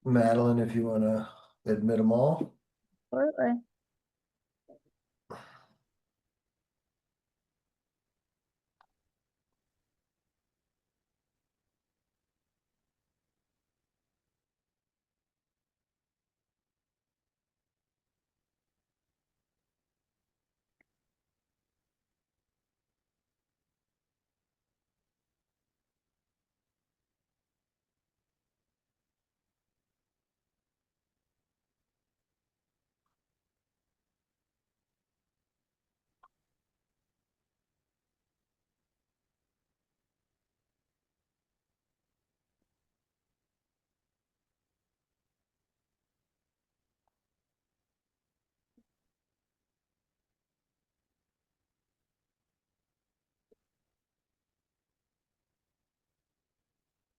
Madeline, if you wanna admit them all. Absolutely.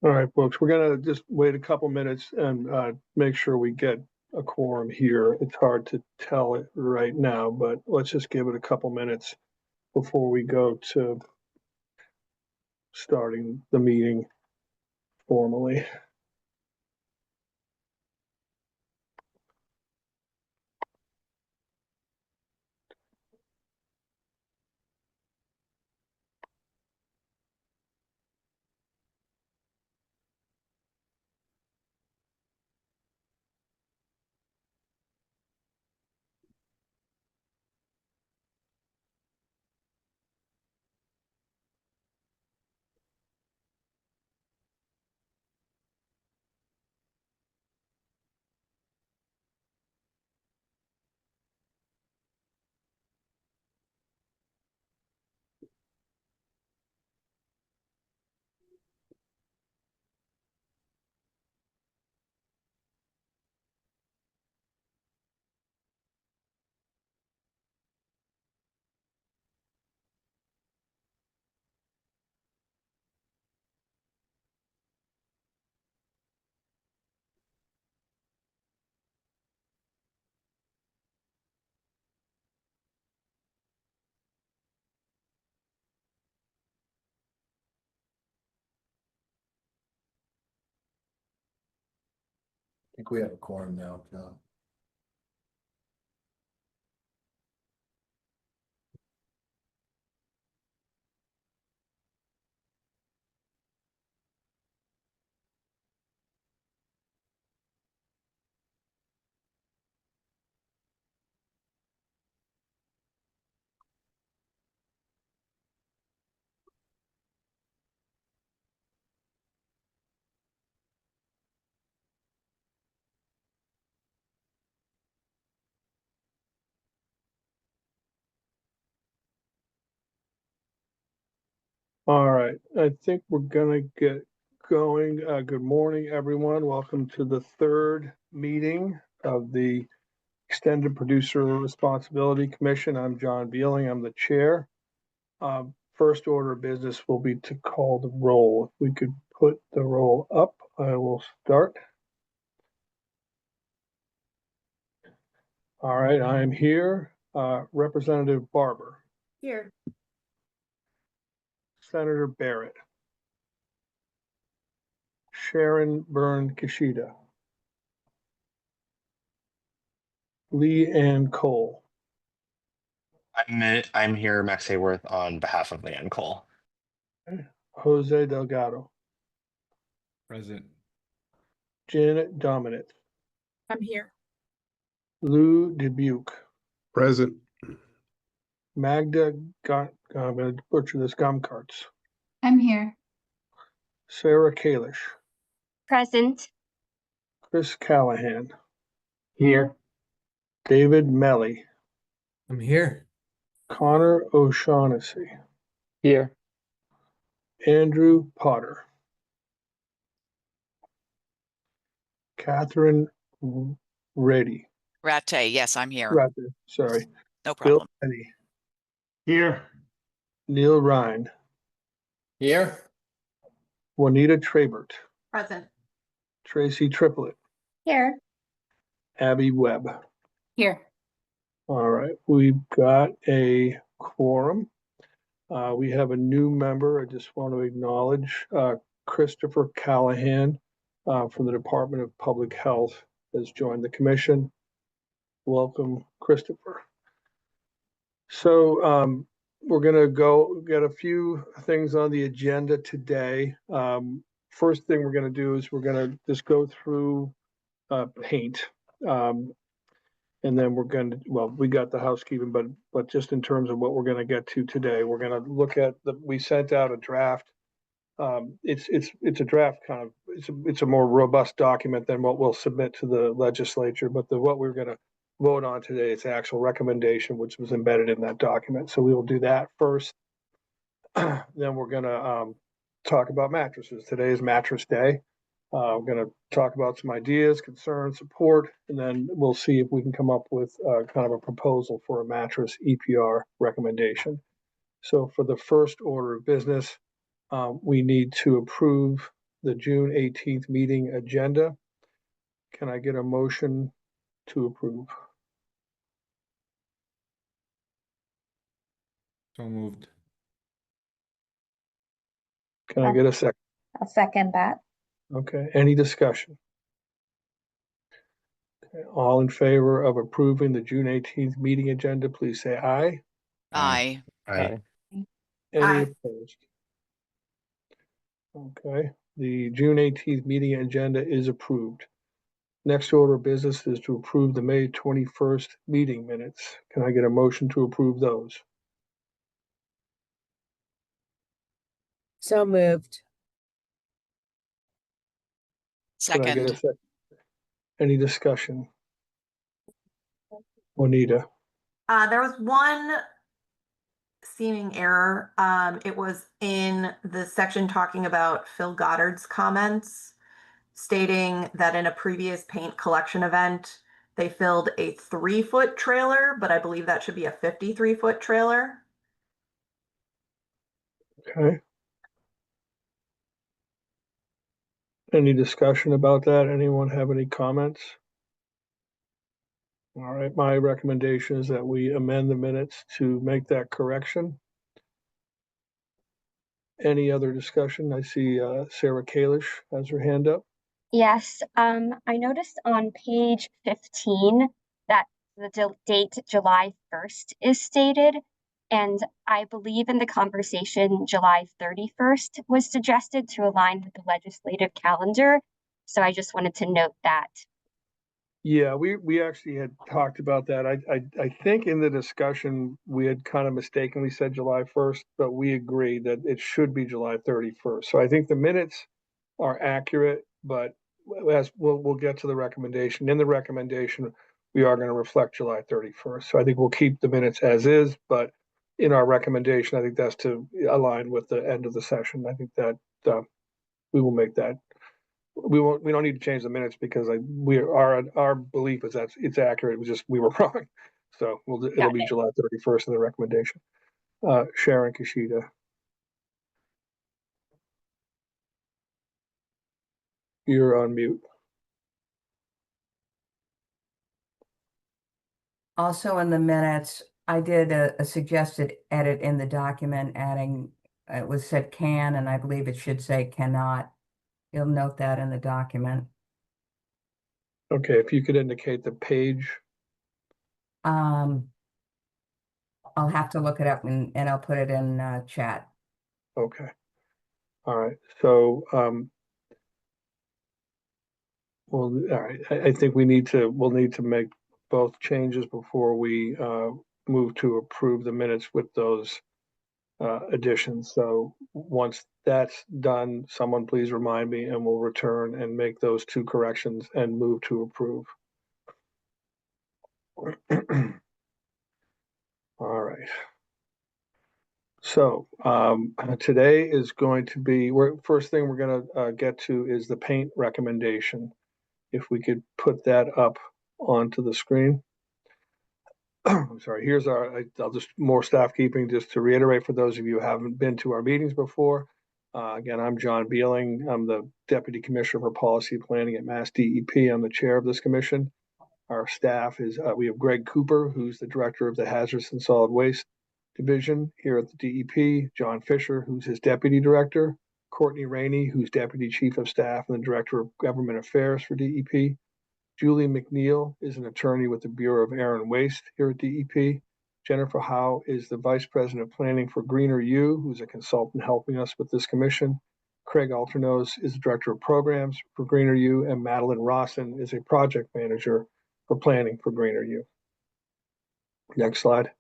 All right, folks, we're gonna just wait a couple minutes and make sure we get a quorum here. It's hard to tell it right now, but let's just give it a couple minutes before we go to starting the meeting formally. I think we have a quorum now, John. All right, I think we're gonna get going. Good morning, everyone. Welcome to the third meeting of the Extended Producer Responsibility Commission. I'm John Beeling, I'm the chair. First order of business will be to call the roll. If we could put the roll up, I will start. All right, I am here. Representative Barber. Here. Senator Barrett. Sharon Byrne Kishida. Lee Ann Cole. I'm here, Max Hayworth, on behalf of Leanne Cole. Jose Delgado. Present. Janet Dominant. I'm here. Lou Dubuque. Present. Magda I'm going to butcher this, Gumkarts. I'm here. Sarah Kalish. Present. Chris Callahan. Here. David Melly. I'm here. Connor O'Shaughnessy. Here. Andrew Potter. Catherine Reddy. Rattay, yes, I'm here. Rather, sorry. No Bill problem. Penny. Here. Neil Ryan. Here. Juanita Trabert. Present. Tracy Triplett. Here. Abby Webb. Here. All right, we've got a quorum. We have a new member. I just want to acknowledge Christopher Callahan from the Department of Public Health has joined the commission. Welcome, Christopher. So we're going to go get a few things on the agenda today. First thing we're going to do is we're going to just go through paint. And then we're going to, well, we got the housekeeping, but just in terms of what we're going to get to today, we're going to look at we sent out a draft. It's a draft kind of, it's a more robust document than what we'll submit to the legislature, but what we're going to vote on today is the actual recommendation, which was embedded in that document. So we will do that first. Then we're going to talk about mattresses. Today is mattress day. We're going to talk about some ideas, concerns, support, and then we'll see if we can come up with kind of a proposal for a mattress EPR recommendation. So for the first order of business, we need to approve the June 18th meeting agenda. Can I get a motion to approve? So moved. Can I get a second? I'll second that. Okay, any discussion? Okay, all in favor of approving the June 18th meeting agenda, please say aye. Aye. Aye. Any Aye. opposed? Okay, the June 18th meeting agenda is approved. Next order of business is to approve the May 21st meeting minutes. Can I get a motion to approve those? So moved. Can I get a Second. second? Any discussion? Juanita? There was one seeming error. It was in the section talking about Phil Goddard's comments, stating that in a previous paint collection event, they filled a 3-foot trailer, but I believe that should be a 53-foot trailer. Okay. Any discussion about that? Anyone have any comments? All right, my recommendation is that we amend the minutes to make that correction. Any other discussion? I see Sarah Kalish has her hand up. Yes, I noticed on page 15 that the date July 1st is stated. And I believe in the conversation, July 31st was suggested to align with the legislative calendar. So I just wanted to note that. Yeah, we actually had talked about that. I think in the discussion, we had kind of mistakenly said July 1st, but we agreed that it should be July 31st. So I think the minutes are accurate, but as we'll get to the recommendation. In the recommendation, we are going to reflect July 31st. So I think we'll keep the minutes as is, but in our recommendation, I think that's to align with the end of the session. I think that we will make that. We don't need to change the minutes because our belief is that it's accurate. It was just we were wrong. So it'll be July 31st in the recommendation. Sharon Kishida. You're on mute. Also in the minutes, I did a suggested edit in the document, adding, it was said can, and I believe it should say cannot. You'll note that in the document. Okay, if you could indicate the page. I'll have to look it up and I'll put it in chat. Okay. All right. So, well, all right. I think we'll need to make both changes before we move to approve the minutes with those additions. So once that's done, someone please remind me and we'll return and make those 2 corrections and move to approve. All right. So today is going to be, first thing we're going to get to is the paint recommendation. If we could put that up onto the screen. I'm sorry, here's I'll just more staff keeping, just to reiterate for those of you who haven't been to our meetings before. Again, I'm John Beeling. I'm the Deputy Commissioner for Policy Planning at MassDEP. I'm the chair of this commission. Our staff is, we have Greg Cooper, who's the Director of the Hazardous and Solid Waste Division here at the DEP, John Fisher, who's his Deputy Director, Courtney Rainey, who's Deputy Chief of Staff and the Director of Government Affairs for DEP. Julie McNeil is an attorney with the Bureau of Air and Waste here at DEP. Jennifer Howe is the Vice President of Planning for Greener U, who's a consultant helping us with this commission. Craig Alternos is the Director of Programs for Greener U, and Madeline Rawson is a Project Manager for Planning for Greener U. Next slide.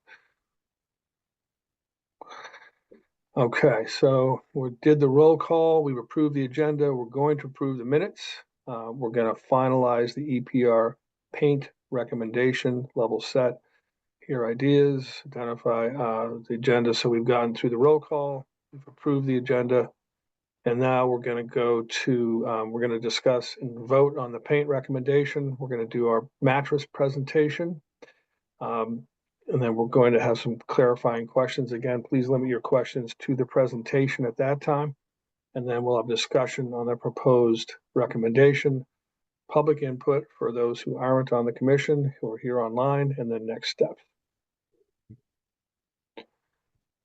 Okay, so we did the roll call. We've approved the agenda. We're going to approve the minutes. We're going to finalize the EPR paint recommendation, level set, hear ideas, identify the agenda. So we've gotten through the roll call. We've approved the agenda. And now we're going to go to, we're going to discuss and vote on the paint recommendation. We're going to do our mattress presentation. And then we're going to have some clarifying questions. Again, please limit your questions to the presentation at that time. And then we'll have discussion on the proposed recommendation, public input for those who aren't on the commission, who are here online, and then next steps.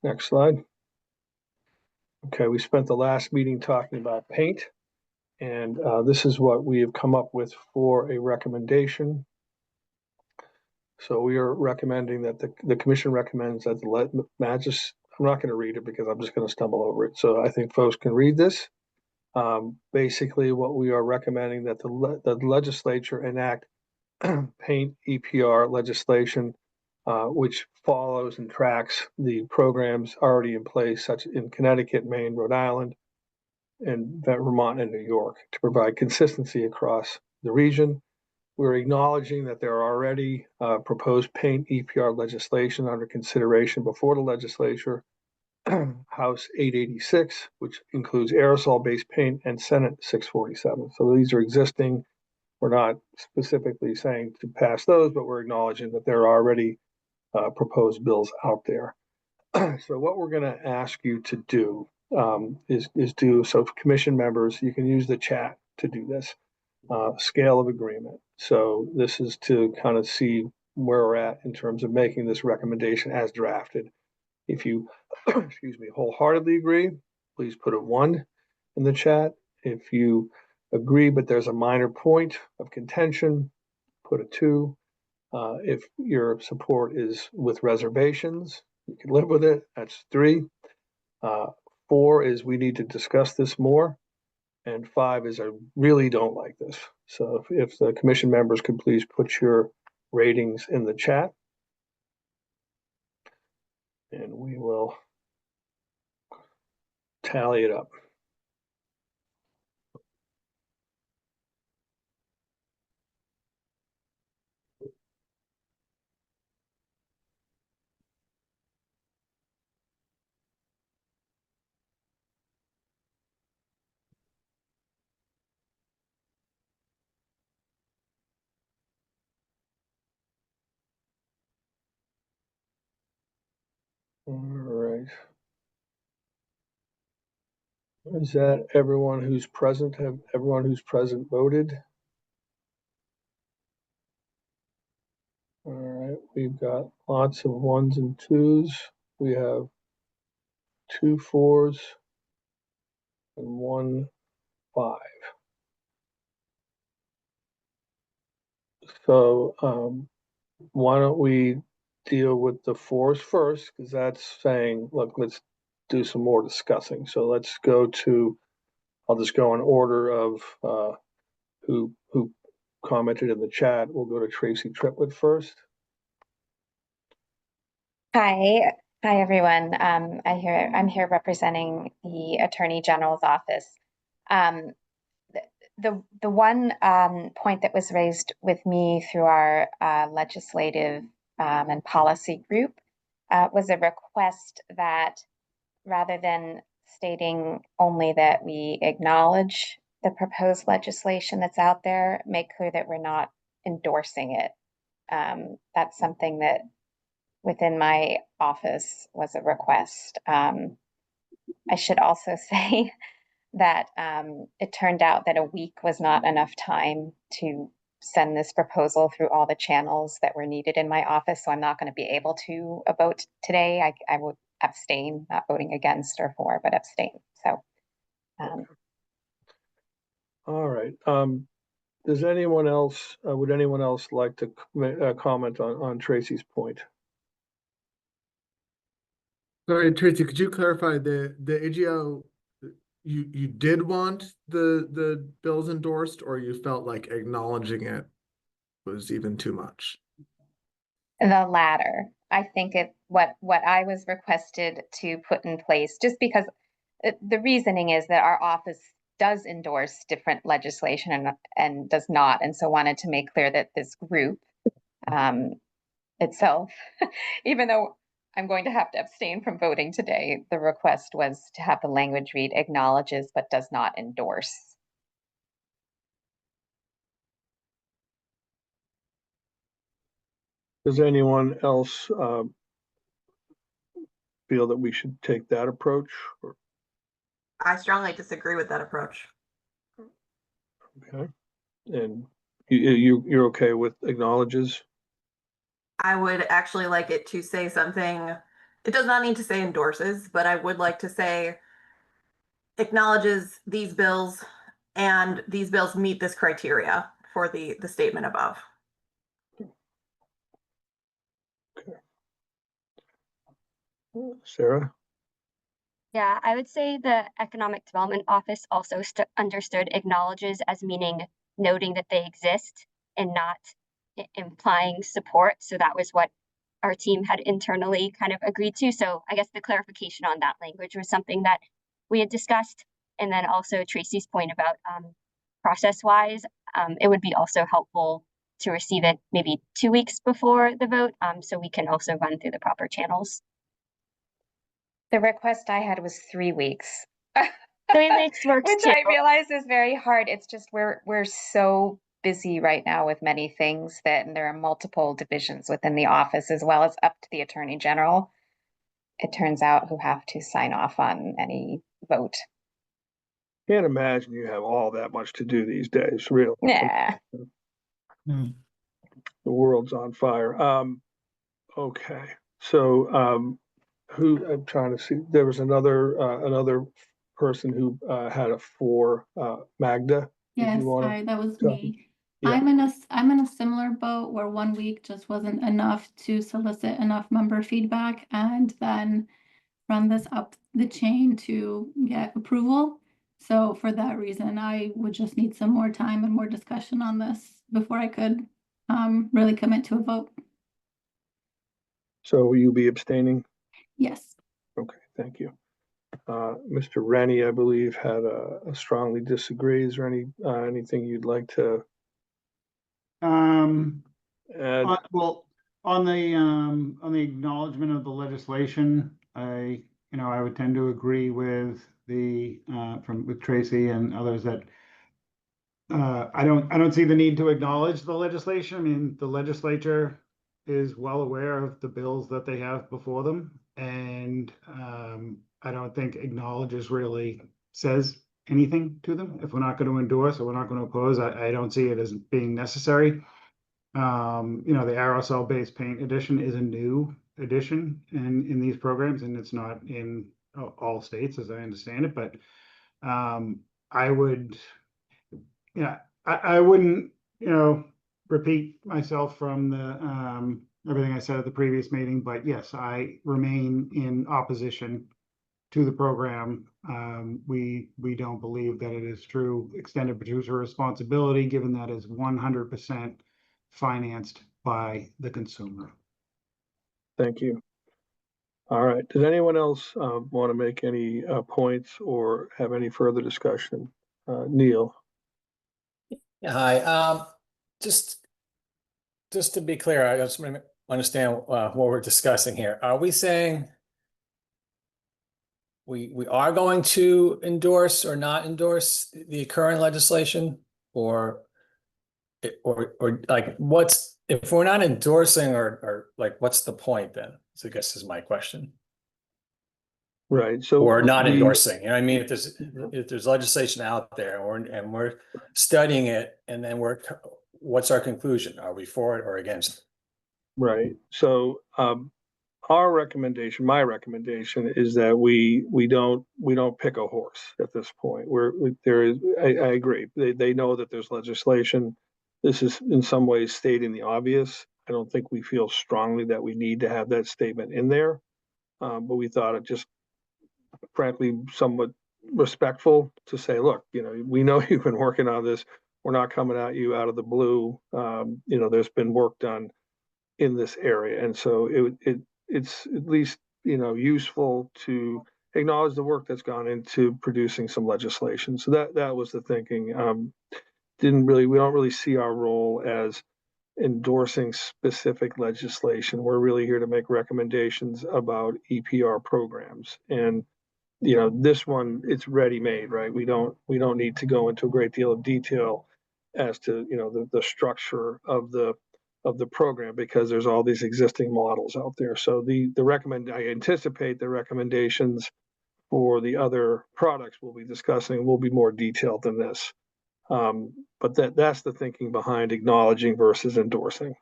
Next slide. Okay, we spent the last meeting talking about paint, and this is what we have come up with for a recommendation. So we are recommending that the commission recommends that the I'm not going to read it because I'm just going to stumble over it. So I think folks can read this. Basically, what we are recommending that the legislature enact paint EPR legislation, which follows and tracks the programs already in place, such in Connecticut, Maine, Rhode Island, and Vermont and New York, to provide consistency across the region. We're acknowledging that there are already proposed paint EPR legislation under consideration before the legislature, House 886, which includes aerosol-based paint, and Senate 647. So these are existing. We're not specifically saying to pass those, but we're acknowledging that there are already proposed bills out there. So what we're going to ask you to do is do, so commission members, you can use the chat to do this. Scale of agreement. So this is to kind of see where we're at in terms of making this recommendation as drafted. If you, excuse me, wholeheartedly agree, please put a 1 in the chat. If you agree, but there's a minor point of contention, put a 2. If your support is with reservations, you can live with it, that's 3. 4 is we need to discuss this more. And 5 is I really don't like this. So if the commission members could please put your ratings in the chat. And we will tally it up. All right. Is that everyone who's present? Have everyone who's present voted? All right, we've got lots of 1s and 2s. We have 2 4s and 1 5. So why don't we deal with the 4s first, because that's saying, look, let's do some more discussing. So let's go to, I'll just go in order of who commented in the chat. We'll go to Tracy Triplett first. Hi everyone. I'm here representing the Attorney General's office. The one point that was raised with me through our legislative and policy group was a request that rather than stating only that we acknowledge the proposed legislation that's out there, make clear that we're not endorsing it. That's something that within my office was a request. I should also say that it turned out that a week was not enough time to send this proposal through all the channels that were needed in my office. So I'm not going to be able to vote today. I would abstain, not voting against or for, but abstain. So All right. Does anyone else, would anyone else like to comment on Tracy's point? Sorry, Tracy, could you clarify the AGO, you did want the bills endorsed, or you felt like acknowledging it was even too much? The latter. I think what I was requested to put in place, just because the reasoning is that our office does endorse different legislation and does not, and so wanted to make clear that this group itself, even though I'm going to have to abstain from voting today, the request was to have the language read acknowledges but does not endorse. Does anyone else feel that we should take that approach? Or, I strongly disagree with that approach. okay, and you're okay with acknowledges? I would actually like it to say something. It does not need to say endorses, but I would like to say acknowledges these bills and these bills meet this criteria for the statement above. Sarah? Yeah, I would say the Economic Development Office also understood acknowledges as meaning noting that they exist and not implying support. So that was what our team had internally kind of agreed to. So I guess the clarification on that language was something that we had discussed. And then also Tracy's point about process-wise, it would be also helpful to receive it maybe 2 weeks before the vote, so we can also run through the proper channels. The request I had was 3 weeks. 3 weeks works Which too. I realize is very hard. It's just we're so busy right now with many things that and there are multiple divisions within the office as well as up to the Attorney General. It turns out who have to sign off on any vote. Can't imagine you have all that much to do these days, really. Yeah. The world's on fire. Okay, so who I'm trying to see. There was another person who had a 4. Magda. Yes, wanna hi, that was tell- me. Yeah. I'm in a similar boat where 1 week just wasn't enough to solicit enough member feedback and then run this up the chain to get approval. So for that reason, I would just need some more time and more discussion on this before I could really commit to a vote. So will you be abstaining? Yes. Okay, thank you. Mr. Rennie, I believe, had a strongly disagree. Is there anything you'd like to add? Well, on the acknowledgement of the legislation, I would tend to agree with with Tracy and others that I don't see the need to acknowledge the legislation. I mean, the legislature is well aware of the bills that they have before them, and I don't think acknowledges really says anything to them. If we're not going to endorse or we're not going to oppose, I don't see it as being necessary. The aerosol-based paint edition is a new edition in these programs, and it's not in all states, as I understand it. But I would, I wouldn't, repeat myself from the everything I said at the previous meeting. But yes, I remain in opposition to the program. We don't believe that it is true extended producer responsibility, given that is 100% financed by the consumer. Thank you. All right. Does anyone else want to make any points or have any further discussion? Neil. Yeah, hi. Just to be clear, I just want to understand what we're discussing here. Are we saying we are going to endorse or not endorse the current legislation, or like if we're not endorsing or like what's the point then? So I guess is my question. Right. So or not endorsing. You know what I mean? If there's legislation out there and we're studying it, and then what's our conclusion? Are we for it or against it? Right. So our recommendation, my recommendation is that we don't pick a horse at this point. I agree. They know that there's legislation. This is in some ways stating the obvious. I don't think we feel strongly that we need to have that statement in there. But we thought it just frankly somewhat respectful to say, look, we know you've been working on this. We're not coming at you out of the blue. There's been work done in this area. And so it's at least, useful to acknowledge the work that's gone into producing some legislation. So that was the thinking. We don't really see our role as endorsing specific legislation. We're really here to make recommendations about EPR programs. And this one, it's ready-made, right? We don't need to go into a great deal of detail as to the structure of the program, because there's all these existing models out there. So I anticipate the recommendations for the other products we'll be discussing will be more detailed than this. But that's the thinking behind acknowledging versus endorsing.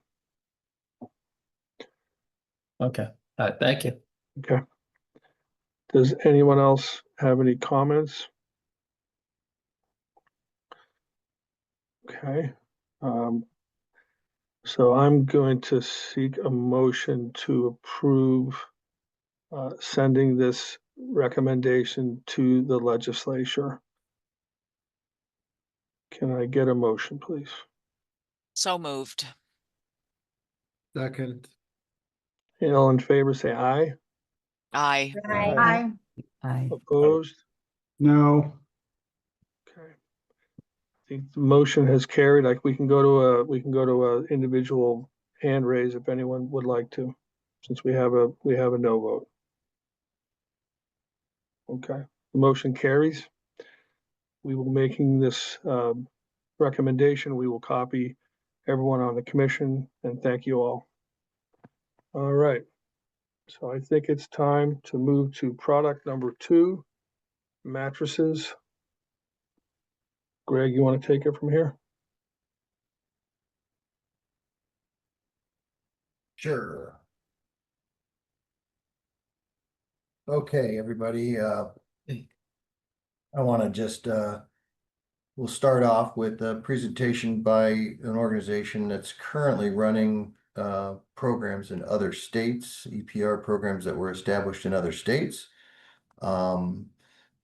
Okay, thank you. Okay. Does anyone else have any comments? Okay. So I'm going to seek a motion to approve sending this recommendation to the legislature. Can I get a motion, please? So moved. Second. All in favor, say aye. Aye. Aye. Aye. Opposed? No. Okay. I think the motion has carried. Like we can go to a individual hand raise if anyone would like to, since we have a no vote. Okay, the motion carries. We will making this recommendation. We will copy everyone on the commission and thank you all. All right. So I think it's time to move to product number 2, mattresses. Greg, you want to take it from here? Sure. Okay, everybody, I want to just, we'll start off with a presentation by an organization that's currently running programs in other states, EPR programs that were established in other states. I'm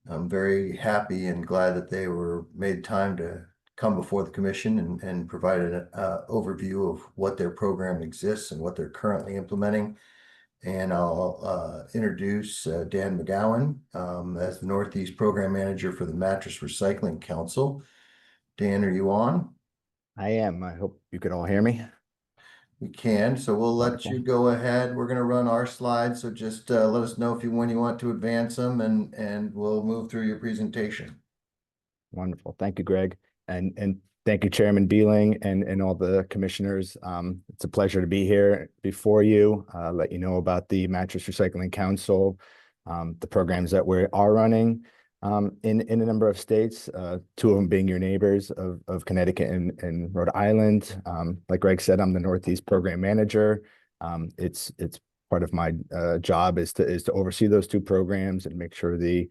very happy and glad that they made time to come before the commission and provide an overview of what their program exists and what they're currently implementing. And I'll introduce Dan McGowan as the Northeast Program Manager for the Mattress Recycling Council. Dan, are you on? I am. I hope you can all hear me. We can, so we'll let you go ahead. We're going to run our slides, so just let us know when you want to advance them, and we'll move through your presentation. Wonderful. Thank you, Greg. And thank you, Chairman Beeling and all the commissioners. It's a pleasure to be here before you, let you know about the Mattress Recycling Council, the programs that we are running in a number of states, 2 of them being your neighbors of Connecticut and Rhode Island. Like Greg said, I'm the Northeast Program Manager. It's part of my job is to oversee those 2 programs and make sure the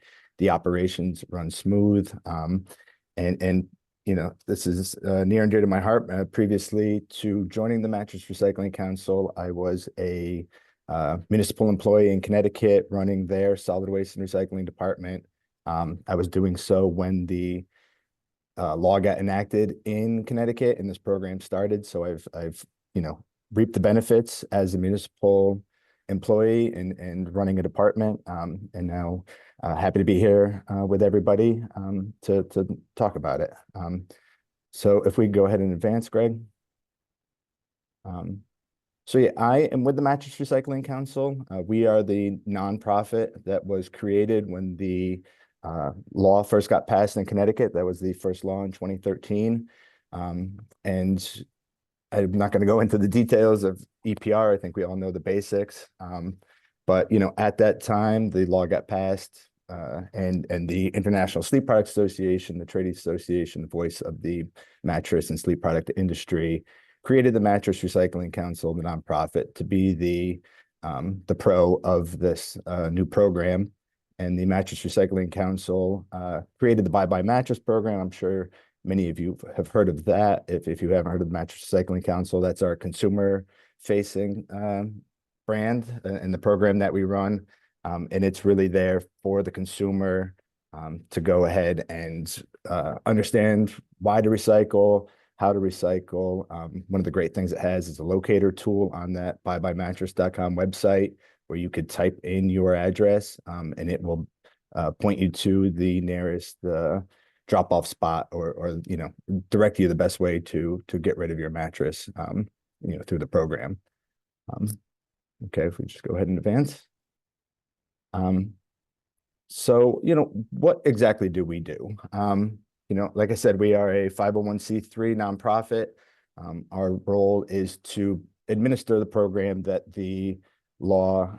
operations run smooth. And this is near and dear to my heart. Previously to joining the Mattress Recycling Council, I was a municipal employee in Connecticut running their solid waste and recycling department. I was doing so when the law got enacted in Connecticut and this program started. So I've reaped the benefits as a municipal employee and running a department, and now happy to be here with everybody to talk about it. So if we go ahead and advance, Greg. So yeah, I am with the Mattress Recycling Council. We are the nonprofit that was created when the law first got passed in Connecticut. That was the first law in 2013. And I'm not going to go into the details of EPR. I think we all know the basics. But at that time, the law got passed, and the International Sleep Product Association, the trade association, the voice of the mattress and sleep product industry, created the Mattress Recycling Council, the nonprofit, to be the the pro of this new program. And the Mattress Recycling Council created the Bye Bye Mattress program. I'm sure many of you have heard of that. If you haven't heard of the Mattress Recycling Council, that's our consumer facing brand and the program that we run. And it's really there for the consumer to go ahead and understand why to recycle, how to recycle. One of the great things it has is a locator tool on that buybymattress.com website where you could type in your address and it will point you to the nearest drop-off spot or direct you the best way to get rid of your mattress through the program. Okay, if we just go ahead and advance. So, what exactly do we do? Like I said, we are a 501c3 nonprofit. Our role is to administer the program that the law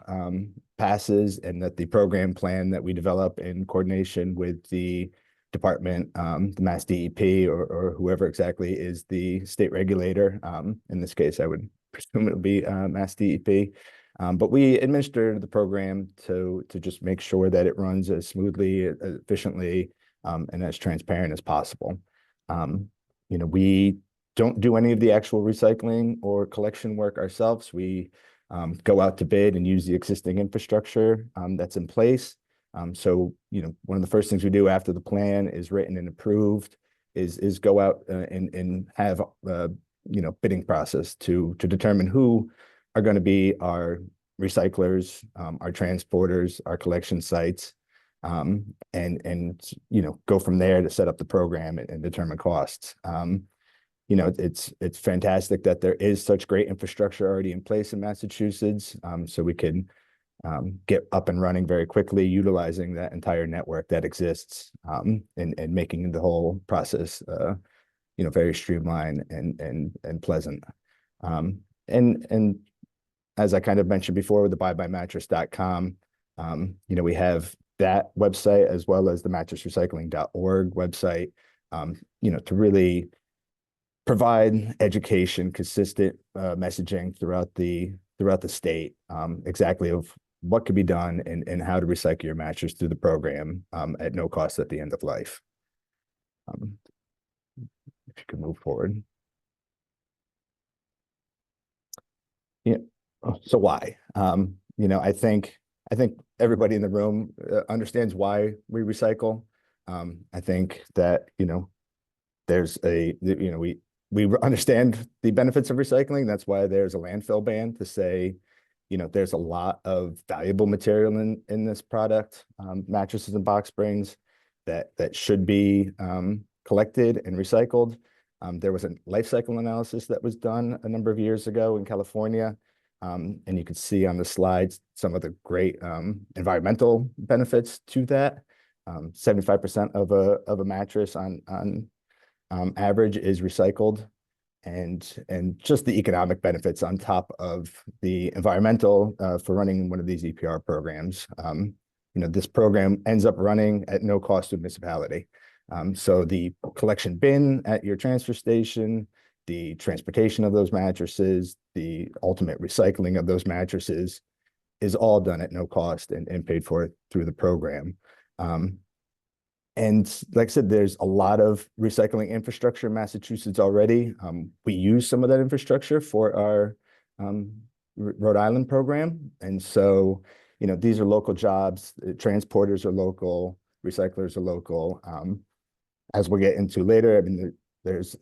passes and that the program plan that we develop in coordination with the department, the MassDEP or whoever exactly is the state regulator. In this case, I would presume it would be MassDEP. But we administer the program to just make sure that it runs as smoothly, as efficiently, and as transparent as possible. We don't do any of the actual recycling or collection work ourselves. We go out to bid and use the existing infrastructure that's in place. So, one of the first things we do after the plan is written and approved is go out and have bidding process to determine who are going to be our recyclers, our transporters, our collection sites, and go from there to set up the program and determine costs. It's fantastic that there is such great infrastructure already in place in Massachusetts, so we can get up and running very quickly, utilizing that entire network that exists, and making the whole process very streamlined and pleasant. And as I kind of mentioned before with the buybymattress.com, we have that website as well as the mattressrecycling.org website, to really provide education, consistent messaging throughout the state, exactly of what could be done and how to recycle your mattress through the program at no cost at the end of life. If you could move forward. Yeah. So why? I think everybody in the room understands why we recycle. I think that there's we understand the benefits of recycling. That's why there's a landfill ban to say, there's a lot of valuable material in this product, mattresses and box springs that should be collected and recycled. There was a life cycle analysis that was done a number of years ago in California. And you can see on the slides some of the great environmental benefits to that. 75% of a mattress on average is recycled, and just the economic benefits on top of the environmental for running one of these EPR programs. This program ends up running at no cost to municipality. So the collection bin at your transfer station, the transportation of those mattresses, the ultimate recycling of those mattresses is all done at no cost and paid for through the program. And like I said, there's a lot of recycling infrastructure in Massachusetts already. We use some of that infrastructure for our Rhode Island program. And so, these are local jobs, transporters are local, recyclers are local. As we'll get into later, I mean, there's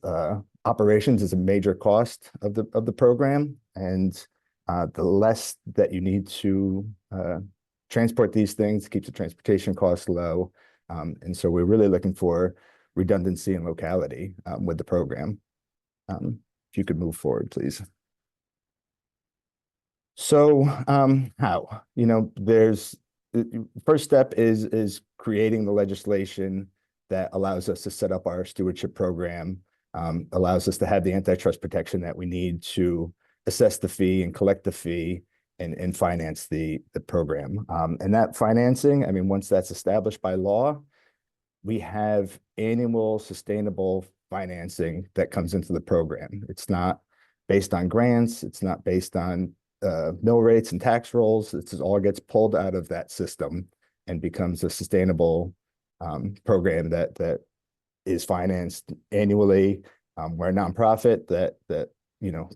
operations is a major cost of the program, and the less that you need to transport these things keeps the transportation costs low. And so we're really looking for redundancy and locality with the program. If you could move forward, please. So how? There's the first step is creating the legislation that allows us to set up our stewardship program, allows us to have the antitrust protection that we need to assess the fee and collect the fee and finance the program. And that financing, I mean, once that's established by law, we have annual sustainable financing that comes into the program. It's not based on grants. It's not based on mill rates and tax rolls. This all gets pulled out of that system and becomes a sustainable program that is financed annually. We're a nonprofit that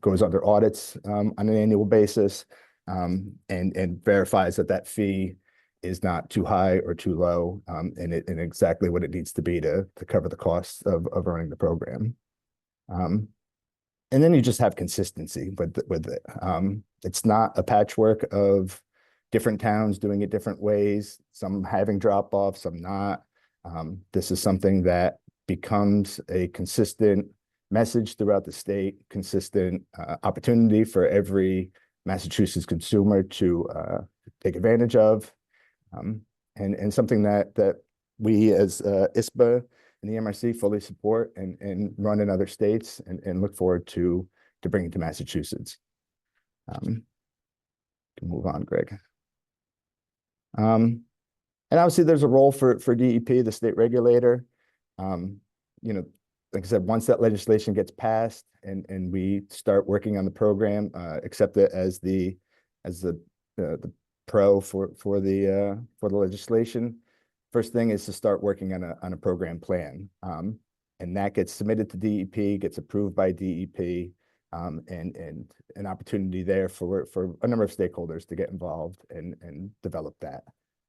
goes under audits on an annual basis, and verifies that fee is not too high or too low, and exactly what it needs to be to cover the costs of running the program. And then you just have consistency with it. It's not a patchwork of different towns doing it different ways, some having drop off, some not. This is something that becomes a consistent message throughout the state, consistent opportunity for every Massachusetts consumer to take advantage of, and something that we as ISPA and the MRC fully support and run in other states and look forward to bringing to Massachusetts. Can move on, Greg. And obviously there's a role for DEP, the state regulator. Like I said, once that legislation gets passed and we start working on the program, accept it as the pro for the legislation. First thing is to start working on a program plan, and that gets submitted to DEP, gets approved by DEP, and an opportunity there for a number of stakeholders to get involved and develop that.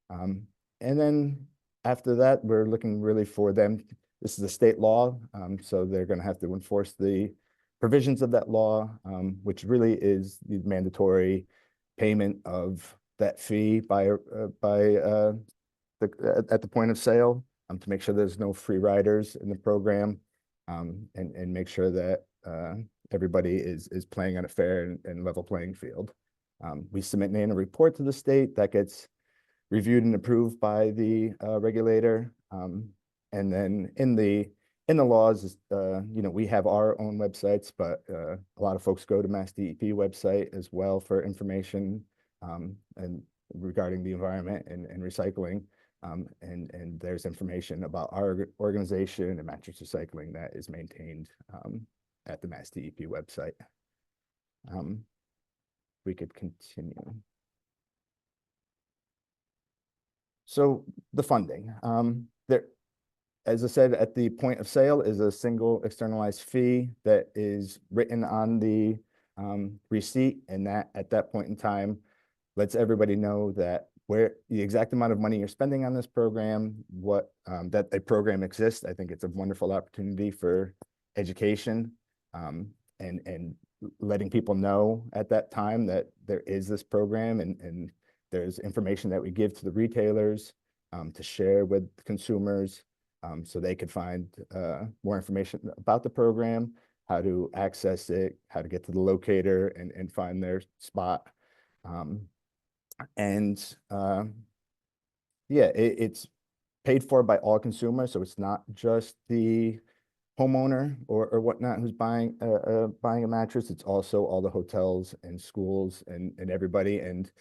And then after that, we're looking really for them. This is a state law, so they're going to have to enforce the provisions of that law, which really is the mandatory payment of that fee at the point of sale, to make sure there's no free riders in the program, and make sure that everybody is playing on a fair and level playing field. We submit an annual report to the state that gets reviewed and approved by the regulator. And then in the laws, we have our own websites, but a lot of folks go to MassDEP website as well for information and regarding the environment and recycling. And there's information about our organization and mattress recycling that is maintained at the MassDEP website. We could continue. So the funding, as I said, at the point of sale is a single externalized fee that is written on the receipt, and that at that point in time lets everybody know that where the exact amount of money you're spending on this program, what that a program exists. I think it's a wonderful opportunity for education, and letting people know at that time that there is this program, and there's information that we give to the retailers to share with consumers, so they could find more information about the program, how to access it, how to get to the locator and find their spot. It's paid for by all consumers, so it's not just the homeowner or whatnot who's buying a mattress. It's also all the hotels and schools and everybody, and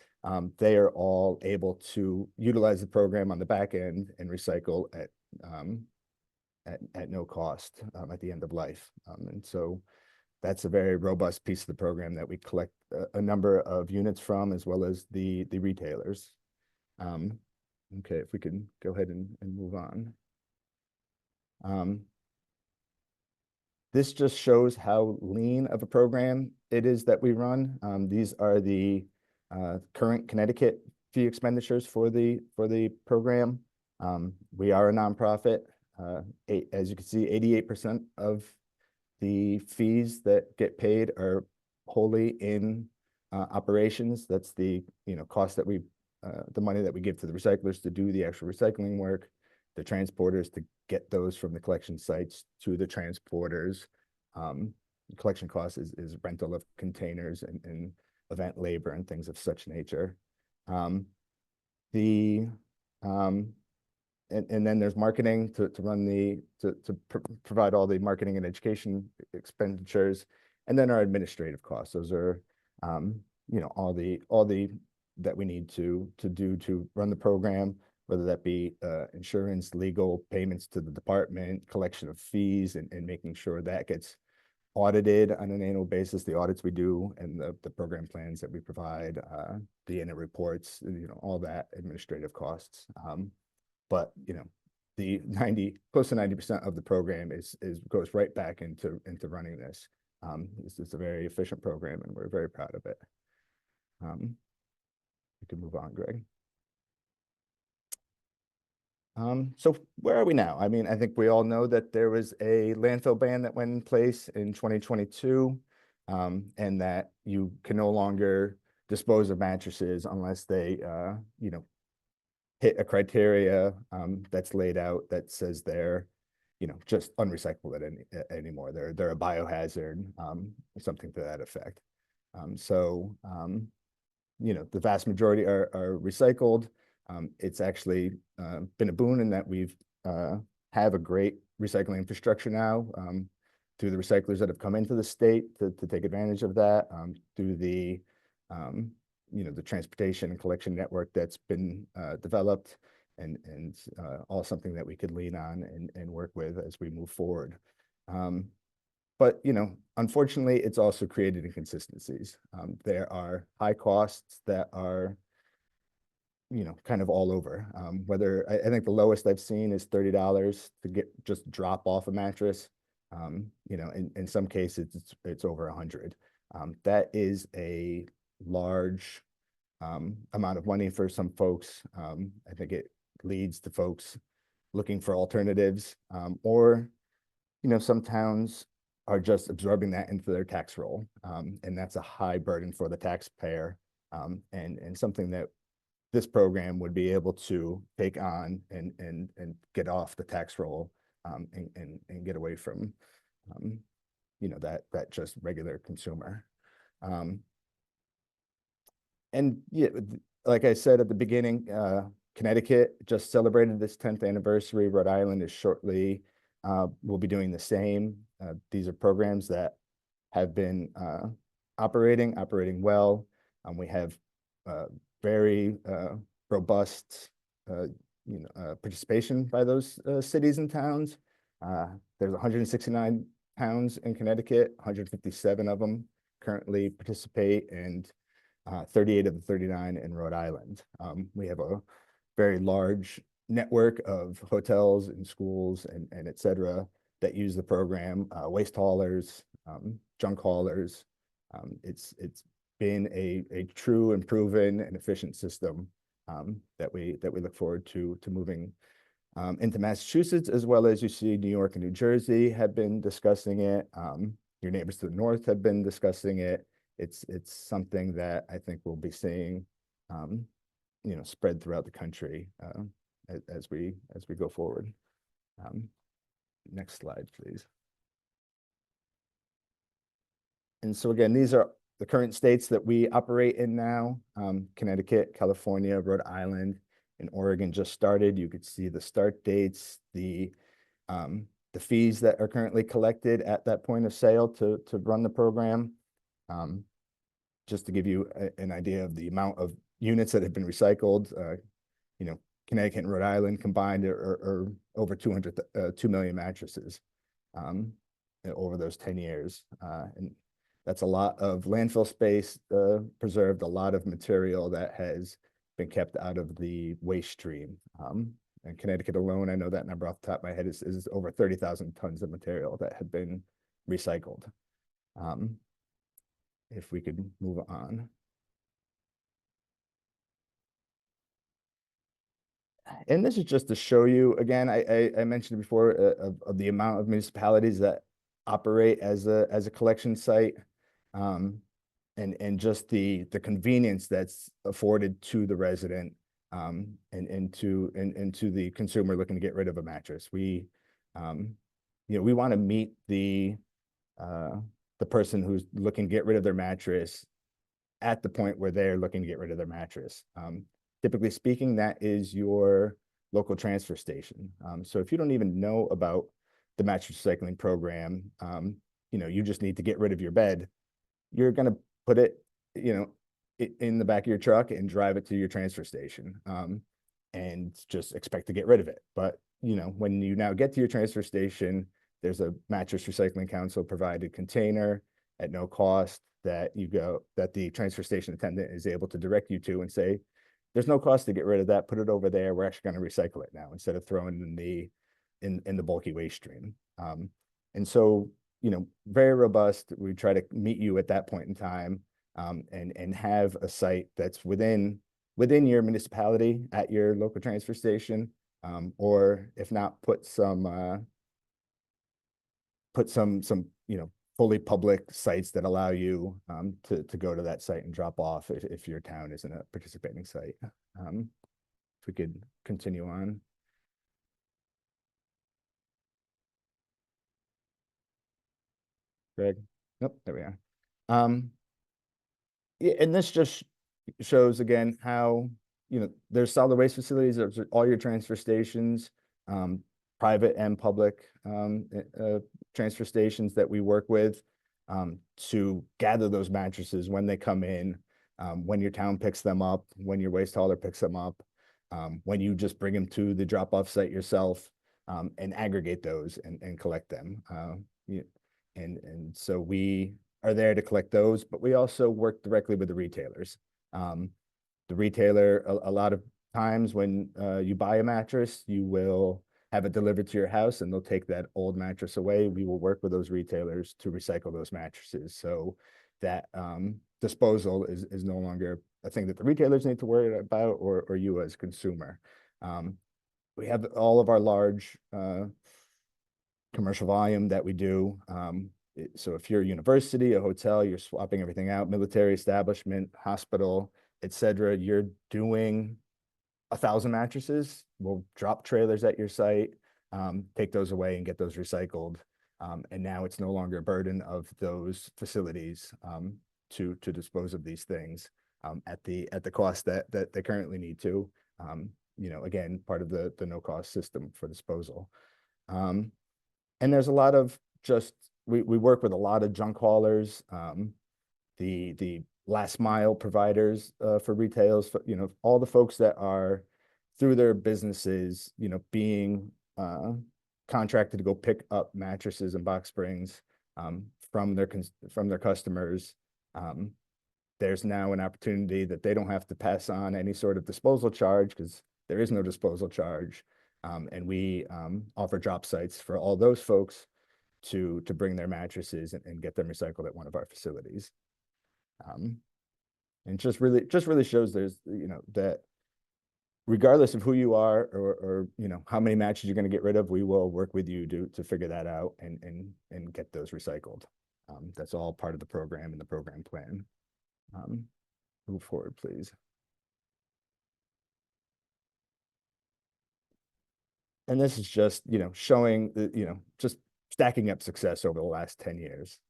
they are all able to utilize the program on the back end and recycle at no cost at the end of life. And so that's a very robust piece of the program that we collect a number of units from, as well as the retailers. Okay, if we can go ahead and move on. This just shows how lean of a program it is that we run. These are the current Connecticut fee expenditures for the program. We are a nonprofit. As you can see, 88% of the fees that get paid are wholly in operations. That's the cost that the money that we give to the recyclers to do the actual recycling work, the transporters to get those from the collection sites to the transporters. Collection cost is rental of containers and event labor and things of such nature. And then there's marketing to run provide all the marketing and education expenditures, and then our administrative costs. Those are all the that we need to do to run the program, whether that be insurance, legal, payments to the department, collection of fees, and making sure that gets audited on an annual basis, the audits we do and the program plans that we provide, the annual reports, all that administrative costs. But, the close to 90% of the program goes right back into running this. This is a very efficient program and we're very proud of it. We can move on, Greg. So where are we now? I mean, I think we all know that there was a landfill ban that went in place in 2022, and that you can no longer dispose of mattresses unless they, hit a criteria that's laid out that says they're, just unrecyclable anymore. They're a biohazard, something to that effect. The vast majority are recycled. It's actually been a boon in that we've have a great recycling infrastructure now through the recyclers that have come into the state to take advantage of that, through the the transportation and collection network that's been developed, and all something that we could lean on and work with as we move forward. But unfortunately, it's also created inconsistencies. There are high costs that are kind of all over. Whether I think the lowest I've seen is $30 to just drop off a mattress. In some cases it's over 100. That is a large amount of money for some folks. I think it leads to folks looking for alternatives, or some towns are just absorbing that into their tax roll, and that's a high burden for the taxpayer, and something that this program would be able to take on and get off the tax roll, and get away from that just regular consumer. And yeah, like I said at the beginning, Connecticut just celebrated this 10th anniversary. Rhode Island is shortly will be doing the same. These are programs that have been operating well. We have very robust participation by those cities and towns. There's 169 towns in Connecticut, 157 of them currently participate, and 38 of the 39 in Rhode Island. We have a very large network of hotels and schools and et cetera that use the program, waste haulers, junk haulers. It's been a true and proven and efficient system that we look forward to moving into Massachusetts, as well as you see New York and New Jersey have been discussing it. Your neighbors to the north have been discussing it. It's something that I think we'll be seeing spread throughout the country as we go forward. Next slide, please. And so again, these are the current states that we operate in now. Connecticut, California, Rhode Island, and Oregon just started. You could see the start dates, the fees that are currently collected at that point of sale to run the program. Just to give you an idea of the amount of units that have been recycled, Connecticut and Rhode Island combined are over 2 million mattresses over those 10 years. And that's a lot of landfill space preserved, a lot of material that has been kept out of the waste stream. And Connecticut alone, I know that number off the top of my head is over 30,000 tons of material that have been recycled. If we could move on. And this is just to show you, again, I mentioned before of the amount of municipalities that operate as a collection site, and just the convenience that's afforded to the resident, and to the consumer looking to get rid of a mattress. We want to meet the person who's looking to get rid of their mattress at the point where they're looking to get rid of their mattress. Typically speaking, that is your local transfer station. So if you don't even know about the mattress recycling program, you just need to get rid of your bed, you're going to put it, in the back of your truck and drive it to your transfer station, and just expect to get rid of it. But, when you now get to your transfer station, there's a Mattress Recycling Council provided container at no cost that the transfer station attendant is able to direct you to and say, there's no cost to get rid of that, put it over there. We're actually going to recycle it now instead of throwing it in the bulky waste stream. And so, very robust. We try to meet you at that point in time, and have a site that's within your municipality at your local transfer station, or if not, put some fully public sites that allow you to go to that site and drop off if your town isn't a participating site. If we could continue on. Greg? Nope, there we are. Yeah, and this just shows again how, there's solid waste facilities, there's all your transfer stations, private and public transfer stations that we work with to gather those mattresses when they come in, when your town picks them up, when your waste hauler picks them up, when you just bring them to the drop-off site yourself, and aggregate those and collect them. And so we are there to collect those, but we also work directly with the retailers. The retailer, a lot of times when you buy a mattress, you will have it delivered to your house and they'll take that old mattress away. We will work with those retailers to recycle those mattresses so that disposal is no longer a thing that the retailers need to worry about, or you as consumer. We have all of our large commercial volume that we do. So if you're a university, a hotel, you're swapping everything out, military establishment, hospital, etc., you're doing 1,000 mattresses. We'll drop trailers at your site, take those away and get those recycled. And now it's no longer a burden of those facilities to dispose of these things at the cost that they currently need to. Again, part of the no cost system for disposal. And there's a lot of we work with a lot of junk haulers, the last mile providers for retails, all the folks that are through their businesses, being contracted to go pick up mattresses and box springs from their customers. There's now an opportunity that they don't have to pass on any sort of disposal charge because there is no disposal charge. And we offer drop sites for all those folks to bring their mattresses and get them recycled at one of our facilities. And just really shows there's, that regardless of who you are or how many matches you're going to get rid of, we will work with you to figure that out and get those recycled. That's all part of the program and the program plan. Move forward, please. And this is just, showing the, just stacking up success over the last 10 years.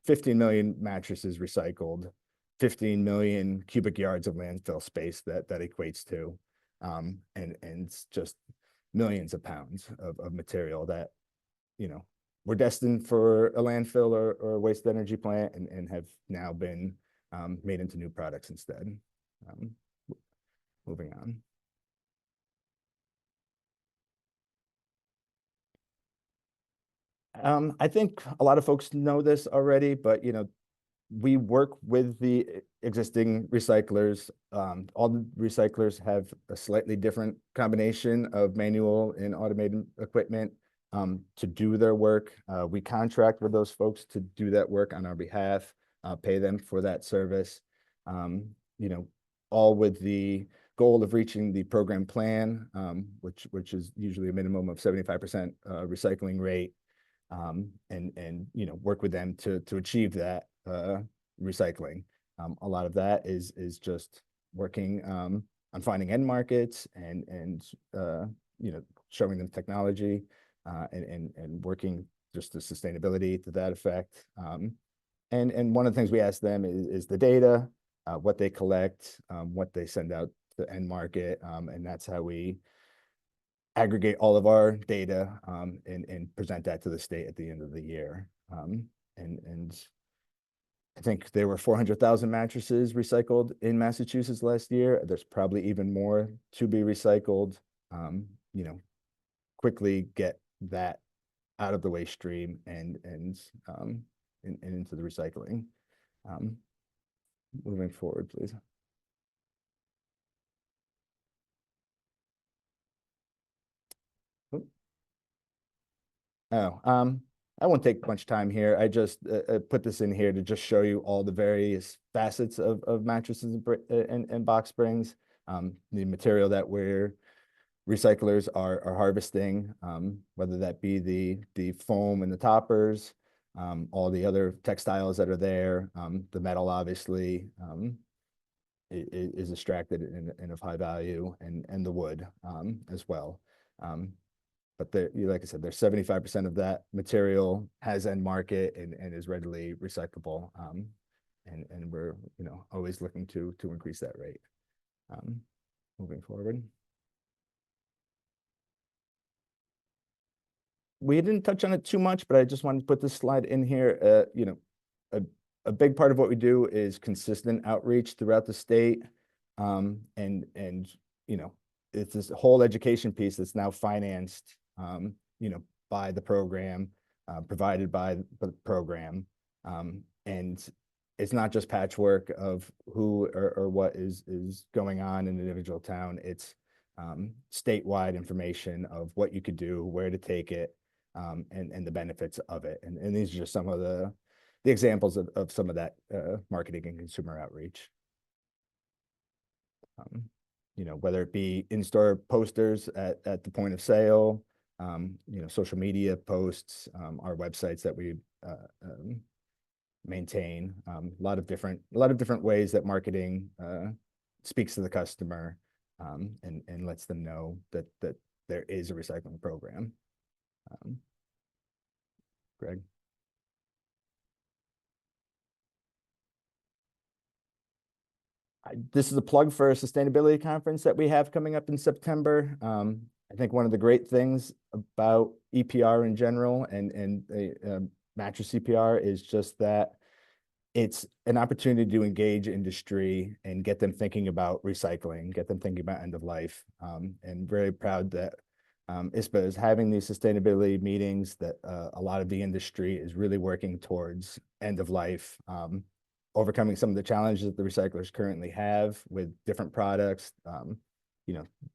15 million mattresses recycled, 15 million cubic yards of landfill space that equates to, and it's just millions of pounds of material that, were destined for a landfill or waste energy plant and have now been made into new products instead. Moving on. I think a lot of folks know this already, but we work with the existing recyclers. All the recyclers have a slightly different combination of manual and automated equipment to do their work. We contract with those folks to do that work on our behalf, pay them for that service. All with the goal of reaching the program plan, which is usually a minimum of 75% recycling rate. And work with them to achieve that recycling. A lot of that is just working on finding end markets and showing them technology and working just the sustainability to that effect. And one of the things we ask them is the data, what they collect, what they send out to the end market, and that's how we aggregate all of our data and present that to the state at the end of the year. And I think there were 400,000 mattresses recycled in Massachusetts last year. There's probably even more to be recycled. Quickly get that out of the waste stream and into the recycling. Moving forward, please. Oh, I won't take much time here. I just put this in here to just show you all the various facets of mattresses and box springs. The material that we're recyclers are harvesting, whether that be the foam and the toppers, all the other textiles that are there, the metal obviously is extracted and of high value, and the wood as well. But like I said, there's 75% of that material has end market and is readily recyclable. And we're always looking to increase that rate. Moving forward. We didn't touch on it too much, but I just wanted to put this slide in here. A big part of what we do is consistent outreach throughout the state. And it's this whole education piece that's now financed, by the program, provided by the program. And it's not just patchwork of who or what is going on in an individual town. It's statewide information of what you could do, where to take it, and the benefits of it. And these are just some of the examples of some of that marketing and consumer outreach. Whether it be in-store posters at the point of sale, social media posts, our websites that we maintain, a lot of different ways that marketing speaks to the customer, and lets them know that there is a recycling program. Greg. This is a plug for a sustainability conference that we have coming up in September. I think one of the great things about EPR in general and mattress EPR is just that it's an opportunity to engage industry and get them thinking about recycling, get them thinking about end of life. And very proud that ISPA is having these sustainability meetings, that a lot of the industry is really working towards end of life, overcoming some of the challenges that the recyclers currently have with different products,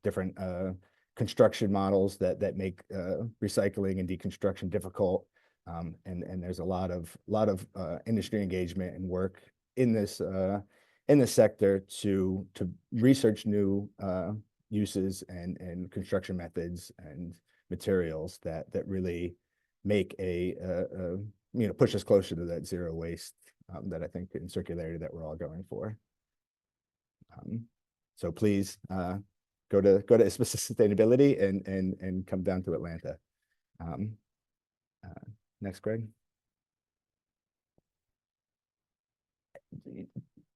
different construction models that make recycling and deconstruction difficult. And there's a lot of industry engagement and work in this sector to research new uses and construction methods and materials that really make push us closer to that zero waste that I think in circularity that we're all going for. So please go to ISPA Sustainability and come down to Atlanta. Next, Greg.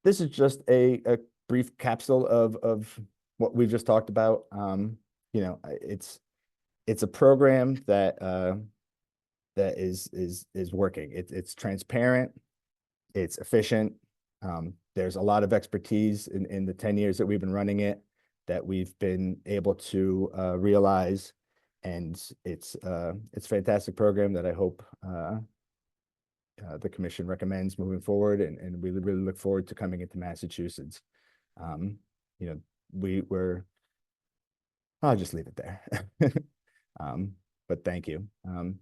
This is just a brief capsule of what we've just talked about. It's a program that is working. It's transparent, it's efficient. There's a lot of expertise in the 10 years that we've been running it that we've been able to realize. And it's a fantastic program that I hope the commission recommends moving forward, and we really look forward to coming into Massachusetts. I'll just leave it there. But thank you. Go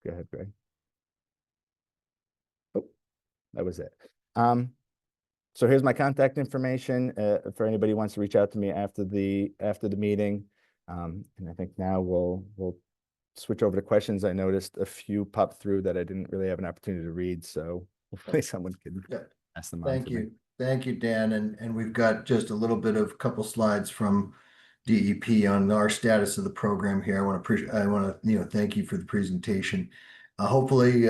ahead, Greg. Oh, that was it. So here's my contact information for anybody who wants to reach out to me after the meeting. And I think now we'll switch over to questions. I noticed a few pop through that I didn't really have an opportunity to read, so hopefully someone can ask them. Thank you. Thank you, Dan. And we've got just a little bit of couple slides from DEP on our status of the program here. I want to thank you for the presentation. Hopefully,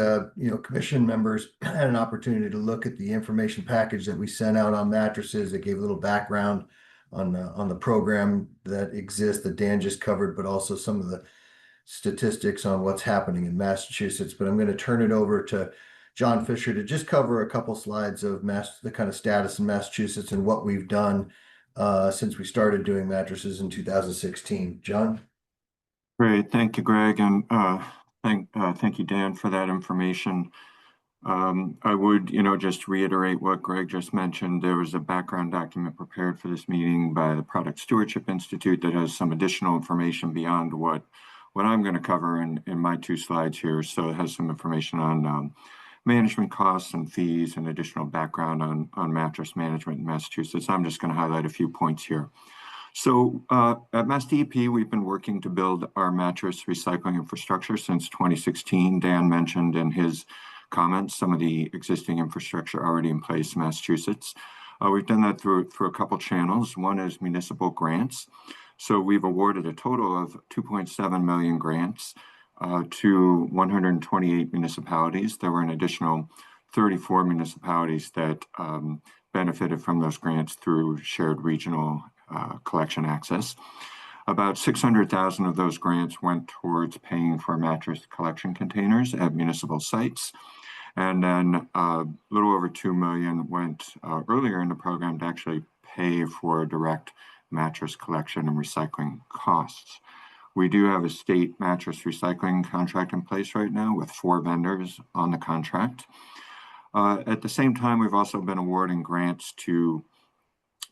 commission members had an opportunity to look at the information package that we sent out on mattresses. That gave a little background on the program that exists that Dan just covered, but also some of the statistics on what's happening in Massachusetts. But I'm going to turn it over to John Fisher to just cover a couple slides of the kind of status in Massachusetts and what we've done since we started doing mattresses in 2016. John? Great, thank you, Greg, and thank you, Dan, for that information. I would, just reiterate what Greg just mentioned. There was a background document prepared for this meeting by the Product Stewardship Institute that has some additional information beyond what I'm going to cover in my 2 slides here. So it has some information on management costs and fees and additional background on mattress management in Massachusetts. I'm just going to highlight a few points here. So at MassDEP, we've been working to build our mattress recycling infrastructure since 2016. Dan mentioned in his comments some of the existing infrastructure already in place in Massachusetts. We've done that through a couple channels. One is municipal grants. So we've awarded a total of 2.7 million grants to 128 municipalities. There were an additional 34 municipalities that benefited from those grants through shared regional collection access. About 600,000 of those grants went towards paying for mattress collection containers at municipal sites. And then a little over 2 million went earlier in the program to actually pay for direct mattress collection and recycling costs. We do have a state mattress recycling contract in place right now with 4 vendors on the contract. At the same time, we've also been awarding grants to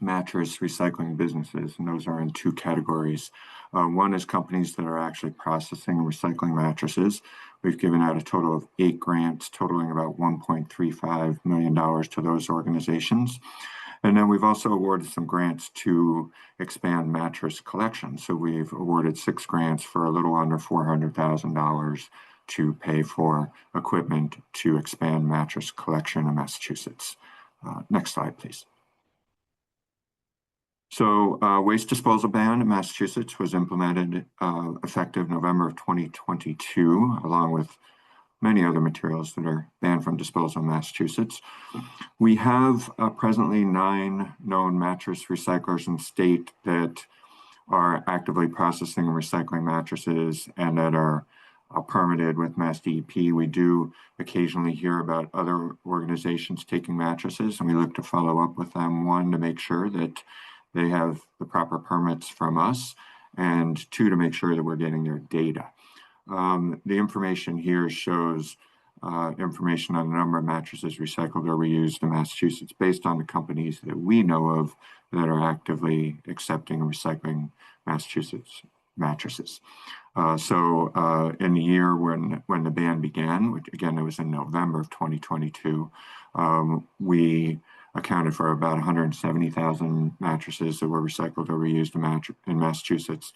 mattress recycling businesses, and those are in 2 categories. One is companies that are actually processing and recycling mattresses. We've given out a total of 8 grants, totaling about $1.35 million to those organizations. And then we've also awarded some grants to expand mattress collection. So we've awarded 6 grants for a little under $400,000 to pay for equipment to expand mattress collection in Massachusetts. Next slide, please. So waste disposal ban in Massachusetts was implemented effective November of 2022, along with many other materials that are banned from disposal in Massachusetts. We have presently 9 known mattress recyclers in the state that are actively processing and recycling mattresses and that are permitted with MassDEP. We do occasionally hear about other organizations taking mattresses, and we look to follow up with them, 1, to make sure that they have the proper permits from us, and 2, to make sure that we're getting their data. The information here shows information on the number of mattresses recycled or reused in Massachusetts based on the companies that we know of that are actively accepting and recycling Massachusetts mattresses. So in the year when the ban began, which again, it was in November of 2022, we accounted for about 170,000 mattresses that were recycled or reused in Massachusetts.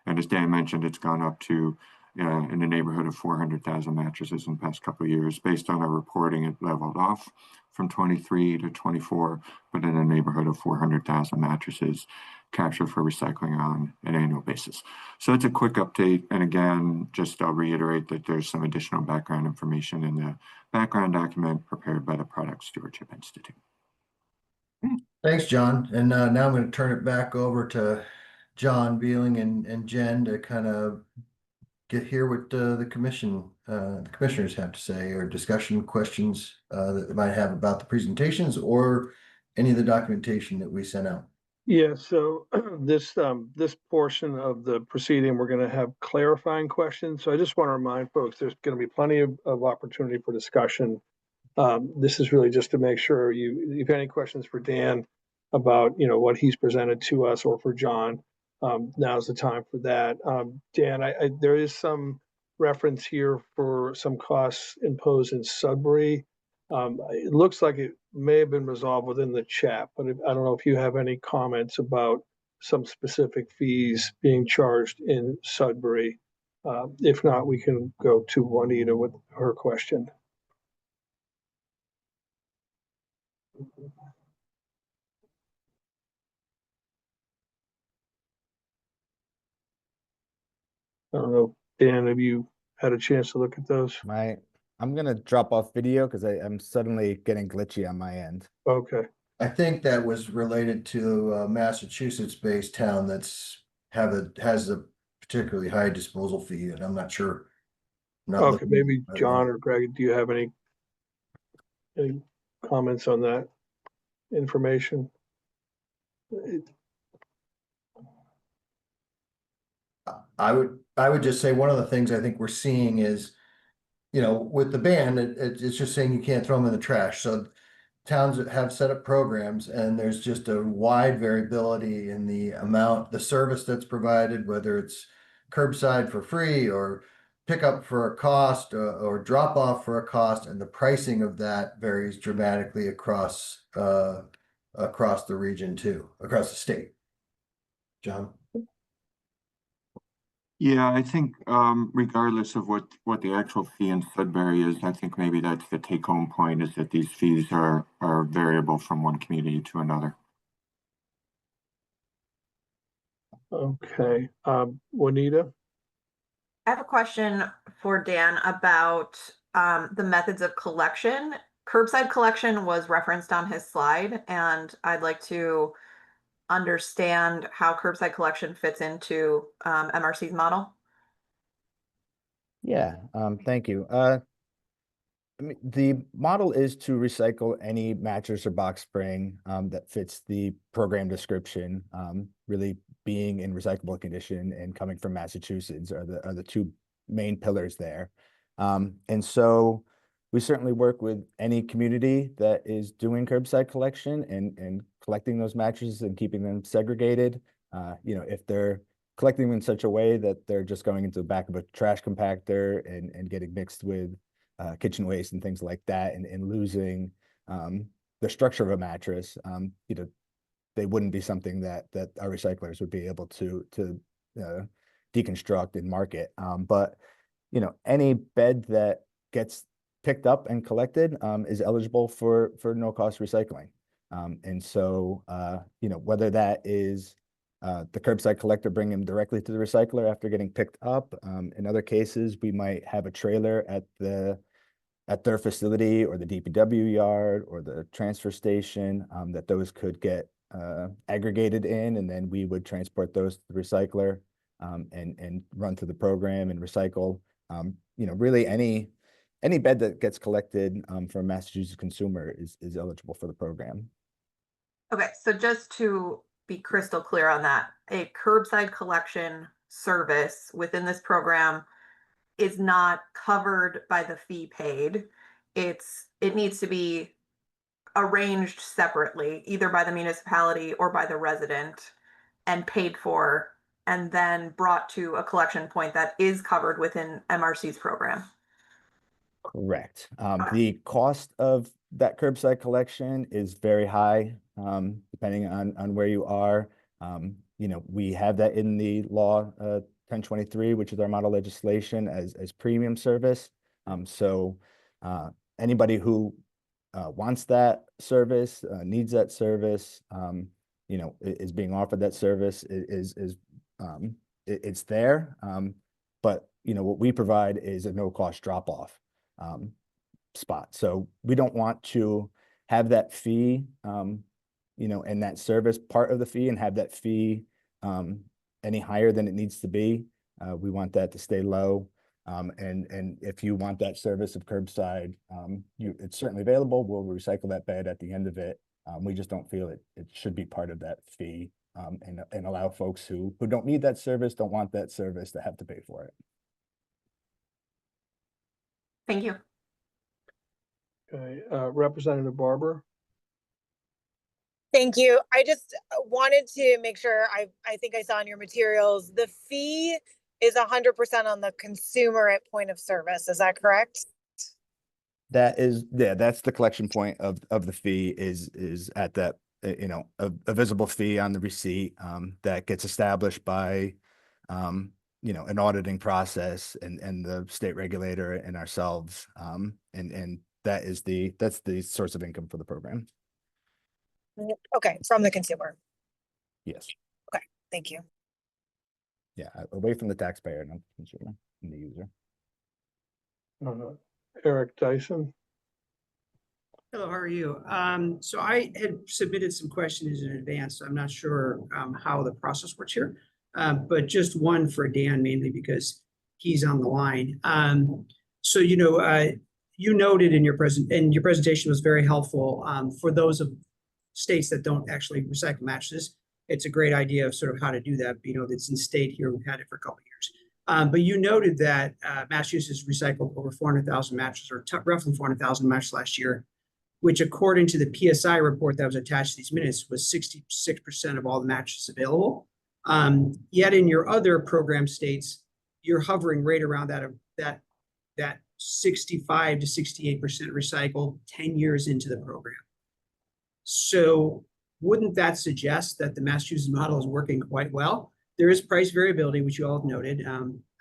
And as Dan mentioned, it's gone up to in the neighborhood of 400,000 mattresses in the past couple of years. Based on our reporting, it leveled off from 23 to 24, but in the neighborhood of 400,000 mattresses captured for recycling on an annual basis. So it's a quick update. And again, just I'll reiterate that there's some additional background information in the background document prepared by the Product Stewardship Institute. Thanks, John. And now I'm going to turn it back over to John Beeling and Jen to kind of hear what the commissioners have to say, or discussion questions that they might have about the presentations or any of the documentation that we sent out. Yeah, so this portion of the proceeding, we're going to have clarifying questions. So I just want to remind folks, there's going to be plenty of opportunity for discussion. This is really just to make sure if you have any questions for Dan about, what he's presented to us, or for John, now's the time for that. Dan, there is some reference here for some costs imposed in Sudbury. It looks like it may have been resolved within the chat, but I don't know if you have any comments about some specific fees being charged in Sudbury. If not, we can go to Juanita with her question. I don't know, Dan, have you had a chance to look at those? I'm gonna drop off video because I'm suddenly getting glitchy on my end. Okay. I think that was related to a Massachusetts-based town has a particularly high disposal fee, and I'm not sure. Okay, maybe John or Greg, do you have any comments on that information? I would just say one of the things I think we're seeing is, with the ban, it's just saying you can't throw them in the trash. So towns that have set up programs and there's just a wide variability in the service that's provided, whether it's curbside for free or pickup for a cost or drop off for a cost, and the pricing of that varies dramatically across the region too, across the state. John? Yeah, I think regardless of what the actual fee in Sudbury is, I think maybe that's the take home point, is that these fees are variable from one community to another. Okay, Juanita? I have a question for Dan about the methods of collection. Curbside collection was referenced on his slide, and I'd like to understand how curbside collection fits into MRC's model. Yeah, thank you. I mean, the model is to recycle any mattress or box spring that fits the program description. Really being in recyclable condition and coming from Massachusetts are the two main pillars there. And so we certainly work with any community that is doing curbside collection and collecting those mattresses and keeping them segregated. If they're collecting them in such a way that they're just going into the back of a trash compactor and getting mixed with kitchen waste and things like that, and losing the structure of a mattress, they wouldn't be something that our recyclers would be able to deconstruct and market. But any bed that gets picked up and collected is eligible for no cost recycling. And so whether that is the curbside collector bringing them directly to the recycler after getting picked up. In other cases, we might have a trailer at their facility or the DPW yard or the transfer station that those could get aggregated in, and then we would transport those to the recycler and run through the program and recycle. Really any bed that gets collected from a Massachusetts consumer is eligible for the program. Okay, so just to be crystal clear on that, a curbside collection service within this program is not covered by the fee paid. It needs to be arranged separately, either by the municipality or by the resident, and paid for, and then brought to a collection point that is covered within MRC's program. Correct. The cost of that curbside collection is very high, depending on where you are. We have that in the law 1023, which is our model legislation, as premium service. So anybody who wants that service, needs that service, is being offered that service, it's there. But what we provide is a no cost drop off spot. So we don't want to have that fee, and that service part of the fee, and have that fee any higher than it needs to be. We want that to stay low. And if you want that service of curbside, it's certainly available. We'll recycle that bed at the end of it. We just don't feel it should be part of that fee, and allow folks who don't need that service, don't want that service, to have to pay for it. Thank you. Okay, Representative Barber? Thank you. I just wanted to make sure, I think I saw in your materials, the fee is 100% on the consumer at point of service. Is that correct? That's the collection point of the fee is at that, a visible fee on the receipt that gets established by, an auditing process and the state regulator and ourselves. And that's the source of income for the program. Okay, from the consumer. Yes. Okay, thank you. Yeah, away from the taxpayer, not the consumer and the user. Eric Dyson? Hello, how are you? So I had submitted some questions in advance. So I'm not sure how the process works here, but just one for Dan, mainly because he's on the line. So you noted in your presentation was very helpful for those of states that don't actually recycle mattresses. it's a great idea of sort of how to do that. You know, that's in state here. We've had it for a couple of years. But you noted that Massachusetts recycled over 400,000 mattresses, or roughly 400,000 mattresses last year, which according to the PSI report that was attached to these minutes was 66% of all the mattresses available. Yet in your other program states, you're hovering right around that 65 to 68% recycled 10 years into the program. So wouldn't that suggest that the Massachusetts model is working quite well? There is price variability, which you all have noted.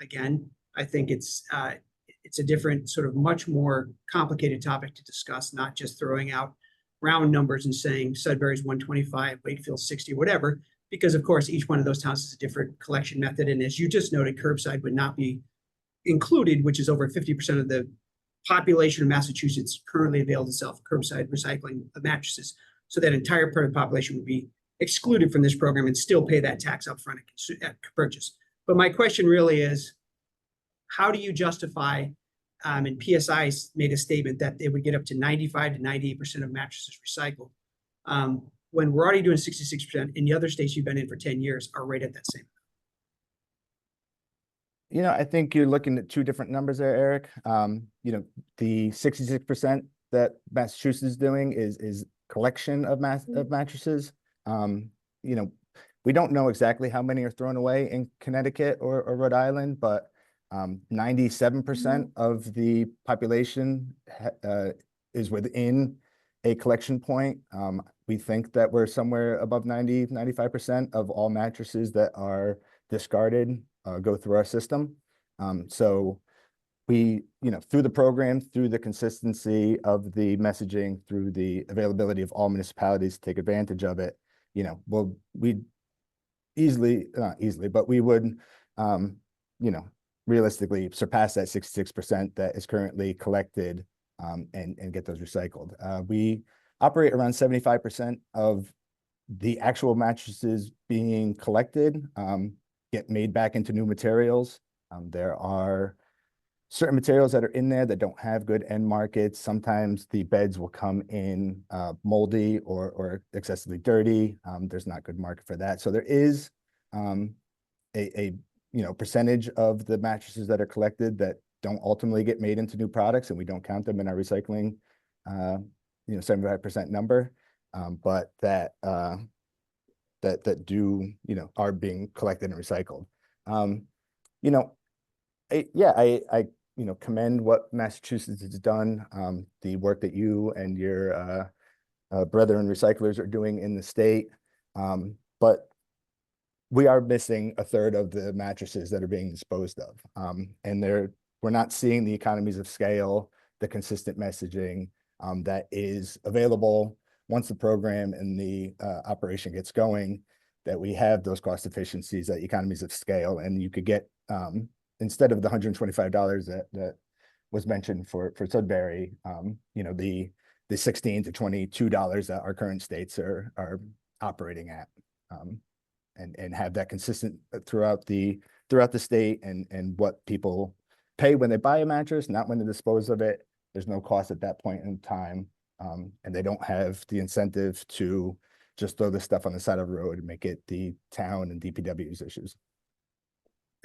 Again, I think it's a different sort of much more complicated topic to discuss, not just throwing out round numbers and saying Sudbury's 125, Wakefield's 60, whatever, because of course, each one of those towns is a different collection method. And as you just noted, curbside would not be included, which is over 50% of the population of Massachusetts currently avails itself of curbside recycling of mattresses. So that entire part of the population would be excluded from this program and still pay that tax upfront at purchase. But my question really is, how do you justify, and PSI made a statement that they would get up to 95 to 98% of mattresses recycled, when we're already doing 66%, and the other states you've been in for 10 years are right at that same. You know, I think you're looking at two different numbers there, Eric. You know, the 66% that Massachusetts is doing is collection of mattresses. You know, we don't know exactly how many are thrown away in Connecticut or Rhode Island, but 97% of the population is within a collection point. We think that we're somewhere above 95% of all mattresses that are discarded go through our system. So we, you know, through the program, through the consistency of the messaging, through the availability of all municipalities to take advantage of it, you know, we easily, not easily, but we would, you know, realistically surpass that 66% that is currently collected and get those recycled. We operate around 75% of the actual mattresses being collected get made back into new materials. There are certain materials that are in there that don't have good end markets. Sometimes the beds will come in moldy or excessively dirty. There's not good market for that. So there is a you know, percentage of the mattresses that are collected that don't ultimately get made into new products, and we don't count them in our recycling, you know, 75% number. But that that do, you know, are being collected and recycled. You know, I you know, commend what Massachusetts has done, the work that you and your brethren recyclers are doing in the state. But we are missing a third of the mattresses that are being disposed of. And we're not seeing the economies of scale, the consistent messaging that is available once the program and the operation gets going, that we have those cost efficiencies, that economies of scale, and you could get, instead of the $125 that was mentioned for Sudbury, you know, the $16 to $22 that our current states are operating at, and have that consistent throughout the state, and what people pay when they buy a mattress, not when they dispose of it. There's no cost at that point in time, and they don't have the incentive to just throw this stuff on the side of the road and make it the town and DPW's issues.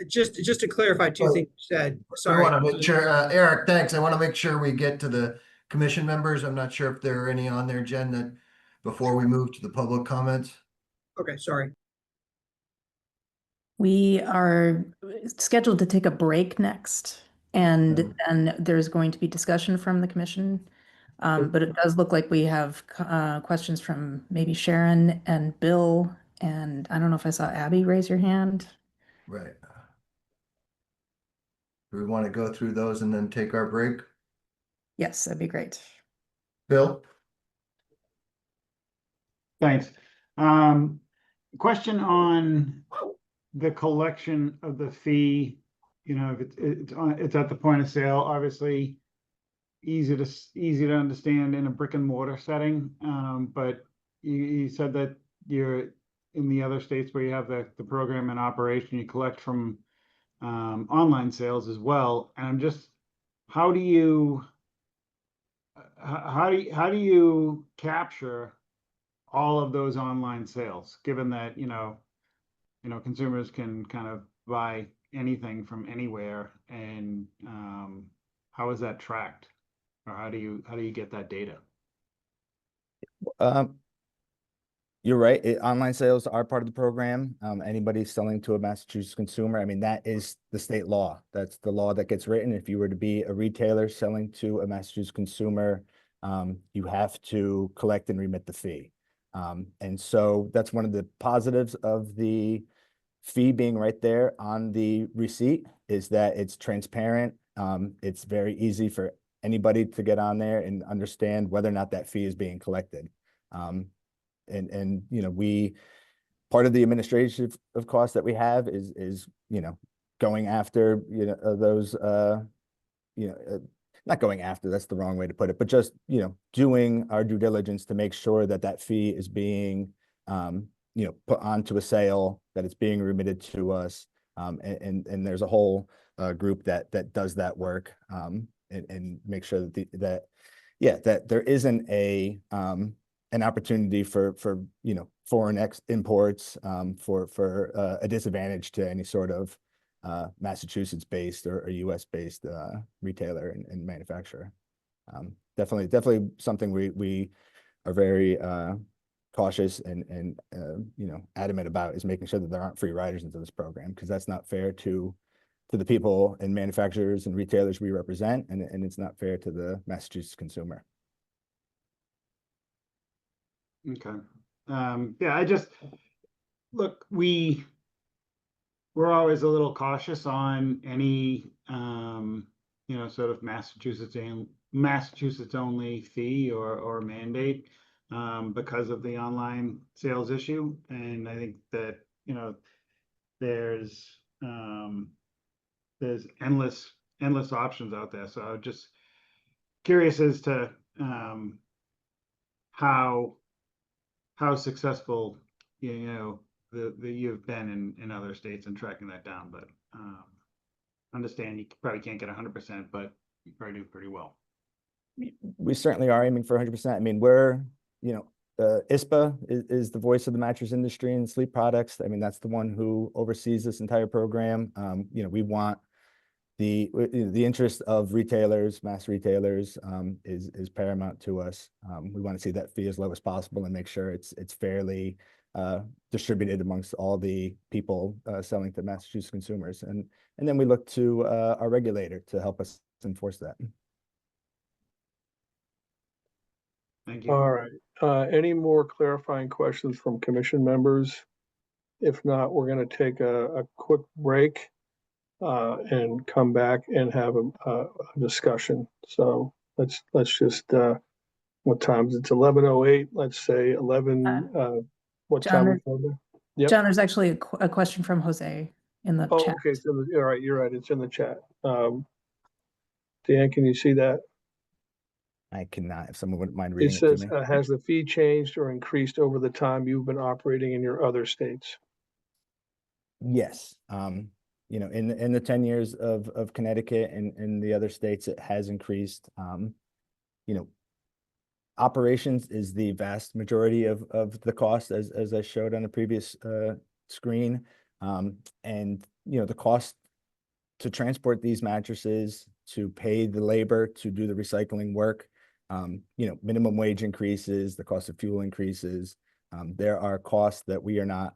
Just to clarify two things you said. I Sorry. want to make sure, Eric, thanks. I want to make sure we get to the commission members. I'm not sure if there are any on there, Jen, that before we move to the public comments. Okay, sorry. We are scheduled to take a break next, and then there's going to be discussion from the commission. But it does look like we have questions from maybe Sharon and Bill, and I don't know if I saw Abby raise your hand. Right. Do we want to go through those and then take our break? Yes, that'd be great. Bill? Thanks. Question on the collection of the fee. You know, if it's at the point of sale, obviously easy to understand in a brick and mortar setting. But you said that you're in the other states where you have the program in operation, you collect from online sales as well. And I'm just, how do you capture all of those online sales, given that, consumers can kind of buy anything from anywhere, and how is that tracked? Or how do you get that data? Um, You're right. Online sales are part of the program. Anybody selling to a Massachusetts consumer, I mean, that is the state law. That's the law that gets written. If you were to be a retailer selling to a Massachusetts consumer, you have to collect and remit the fee. And so that's one of the positives of the fee being right there on the receipt, is that it's transparent. It's very easy for anybody to get on there and understand whether or not that fee is being collected. And part of the administrative of costs that we have is going after those not going after, that's the wrong way to put it, but just doing our due diligence to make sure that that fee is being put onto a sale, that it's being remitted to us, and there's a whole group that does that work, and make sure that there isn't an opportunity for foreign imports, for a disadvantage to any sort of Massachusetts-based or US-based retailer and manufacturer. Definitely something we are very cautious and adamant about, is making sure that there aren't free riders into this program, because that's not fair to the people and manufacturers and retailers we represent, and it's not fair to the Massachusetts consumer. Okay. Yeah, look, we're always a little cautious on any, sort of Massachusetts only fee or mandate, because of the online sales issue. And I think that, there's endless options out there. So I'm just curious as to, how successful, you've been in other states and tracking that down, but understand you probably can't get 100%, but you probably do pretty well. We certainly are aiming for 100%. I mean, we're, ISPA is the voice of the mattress industry and sleep products. I mean, that's the one who oversees this entire program. We want the interest of retailers, mass retailers, is paramount to us. We want to see that fee as low as possible and make sure it's fairly distributed amongst all the people selling to Massachusetts consumers. And then we look to our regulator to help us enforce that. Thank you. All right. Any more clarifying questions from commission members? If not, we're going to take a quick break and come back and have a discussion. So let's just, what time is it? It's 11:08. Let's say 11. What John, time? Yep. John, there's actually a question from Jose in the Oh, chat. okay. So all right, you're right. It's in the chat. Dan, can you see that? I cannot, if someone wouldn't mind It reading it to says, me. has the fee changed or increased over the time you've been operating in your other states? Yes. In the 10 years of Connecticut and the other states, it has increased. Operations is the vast majority of the cost, as I showed on the previous screen. And the cost to transport these mattresses, to pay the labor, to do the recycling work, minimum wage increases, the cost of fuel increases. There are costs that we are not,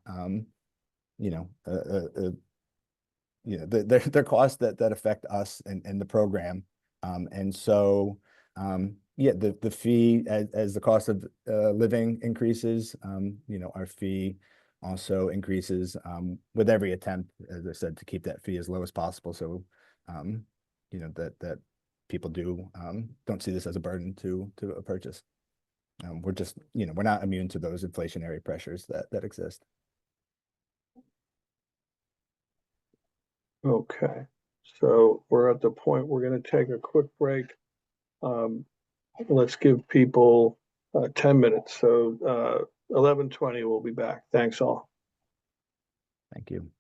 they're costs that affect us and the program. And so, the fee, as the cost of living increases, our fee also increases with every attempt, as I said, to keep that fee as low as possible. So, that people don't see this as a burden to a purchase. We're just, we're not immune to those inflationary pressures that exist. Okay, so we're at the point, we're going to take a quick break. Let's give people 10 minutes. So 11:20, we'll be back. Thanks all. Thank you.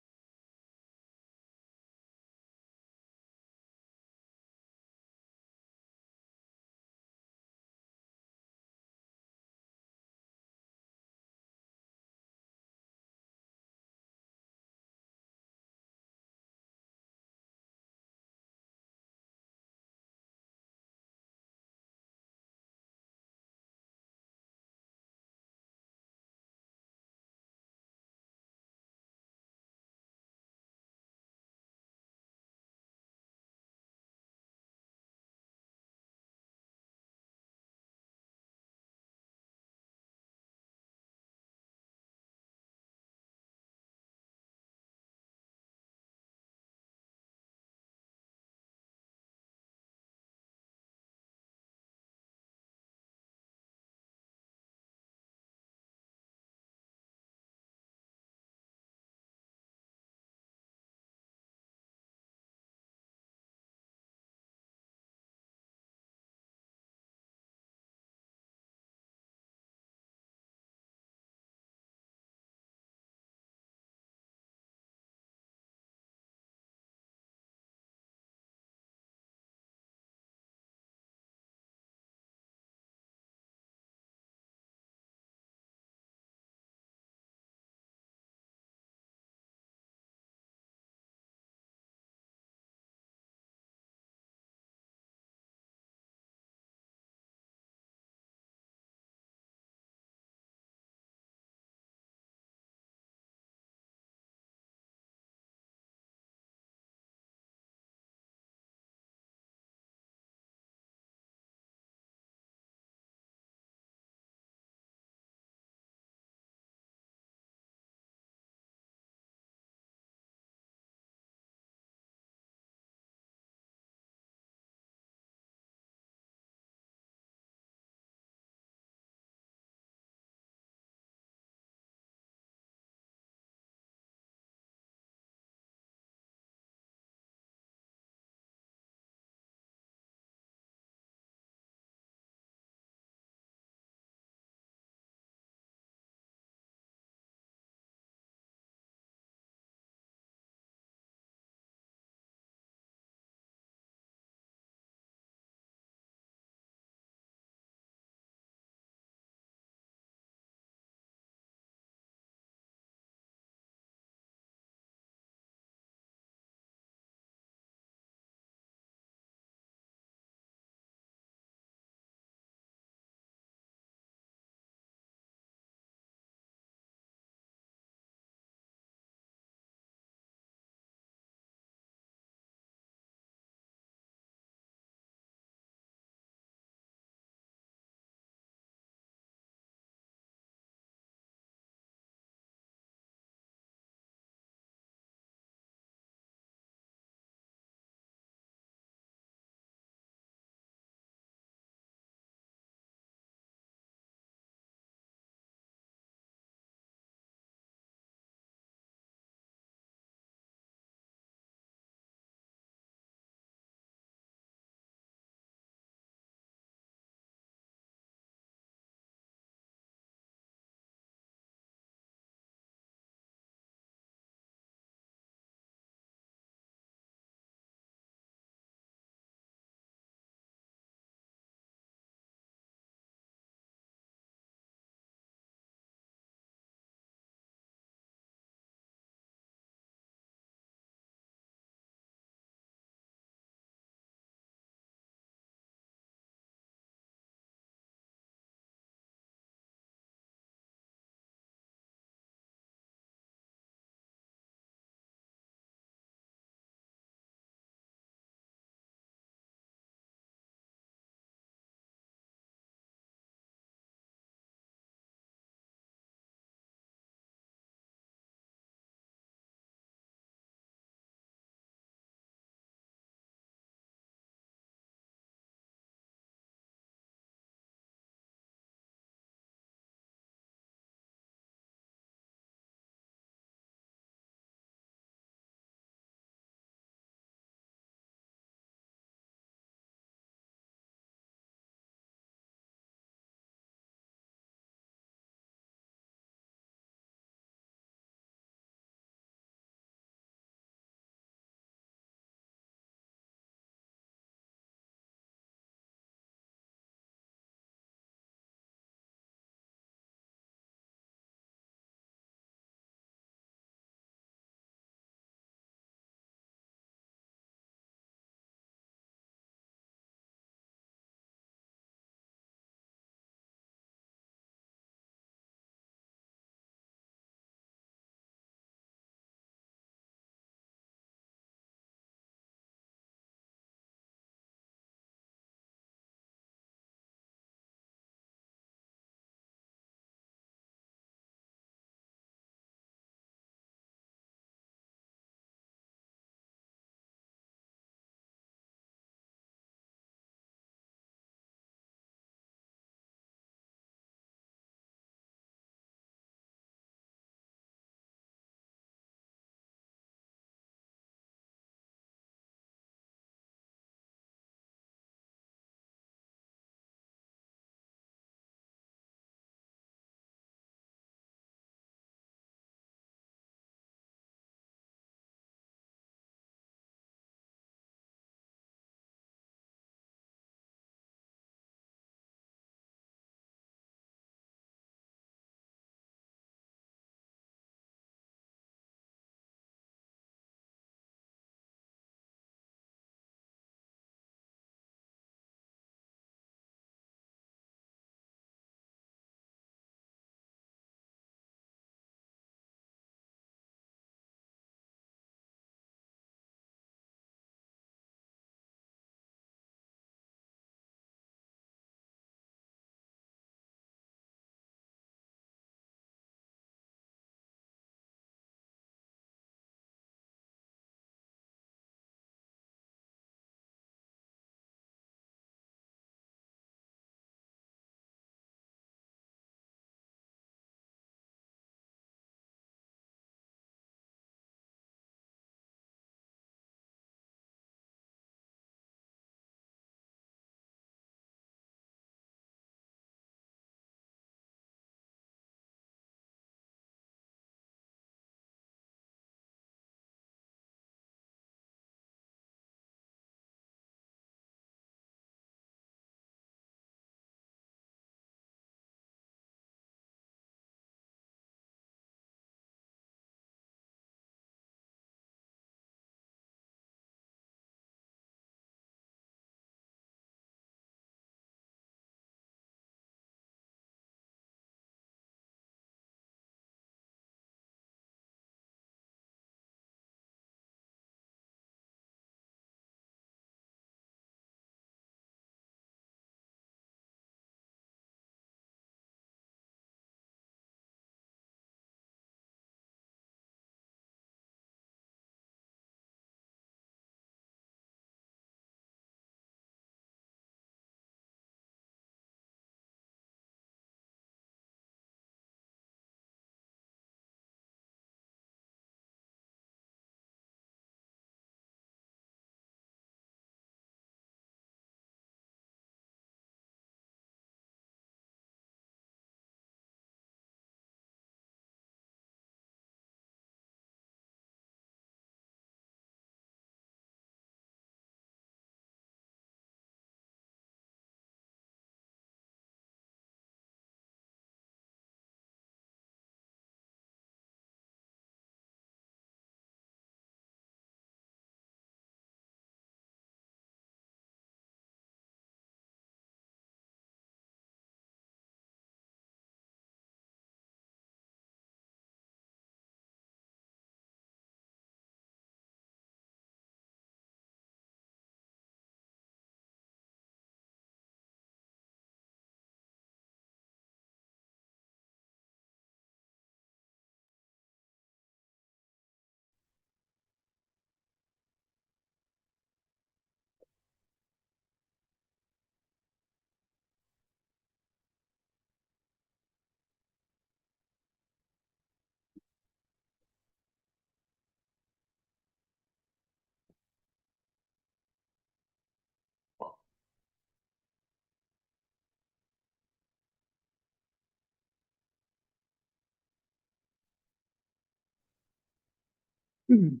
I'm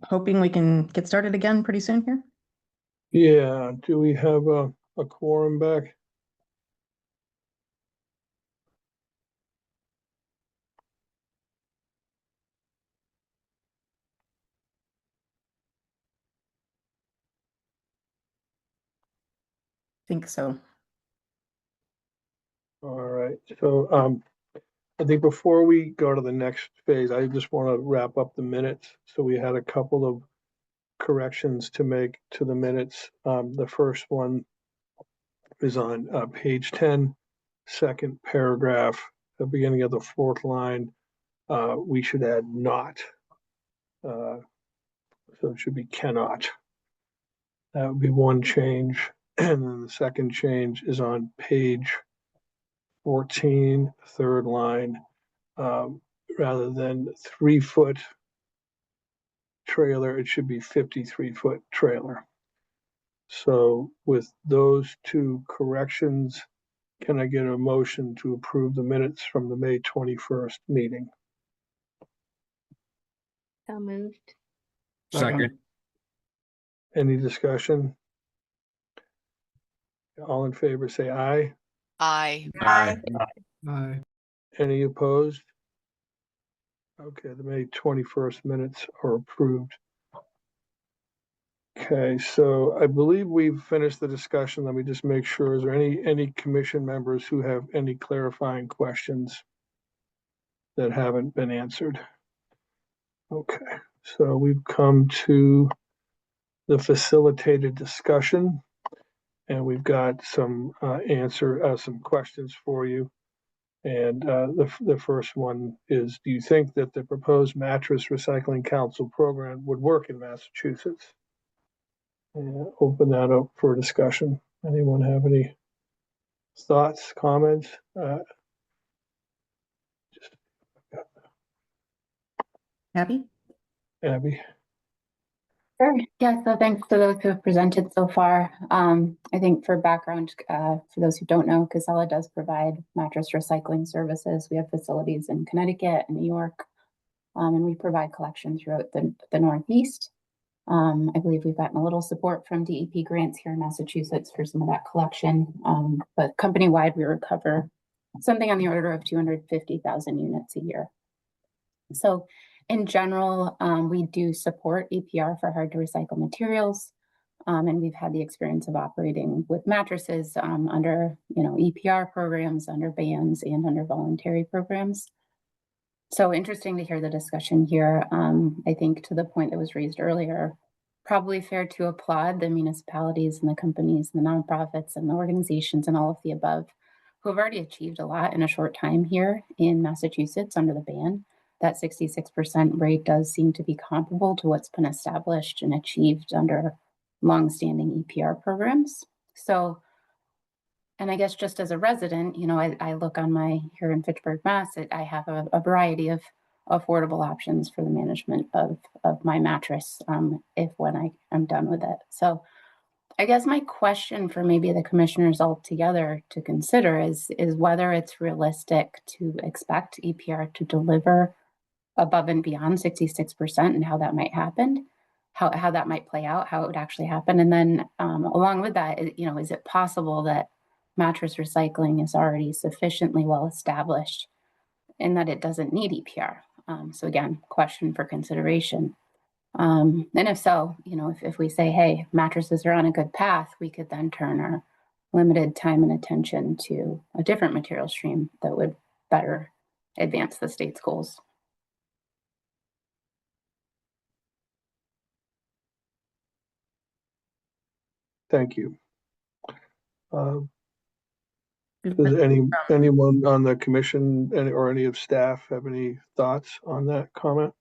hoping we can get started again pretty soon here. Yeah, do we have a quorum back? Think so. All right, so I think before we go to the next phase, I just want to wrap up the minutes. So we had a couple of corrections to make to the minutes. The first one is on page 10, second paragraph, the beginning of the fourth line. We should add not. So it should be cannot. That would be one change. And then the second change is on page 14, third line. Rather than 3-foot trailer, it should be 53-foot trailer. So with those two corrections, can I get a motion to approve the minutes from the May 21st meeting? So moved. Second. Any discussion? All in favor, say aye. Aye. Aye. Aye. Any opposed? Okay, the May 21st minutes are approved. Okay, so I believe we've finished the discussion. Let me just make sure, is there any commission members who have any clarifying questions that haven't been answered? Okay, so we've come to the facilitated discussion, and we've got some some questions for you. And the first one is, do you think that the proposed mattress recycling council program would work in Massachusetts? And open that up for discussion. Anyone have any thoughts, comments? Abby? Abby? Sure. Yeah, so thanks to those who have presented so far. I think for background, for those who don't know, Casella does provide mattress recycling services. We have facilities in Connecticut and New York, and we provide collection throughout the Northeast. I believe we've gotten a little support from DEP grants here in Massachusetts for some of that collection, but company-wide, we recover something on the order of 250,000 units a year. So in general, we do support EPR for hard to recycle materials. And we've had the experience of operating with mattresses under, EPR programs, under bans, and under voluntary programs. So interesting to hear the discussion here. I think to the point that was raised earlier, probably fair to applaud the municipalities and the companies and the nonprofits and the organizations and all of the above who have already achieved a lot in a short time here in Massachusetts under the ban. That 66% rate does seem to be comparable to what's been established and achieved under longstanding EPR programs. So, and I guess just as a resident, I look on here in Fitchburg, Mass, I have a variety of affordable options for the management of my mattress when I am done with it. So I guess my question for maybe the commissioners altogether to consider is whether it's realistic to expect EPR to deliver above and beyond 66% and how that might happen, how that might play out, how it would actually happen. And then along with that, is it possible that mattress recycling is already sufficiently well established in that it doesn't need EPR? So again, question for consideration. And if so, if we say, hey, mattresses are on a good path, we could then turn our limited time and attention to a different material stream that would better advance the state's goals. Thank you. Does anyone on the commission or any of staff have any thoughts on that comment?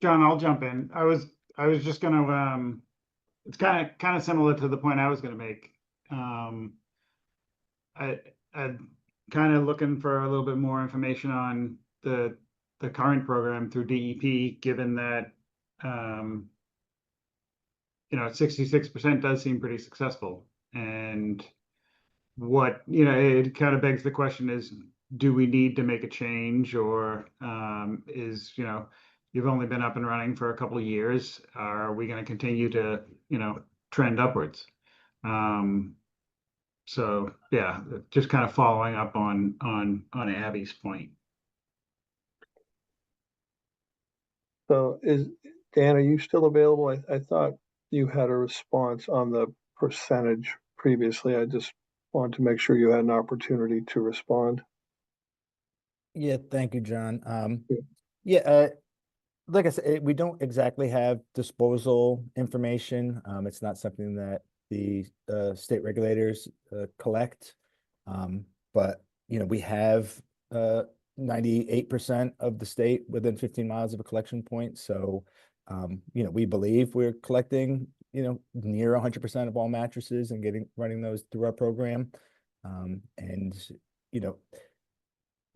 John, I'll jump in. I was just gonna, it's kind of similar to the point I was gonna make. I'm kind of looking for a little bit more information on the current program through DEP, given that 66% does seem pretty successful. And what, it kind of begs the question is, do we need to make a change, or you've only been up and running for a couple of years. Are we going to continue to, trend upwards? So yeah, just kind of following up on Abby's point. So Dan, are you still available? I thought you had a response on the percentage previously. I just wanted to make sure you had an opportunity to respond. Yeah, thank you, John. Yeah. Like I said, we don't exactly have disposal information. It's not something that the state regulators collect. But we have 98% of the state within 15 miles of a collection point. So we believe we're collecting near 100% of all mattresses and running those through our program. And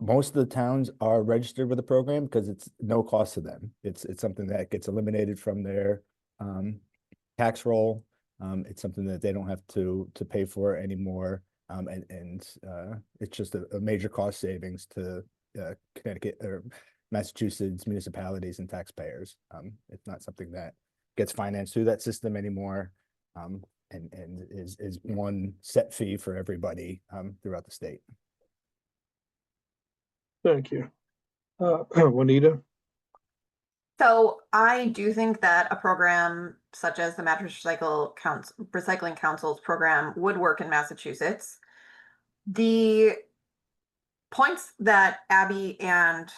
most of the towns are registered with the program because it's no cost to them. It's something that gets eliminated from their tax roll. It's something that they don't have to pay for anymore. And it's just a major cost savings to Connecticut or Massachusetts municipalities and taxpayers. It's not something that gets financed through that system anymore. And is one set fee for everybody throughout the state. Thank you. Juanita? So I do think that a program such as the Mattress Recycling Council's program would work in Massachusetts. The points that Abby and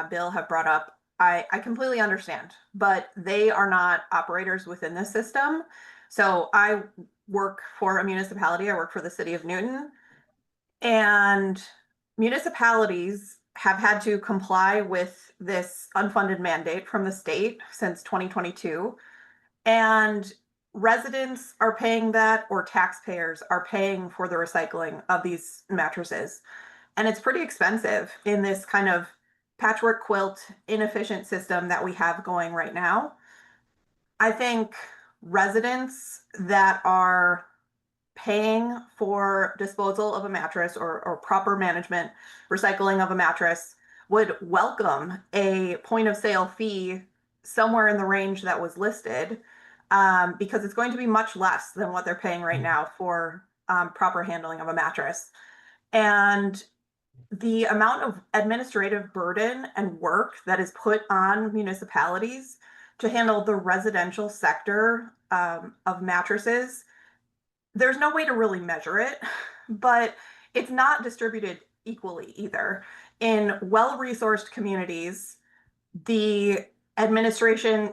Bill have brought up, I completely understand, but they are not operators within this system. So I work for a municipality. I work for the city of Newton, and municipalities have had to comply with this unfunded mandate from the state since 2022. And residents are paying that, or taxpayers are paying for the recycling of these mattresses. And it's pretty expensive in this kind of patchwork quilt, inefficient system that we have going right now. I think residents that are paying for disposal of a mattress or proper management, recycling of a mattress, would welcome a point of sale fee somewhere in the range that was listed, because it's going to be much less than what they're paying right now for proper handling of a mattress. And the amount of administrative burden and work that is put on municipalities to handle the residential sector of mattresses, there's no way to really measure it, but it's not distributed equally either. In well-resourced communities, the administration,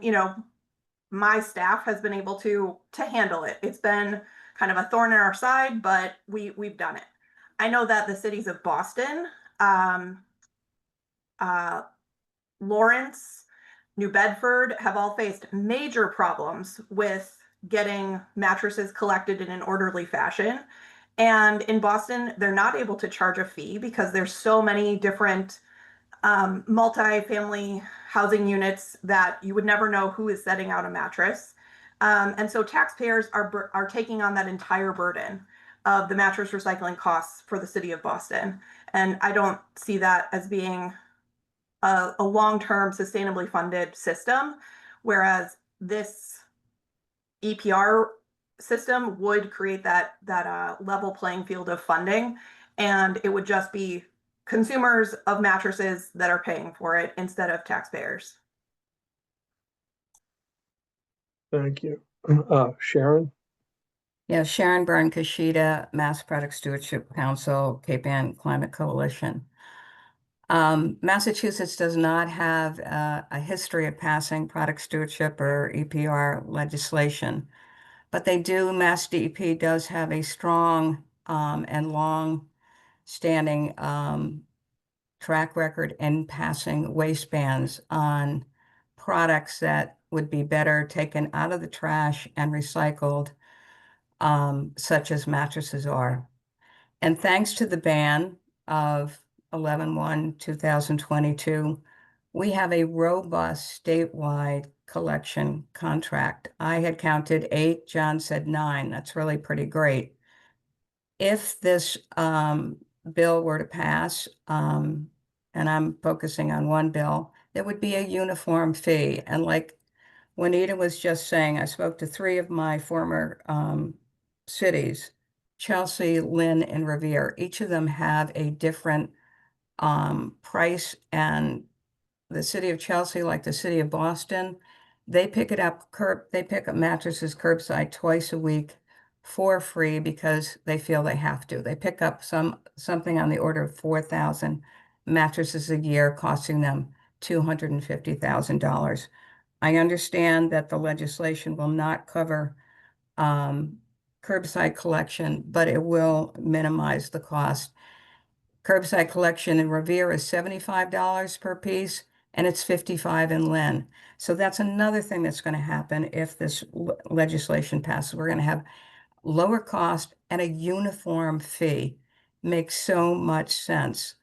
my staff has been able to handle it. It's been kind of a thorn in our side, but we've done it. I know that the cities of Boston, Lawrence, New Bedford have all faced major problems with getting mattresses collected in an orderly fashion. And in Boston, they're not able to charge a fee because there's so many different multi-family housing units that you would never know who is setting out a mattress. And so taxpayers are taking on that entire burden of the mattress recycling costs for the city of Boston. And I don't see that as being a long-term sustainably funded system, whereas this EPR system would create that level playing field of funding, and it would just be consumers of mattresses that are paying for it instead of taxpayers. Thank you. Sharon? Yeah, Sharon Byrne Kashida, Mass Product Stewardship Council, Cape Ann Climate Coalition. Massachusetts does not have a history of passing product stewardship or EPR legislation, but MassDEP does have a strong and long-standing track record in passing waste bans on products that would be better taken out of the trash and recycled, such as mattresses are. And thanks to the ban of 11/1/2022, we have a robust statewide collection contract. I had counted 8, John said 9. That's really pretty great. If this bill were to pass, and I'm focusing on one bill, there would be a uniform fee. And like Juanita was just saying, I spoke to 3 of my former cities, Chelsea, Lynn, and Revere. Each of them have a different price, and the city of Chelsea, like the city of Boston, they pick up mattresses curbside twice a week for free because they feel they have to. They pick up something on the order of 4,000 mattresses a year, costing them $250,000. I understand that the legislation will not cover curbside collection, but it will minimize the cost. Curbside collection in Revere is $75 per piece, and it's $55 in Lynn. So that's another thing that's going to happen if this legislation passes. We're going to have lower cost and a uniform fee. Makes so much sense.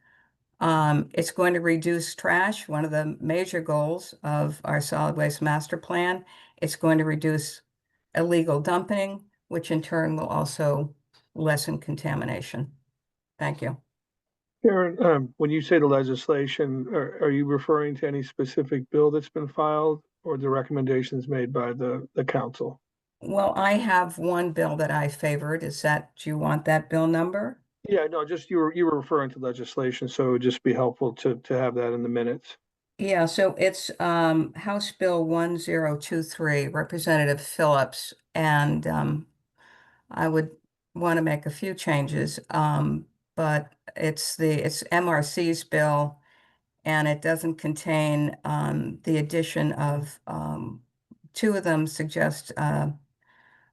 It's going to reduce trash, one of the major goals of our solid waste master plan. It's going to reduce illegal dumping, which in turn will also lessen contamination. Thank you. Karen, when you say the legislation, are you referring to any specific bill that's been filed or the recommendations made by the council? Well, I have one bill that I favored. Do you want that bill number? Yeah, no, just you were referring to legislation, so it would just be helpful to have that in the minutes. Yeah, so it's House Bill 1023, Representative Phillips, and I would want to make a few changes, but it's MRC's bill, and it doesn't contain the addition of 2 of them suggest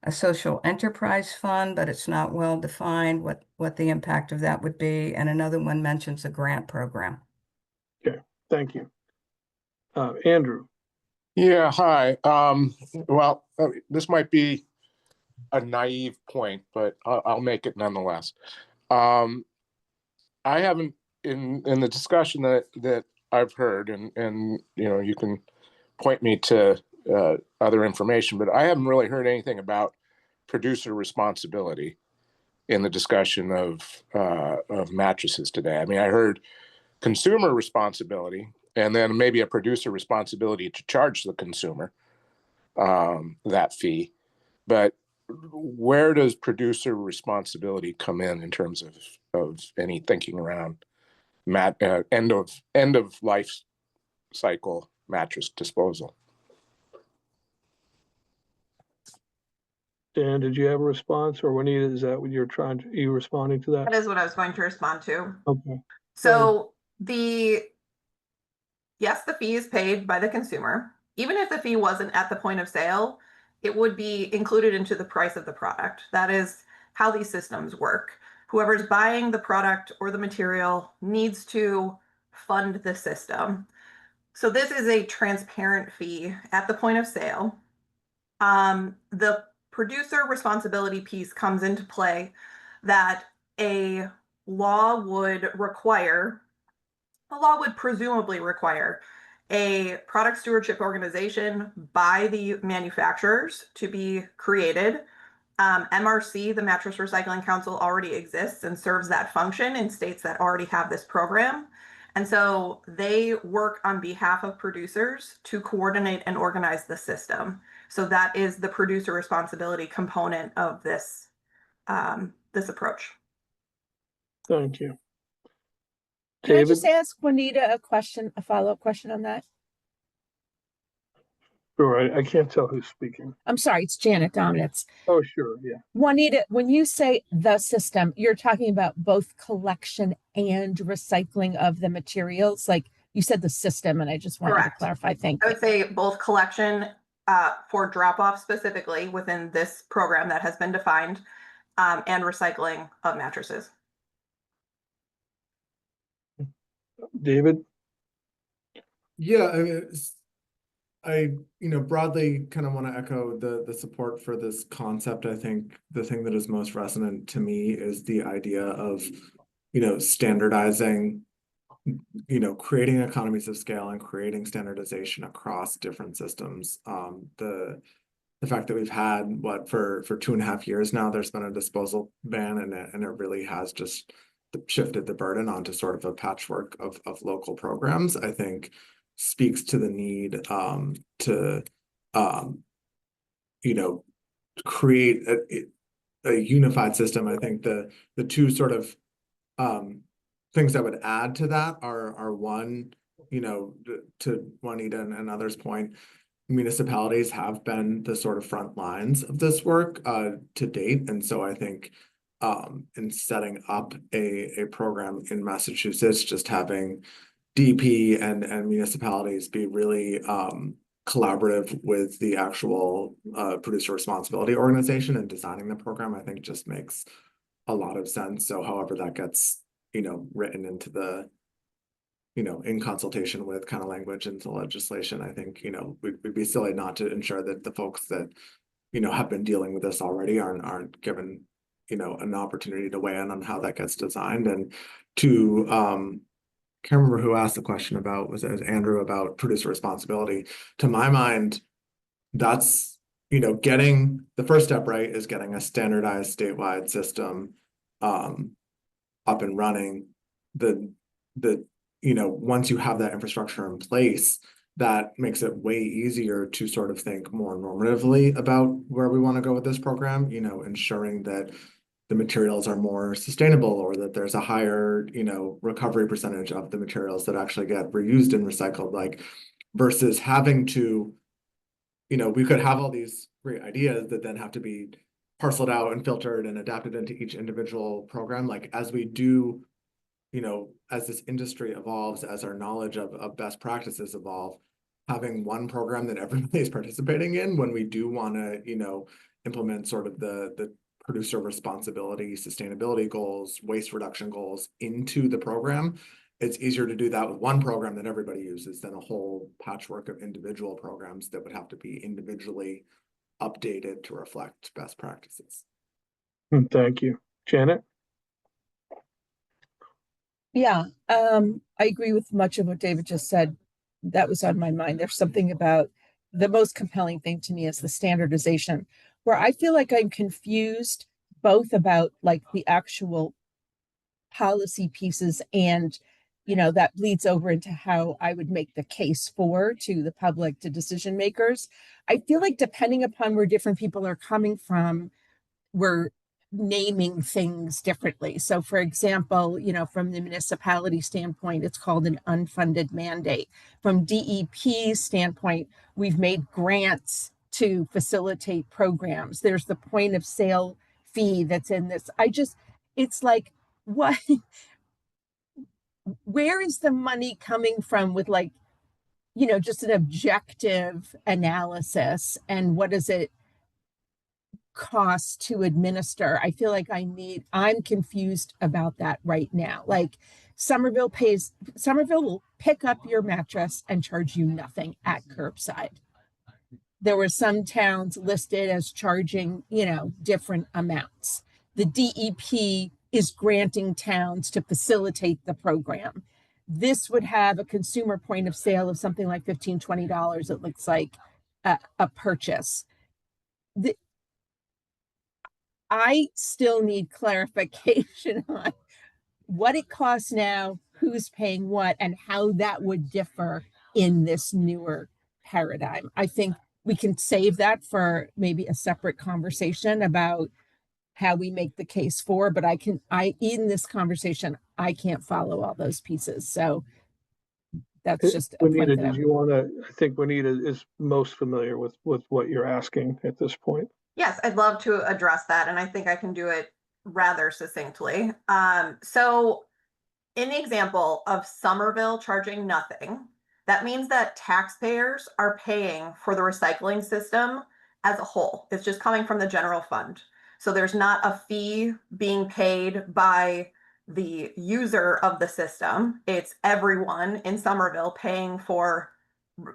a social enterprise fund, but it's not well defined what the impact of that would be, and another one mentions a grant program. Okay, thank you. Andrew. Yeah, hi. Well, this might be a naive point, but I'll make it nonetheless. I haven't in the discussion that I've heard, and you can point me to other information, but I haven't really heard anything about producer responsibility in the discussion of mattresses today. I mean, I heard consumer responsibility, and then maybe a producer responsibility to charge the consumer that fee. But where does producer responsibility come in terms of any thinking around end of life cycle mattress disposal? Dan, did you have a response, or Juanita, is that what are you responding to that? That is what I was going to respond to. Okay. So yes, the fee is paid by the consumer. Even if the fee wasn't at the point of sale, it would be included into the price of the product. That is how these systems work. Whoever's buying the product or the material needs to fund the system. So this is a transparent fee at the point of sale. The producer responsibility piece comes into play that a law would presumably require a product stewardship organization by the manufacturers to be created. MRC, the Mattress Recycling Council, already exists and serves that function in states that already have this program. And so they work on behalf of producers to coordinate and organize the system. So that is the producer responsibility component of this approach. Thank you. Can I David? just ask Juanita a follow-up question on that? Sure, I can't tell who's speaking. I'm sorry, it's Janet Dominitz. Oh, sure, yeah. Juanita, when you say the system, you're talking about both collection and recycling of the materials. Like you said, the system, and I just wanted to clarify. Thank I you. would say both collection for drop-off specifically within this program that has been defined, and recycling of mattresses. David? Yeah, I mean, I broadly kind of want to echo the support for this concept. I think the thing that is most resonant to me is the idea of standardizing creating economies of scale and creating standardization across different systems. The fact that we've had for 2.5 years now, there's been a disposal ban, and it really has just shifted the burden onto sort of a patchwork of local programs, I think speaks to the need to create a unified system. I think the two sort of things I would add to that are one, to Juanita and others' point, municipalities have been the sort of front lines of this work to date. And so I think in setting up a program in Massachusetts, just having DP and municipalities be really collaborative with the actual producer responsibility organization and designing the program, I think just makes a lot of sense. So however that gets, written into the, in consultation with kind of language into legislation, I think, we'd be silly not to ensure that the folks that, have been dealing with this already aren't given, an opportunity to weigh in on how that gets designed. And to, can't remember who asked the question about, was it Andrew, about producer responsibility. To my mind, that's, getting the first step right is getting a standardized statewide system up and running. Once you have that infrastructure in place, that makes it way easier to sort of think more normatively about where we want to go with this program, ensuring that the materials are more sustainable, or that there's a higher, recovery percentage of the materials that actually get reused and recycled, like versus having to, we could have all these great ideas that then have to be parceled out and filtered and adapted into each individual program. Like as we do, as this industry evolves, as our knowledge of best practices evolve, having one program that everybody is participating in when we do want to, implement sort of the producer responsibility, sustainability goals, waste reduction goals into the program, it's easier to do that with one program that everybody uses than a whole patchwork of individual programs that would have to be individually updated to reflect best practices. Thank you. Janet? Yeah, I agree with much of what David just said. That was on my mind. There's something about the most compelling thing to me is the standardization, where I feel like I'm confused both about like the actual policy pieces and that bleeds over into how I would make the case to the public, to decision makers. I feel like depending upon where different people are coming from, we're naming things differently. So for example, from the municipality standpoint, it's called an unfunded mandate. From DEP standpoint, we've made grants to facilitate programs. There's the point of sale fee that's in this. It's like, what, where is the money coming from with like, just an objective analysis, and what does it cost to administer? I feel like I'm confused about that right now. Like Somerville will pick up your mattress and charge you nothing at curbside. There were some towns listed as charging, different amounts. The DEP is granting towns to facilitate the program. This would have a consumer point of sale of something like $15, $20. It looks like a purchase. I still need clarification on what it costs now, who's paying what, and how that would differ in this newer paradigm. I think we can save that for maybe a separate conversation about how we make the case for, but in this conversation, I can't follow all those pieces. So that's just a point Juanita, that I think Juanita is most familiar with what you're asking at this point. Yes, I'd love to address that, and I think I can do it rather succinctly. So in the example of Somerville charging nothing, that means that taxpayers are paying for the recycling system as a whole. It's just coming from the general fund. So there's not a fee being paid by the user of the system. It's everyone in Somerville paying for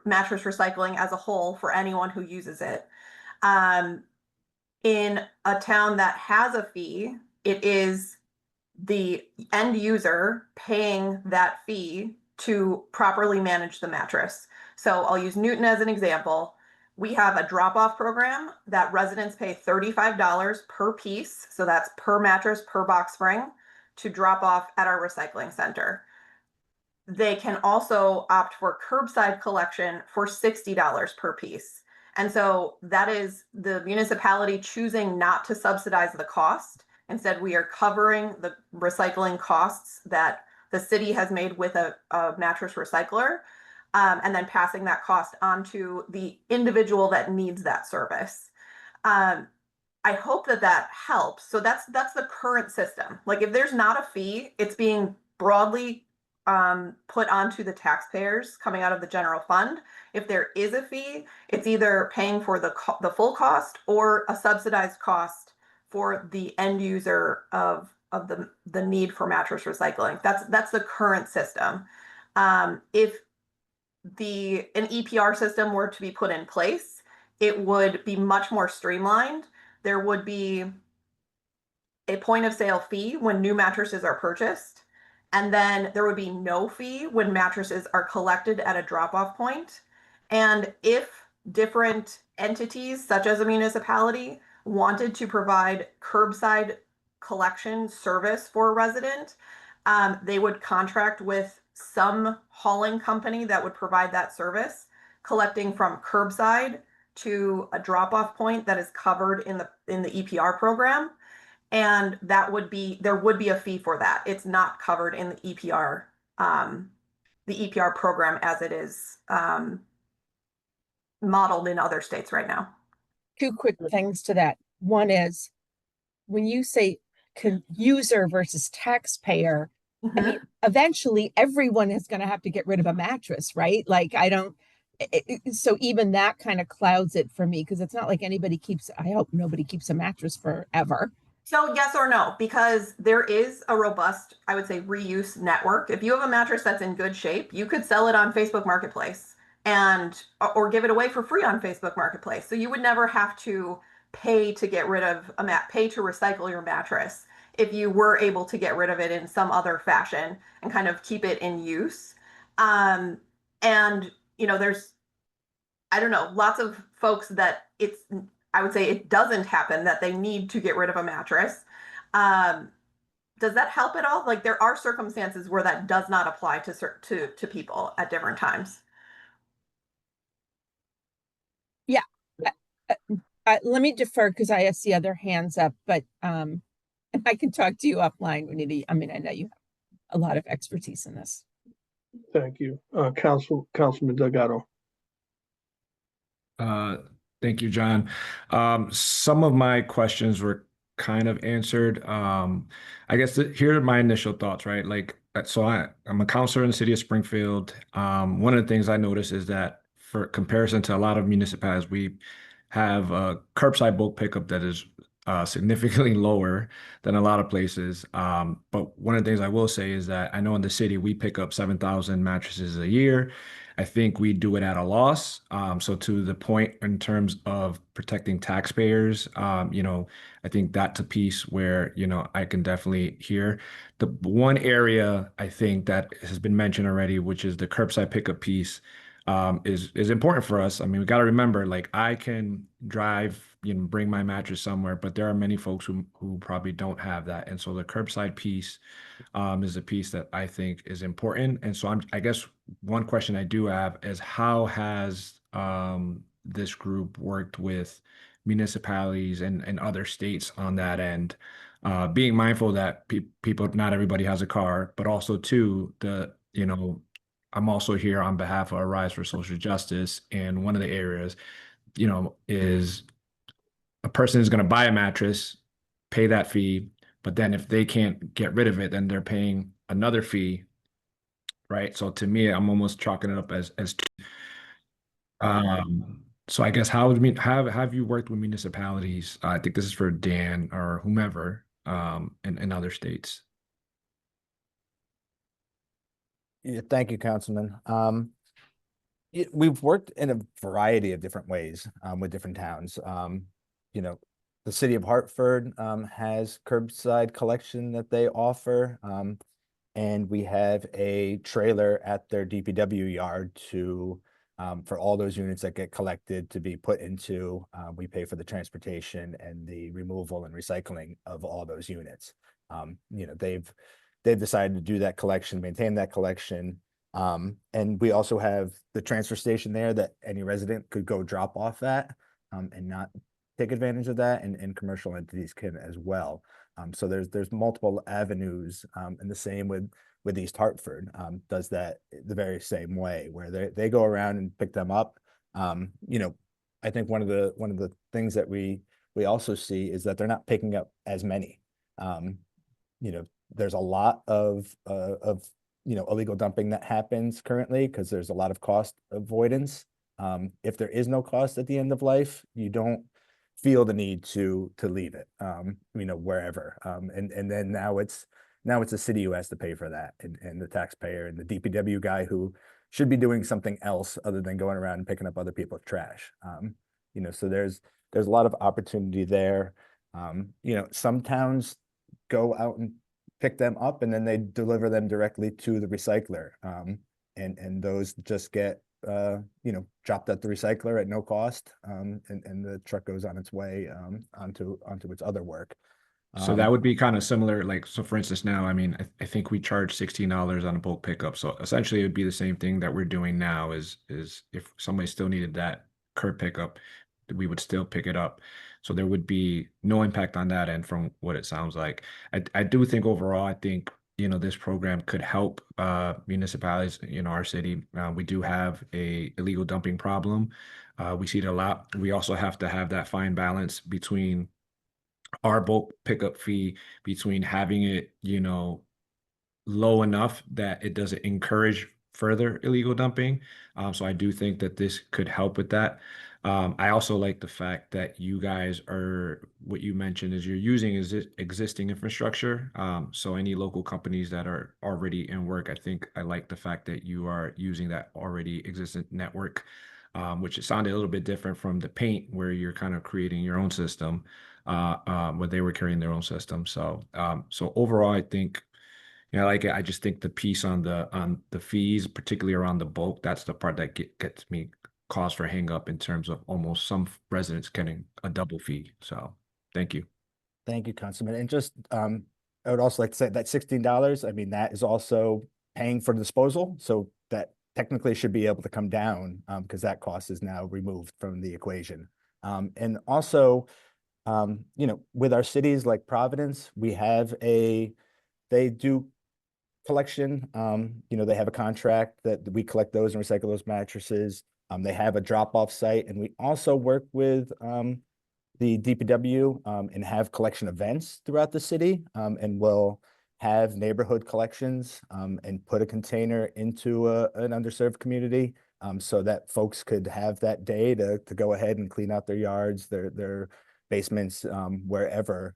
mattress recycling as a whole for anyone who uses it. In a town that has a fee, it is the end user paying that fee to properly manage the mattress. So I'll use Newton as an example. We have a drop-off program that residents pay $35 per piece, so that's per mattress, per box spring, to drop off at our recycling center. They can also opt for curbside collection for $60 per piece. And so that is the municipality choosing not to subsidize the cost. Instead, we are covering the recycling costs that the city has made with a mattress recycler, and then passing that cost on to the individual that needs that service. I hope that that helps. So that's the current system. Like if there's not a fee, it's being broadly put onto the taxpayers coming out of the general fund. If there is a fee, it's either paying for the full cost or a subsidized cost for the end user of the need for mattress recycling. That's the current system. If an EPR system were to be put in place, it would be much more streamlined. There would be a point of sale fee when new mattresses are purchased, and then there would be no fee when mattresses are collected at a drop-off point. And if different entities, such as a municipality, wanted to provide curbside collection service for a resident, they would contract with some hauling company that would provide that service, collecting from curbside to a drop-off point that is covered in the EPR program. And there would be a fee for that. It's not covered in the EPR program as it is modeled in other states right now. Two quick things to that. One is when you say user versus taxpayer, I mean, eventually everyone is going to have to get rid of a mattress, right? Like so even that kind of clouds it for me because it's not like I hope nobody keeps a mattress forever. So yes or no, because there is a robust, I would say, reuse network. If you have a mattress that's in good shape, you could sell it on Facebook Marketplace or give it away for free on Facebook Marketplace. So you would never have to pay to get rid of pay to recycle your mattress if you were able to get rid of it in some other fashion and kind of keep it in use. And there's, I don't know, lots of folks that I would say it doesn't happen that they need to get rid of a mattress. Does that help at all? Like there are circumstances where that does not apply to people at different times. Yeah. Let me defer because I see other hands up, but I can talk to you offline. I mean, I know you have a lot of expertise in this. Thank you. Councilman Delgado. Thank you, John. Some of my questions were kind of answered. I guess here are my initial thoughts, right? Like, so I'm a counselor in the city of Springfield. One of the things I noticed is that for comparison to a lot of municipalities, we have a curbside bulk pickup that is significantly lower than a lot of places. But one of the things I will say is that I know in the city we pick up 7,000 mattresses a year. I think we do it at a loss. So to the point in terms of protecting taxpayers, I think that's a piece where, I can definitely hear. The one area I think that has been mentioned already, which is the curbside pickup piece, is important for us. I mean, we got to remember, like I can drive, bring my mattress somewhere, but there are many folks who probably don't have that. And so the curbside piece is a piece that I think is important. And so I guess one question I do have is how has this group worked with municipalities and other states on that end? Being mindful that people, not everybody has a car, but also too, I'm also here on behalf of Rise for Social Justice. And one of the areas, is a person is going to buy a mattress, pay that fee, but then if they can't get rid of it, then they're paying another fee, right? So to me, I'm almost chalking it up as so I guess have you worked with municipalities? I think this is for Dan or whomever in other states. Yeah, thank you, Councilman. We've worked in a variety of different ways with different towns. the city of Hartford has curbside collection that they offer. And we have a trailer at their DPW yard to for all those units that get collected to be put into. We pay for the transportation and the removal and recycling of all those units. You know, they've decided to do that collection, maintain that collection. And we also have the transfer station there that any resident could go drop off at and not take advantage of that, and commercial entities can as well. So there's multiple avenues, and the same with East Hartford does that the very same way, where they go around and pick them up. You know, I think one of the things that we also see is that they're not picking up as many. You know, there's a lot of you know, illegal dumping that happens currently because there's a lot of cost avoidance. If there is no cost at the end of life, you don't feel the need to leave it, you know, wherever. And then now it's the city who has to pay for that, and the taxpayer and the DPW guy who should be doing something else other than going around and picking up other people's trash. You know, so there's a lot of opportunity there. You know, some towns go out and pick them up and then they deliver them directly to the recycler. And those just get you know, dropped at the recycler at no cost, and the truck goes on its way onto its other work. So that would be kind of similar, like, so for instance, now, I mean, I think we charge $16 on a bulk pickup. So essentially it would be the same thing that we're doing now is if somebody still needed that curb pickup, we would still pick it up. So there would be no impact on that end from what it sounds like. I do think overall, I think, you know, this program could help municipalities, you know, our city. We do have a illegal dumping problem. We see it a lot. We also have to have that fine balance between our bulk pickup fee, between having it, you know, low enough that it doesn't encourage further illegal dumping. So I do think that this could help with that. I also like the fact that you guys are, what you mentioned is you're using existing infrastructure. So any local companies that are already in work, I think I like the fact that you are using that already existent network, which it sounded a little bit different from the paint where you're kind of creating your own system, where they were carrying their own system. So, so overall, I think, you know, like I just think the piece on the fees, particularly around the bulk, that's the part that gets me cause for hang up in terms of almost some residents getting a double fee. So thank you. Thank you, Councilman. And just I would also like to say that $16, I mean, that is also paying for disposal. So that technically should be able to come down because that cost is now removed from the equation. And also, you know, with our cities like Providence, they do collection. You know, they have a contract that we collect those and recycle those mattresses. They have a drop-off site, and we also work with the DPW and have collection events throughout the city, and we'll have neighborhood collections and put a container into an underserved community so that folks could have that day to go ahead and clean out their yards, their basements, wherever.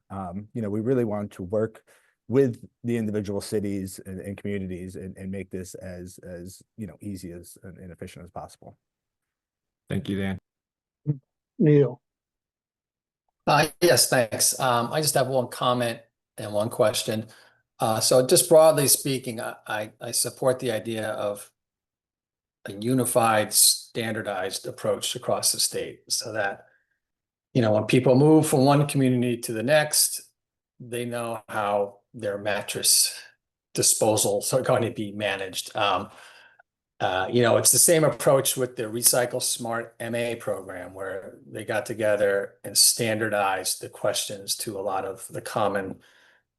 You know, we really want to work with the individual cities and communities and make this as you know, easy as and efficient as possible. Thank you, Dan. Neil. Yes, thanks. I just have one comment and one question. So just broadly speaking, I support the idea of a unified, standardized approach across the state so that, you know, when people move from one community to the next, they know how their mattress disposals are going to be managed. You know, it's the same approach with the Recycle Smart MA program, where they got together and standardized the questions to a lot of the common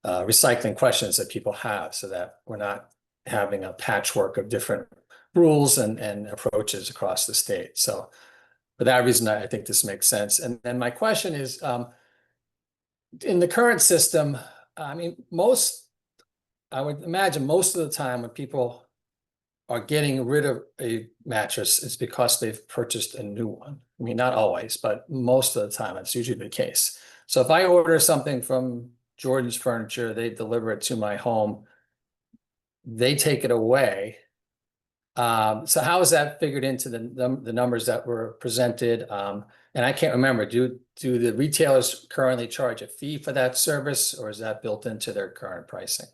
recycling questions that people have, so that we're not having a patchwork of different rules and approaches across the state. So for that reason, I think this makes sense. And then my question is, in the current system, I mean, I would imagine most of the time when people are getting rid of a mattress, it's because they've purchased a new one. I mean, not always, but most of the time, it's usually the case. So if I order something from Jordan's Furniture, they deliver it to my home, they take it away. So how is that figured into the numbers that were presented? And I can't remember, do the retailers currently charge a fee for that service, or is that built into their current pricing?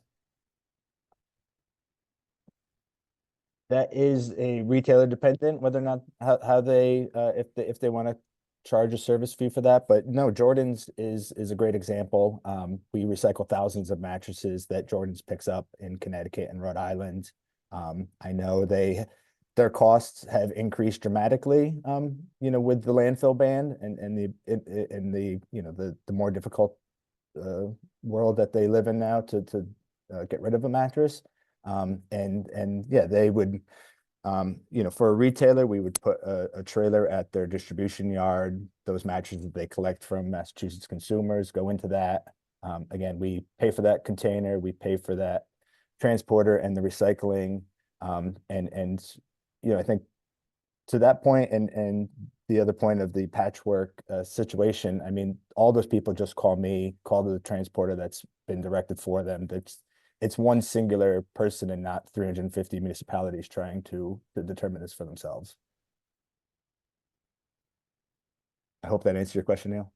That is a retailer dependent, whether or not how they if they want to charge a service fee for that. But no, Jordan's is a great example. We recycle thousands of mattresses that Jordan's picks up in Connecticut and Rhode Island. I know their costs have increased dramatically, with the landfill ban and the the more difficult world that they live in now to get rid of a mattress. And yeah, they would, for a retailer, we would put a trailer at their distribution yard. Those mattresses that they collect from Massachusetts consumers go into that. Again, we pay for that container, we pay for that transporter and the recycling. And I think to that point and the other point of the patchwork situation, I mean, all those people just call the transporter that's been directed for them. It's one singular person and not 350 municipalities trying to determine this for themselves. I hope that answers your question, Neil.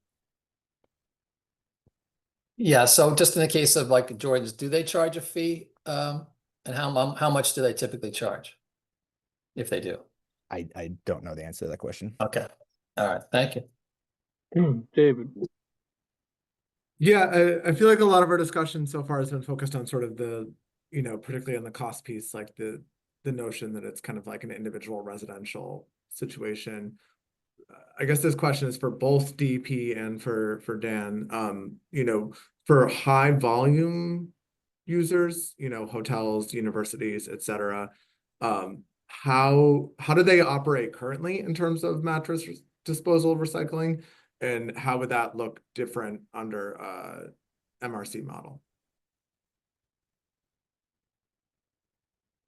Yeah, so just in the case of like Jordan's, do they charge a fee? And how much do they typically charge? If they do? I don't know the answer to that question. Okay. All right, thank you. David. Yeah, I feel like a lot of our discussion so far has been focused on sort of the, particularly on the cost piece, like the notion that it's kind of like an individual residential situation. I guess this question is for both DP and for Dan. For high volume users, hotels, universities, etc. How do they operate currently in terms of mattress disposal recycling? And how would that look different under MRC model?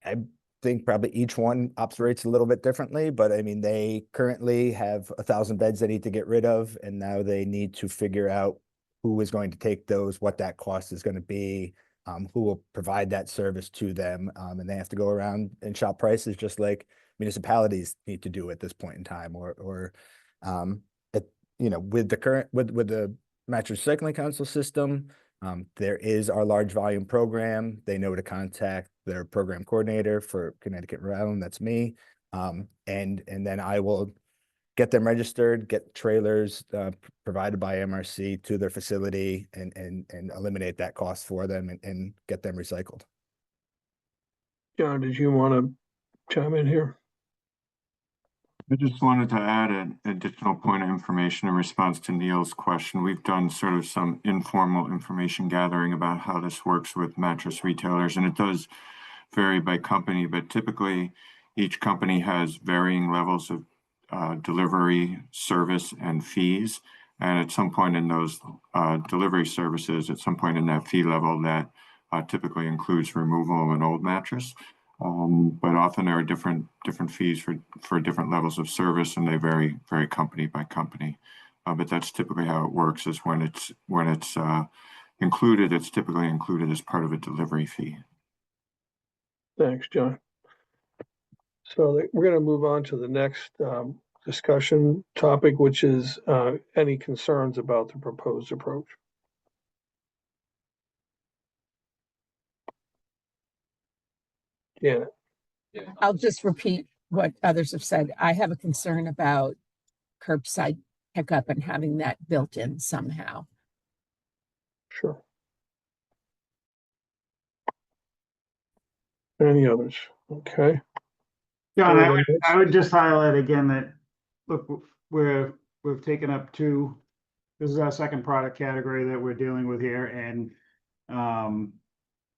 I think probably each one operates a little bit differently, but I mean, they currently have 1,000 beds they need to get rid of, and now they need to figure out who is going to take those, what that cost is going to be, who will provide that service to them, and they have to go around and shop prices just like municipalities need to do at this point in time, with the mattress recycling council system. There is our large volume program. They know to contact their program coordinator for Connecticut and Rhode Island. That's me. And then I will get them registered, get trailers provided by MRC to their facility and eliminate that cost for them and get them recycled. John, did you want to chime in here? I just wanted to add an additional point of information in response to Neil's question. We've done sort of some informal information gathering about how this works with mattress retailers, and it does vary by company, but typically each company has varying levels of delivery service and fees. And at some point in those delivery services, at some point in that fee level, that typically includes removal of an old mattress. But often there are different fees for different levels of service, and they vary company by company. But that's typically how it works. Is when it's included, it's typically included as part of a delivery fee. Thanks, John. So we're going to move on to the next discussion topic, which is any concerns about the proposed approach. Yeah. I'll just repeat what others have said. I have a concern about curbside pickup and having that built in somehow. Sure. Any others? Okay. John, I would just highlight again that, look, we've taken up this is our second product category that we're dealing with here, and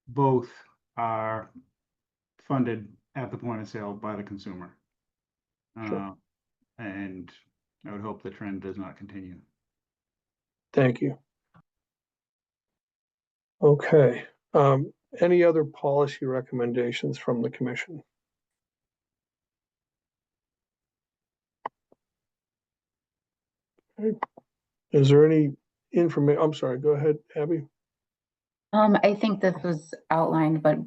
both are funded at the point of sale by the consumer. Sure. And I would hope the trend does not continue. Thank you. Okay. Any other policy recommendations from the commission? Okay. Is there any information? I'm sorry, go ahead, Abby. I think this was outlined, but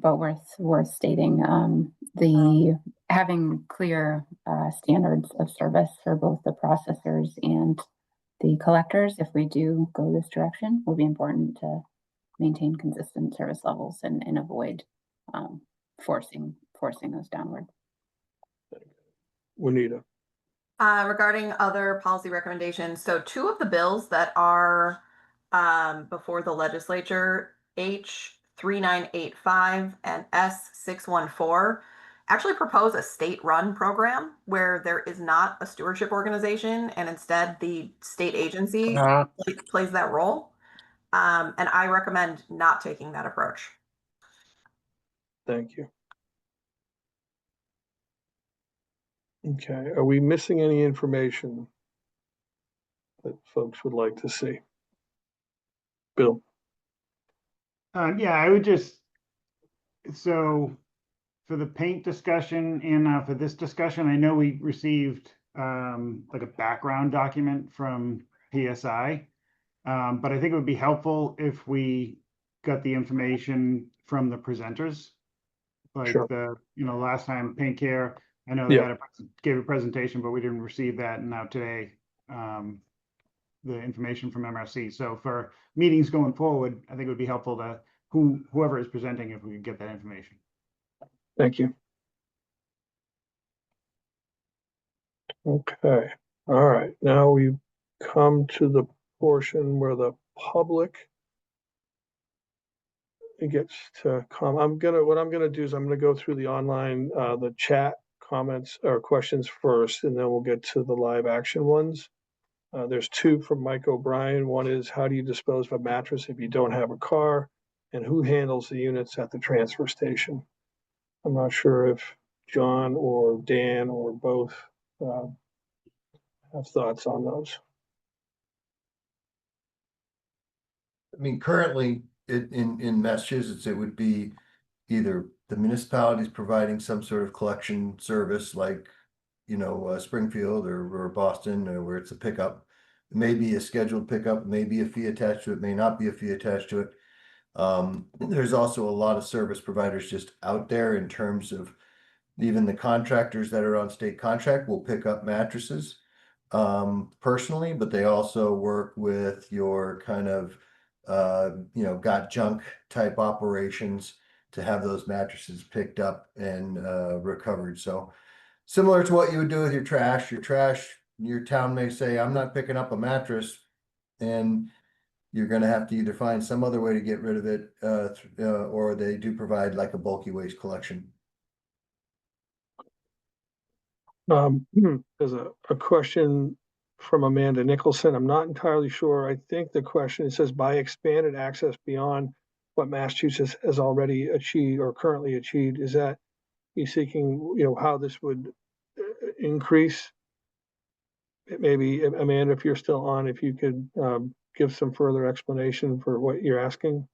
worth stating. The having clear standards of service for both the processors and the collectors, if we do go this direction, will be important to maintain consistent service levels and avoid forcing those downward. Juanita. Regarding other policy recommendations, so two of the bills that are before the legislature, H 3985 and S 614, actually propose a state-run program where there is not a stewardship organization and instead the state agency plays that role. And I recommend not taking that approach. Thank you. Okay, are we missing any information that folks would like to see? Bill? Yeah, I would just, so for the paint discussion and for this discussion, I know we received like a background document from PSI, but I think it would be helpful if we got the information from the presenters. Like last time Paint Care, I know they had gave a presentation, but we didn't receive that. And now today, the information from MRC. So for meetings going forward, I think it would be helpful to whoever is presenting, if we could get that information. Thank you. Okay, all right. Now we've come to the portion where the public gets to come. What I'm gonna do is I'm gonna go through the online, the chat comments or questions first, and then we'll get to the live action ones. There's two from Mike O'Brien. One is, how do you dispose of a mattress if you don't have a car? And who handles the units at the transfer station? I'm not sure if John or Dan or both have thoughts on those. I mean, currently in Massachusetts, it would be either the municipalities providing some sort of collection service like, Springfield or Boston, or where it's a pickup. Maybe a scheduled pickup, maybe a fee attached to it, may not be a fee attached to it. There's also a lot of service providers just out there in terms of even the contractors that are on state contract will pick up mattresses personally, but they also work with your kind of got junk type operations to have those mattresses picked up and recovered. So similar to what you would do with your trash, your town may say, I'm not picking up a mattress, and you're going to have to either find some other way to get rid of it, or they do provide like a bulky waste collection. There's a question from Amanda Nicholson. I'm not entirely sure. I think the question, it says, by expanded access beyond what Massachusetts has already achieved or currently achieved, is that he's seeking, how this would increase? Maybe, Amanda, if you're still on, if you could give some further explanation for what you're asking.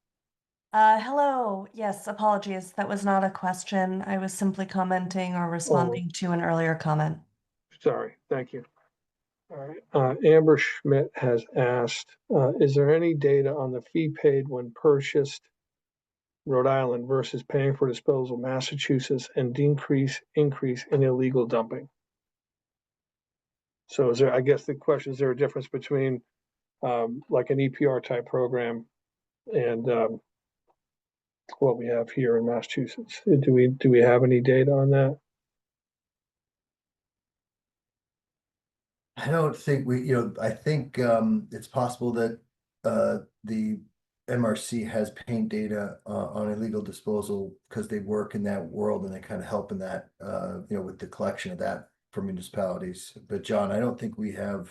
Hello. Yes, apologies. That was not a question. I was simply commenting or responding to an earlier comment. Sorry. Thank you. All right. Amber Schmidt has asked, is there any data on the fee paid when purchased Rhode Island versus paying for disposal Massachusetts and increase in illegal dumping? So is there, I guess the question, is there a difference between like an EPR type program and what we have here in Massachusetts? Do we have any data on that? I don't think I think it's possible that the MRC has paint data on illegal disposal because they work in that world and they kind of help in that, with the collection of that for municipalities. But John, I don't think we have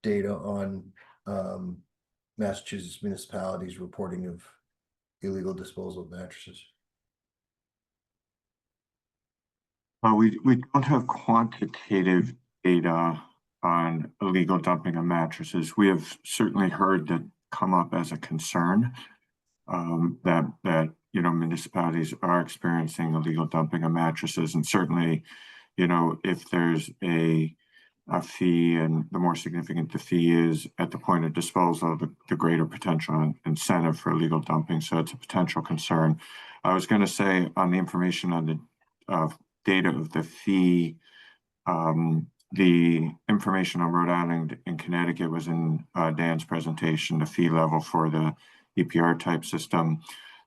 data on Massachusetts municipalities reporting of illegal disposal of mattresses. We don't have quantitative data on illegal dumping of mattresses. We have certainly heard that come up as a concern, that municipalities are experiencing illegal dumping of mattresses, and certainly, if there's a fee, and the more significant the fee is at the point of disposal, the greater potential incentive for illegal dumping. So it's a potential concern. I was going to say on the information on the data of the fee, the information on Rhode Island and Connecticut was in Dan's presentation, the fee level for the EPR type system.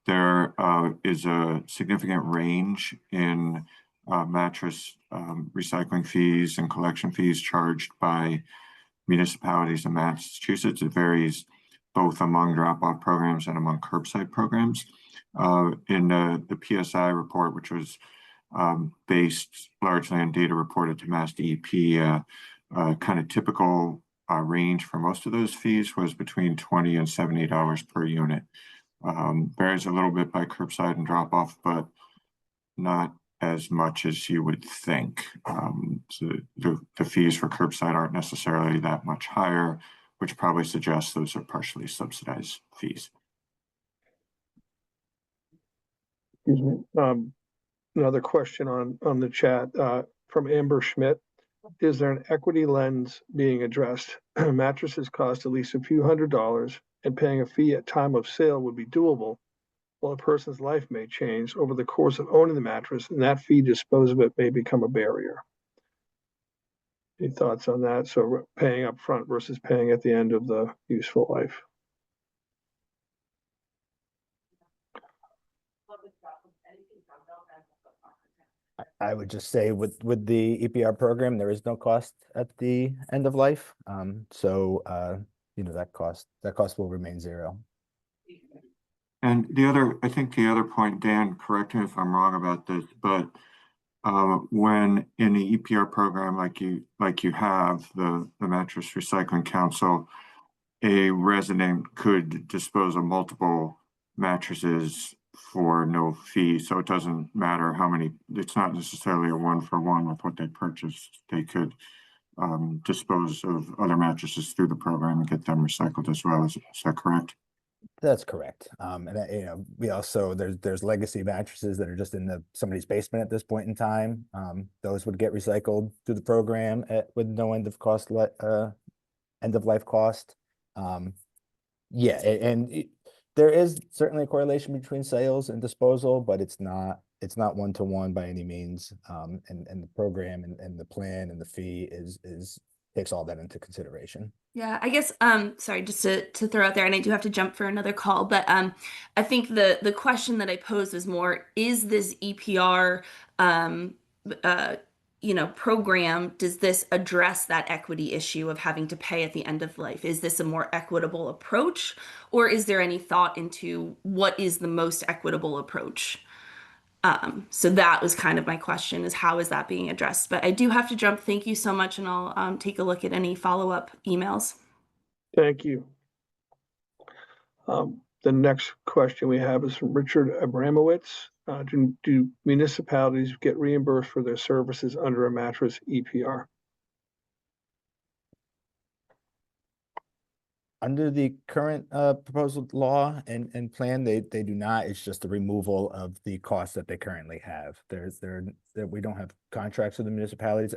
There is a significant range in mattress recycling fees and collection fees charged by municipalities in Massachusetts. It varies both among drop-off programs and among curbside programs. In the PSI report, which was based largely on data reported to MassDEP, kind of typical range for most of those fees was between $20 and $70 per unit. Varies a little bit by curbside and drop-off, but not as much as you would think. So the fees for curbside aren't necessarily that much higher, which probably suggests those are partially subsidized fees. Excuse me. Another question on the chat from Amber Schmidt. Is there an equity lens being addressed? Mattresses cost at least a few $100s, and paying a fee at time of sale would be doable, while a person's life may change over the course of owning the mattress, and that fee to dispose of it may become a barrier. Any thoughts on that? So paying up front versus paying at the end of the useful life. I would just say with the EPR program, there is no cost at the end of life. So that cost will remain zero. And I think the other point, Dan, correct me if I'm wrong about this, but when in the EPR program, like you have the Mattress Recycling Council, a resident could dispose of multiple mattresses for no fee. So it doesn't matter how many, it's not necessarily a 1-for-1 with what they purchased. They could dispose of other mattresses through the program and get them recycled as well. Is that correct? That's correct. And we also there's legacy mattresses that are just in somebody's basement at this point in time. Those would get recycled through the program with no end of life cost. There is certainly a correlation between sales and disposal, but it's not 1-to-1 by any means. And the program and the plan and the fee takes all that into consideration. Yeah, I guess, sorry, just to throw out there, and I do have to jump for another call, but I think the question that I posed was more, is this EPR, program, does this address that equity issue of having to pay at the end of life? Is this a more equitable approach, or is there any thought into what is the most equitable approach? So that was kind of my question, is how is that being addressed? But I do have to jump. Thank you so much, and I'll take a look at any follow-up emails. Thank you. The next question we have is from Richard Abramowitz. Do municipalities get reimbursed for their services under a mattress EPR? Under the current proposed law and plan, they do not. It's just the removal of the costs that they currently have. We don't have contracts with the municipalities.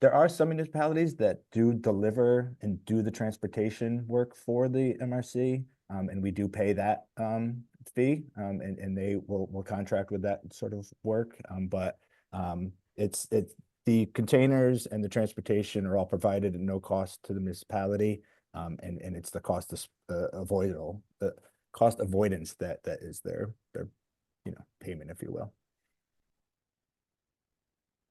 There are some municipalities that do deliver and do the transportation work for the MRC, and we do pay that fee, and they will contract with that sort of work. But it's the containers and the transportation are all provided at no cost to the municipality. And it's the cost avoidance that is their payment, if you will.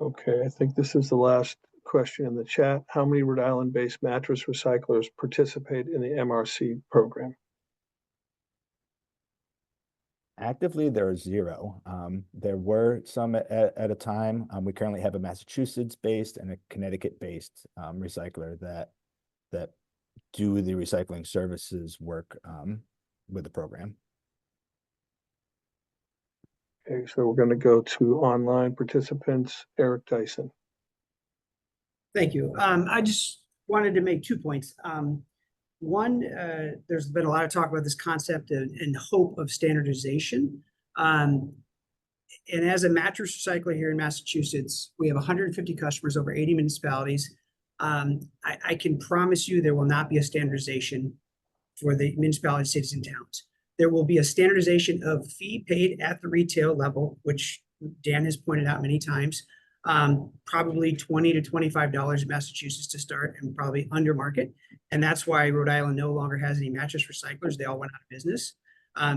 Okay, I think this is the last question in the chat. How many Rhode Island-based mattress recyclers participate in the MRC program? Actively, there are 0. There were some at a time. We currently have a Massachusetts-based and a Connecticut-based recycler that do the recycling services work with the program. Okay, so we're going to go to online participants. Eric Dyson. Thank you. I just wanted to make 2 points. One, there's been a lot of talk about this concept and hope of standardization. And as a mattress recycler here in Massachusetts, we have 150 customers, over 80 municipalities. I can promise you there will not be a standardization for the municipalities, cities, and towns. There will be a standardization of fee paid at the retail level, which Dan has pointed out many times. Probably $20 to $25 in Massachusetts to start, and probably under market. And that's why Rhode Island no longer has any mattress recyclers. They all went out of business.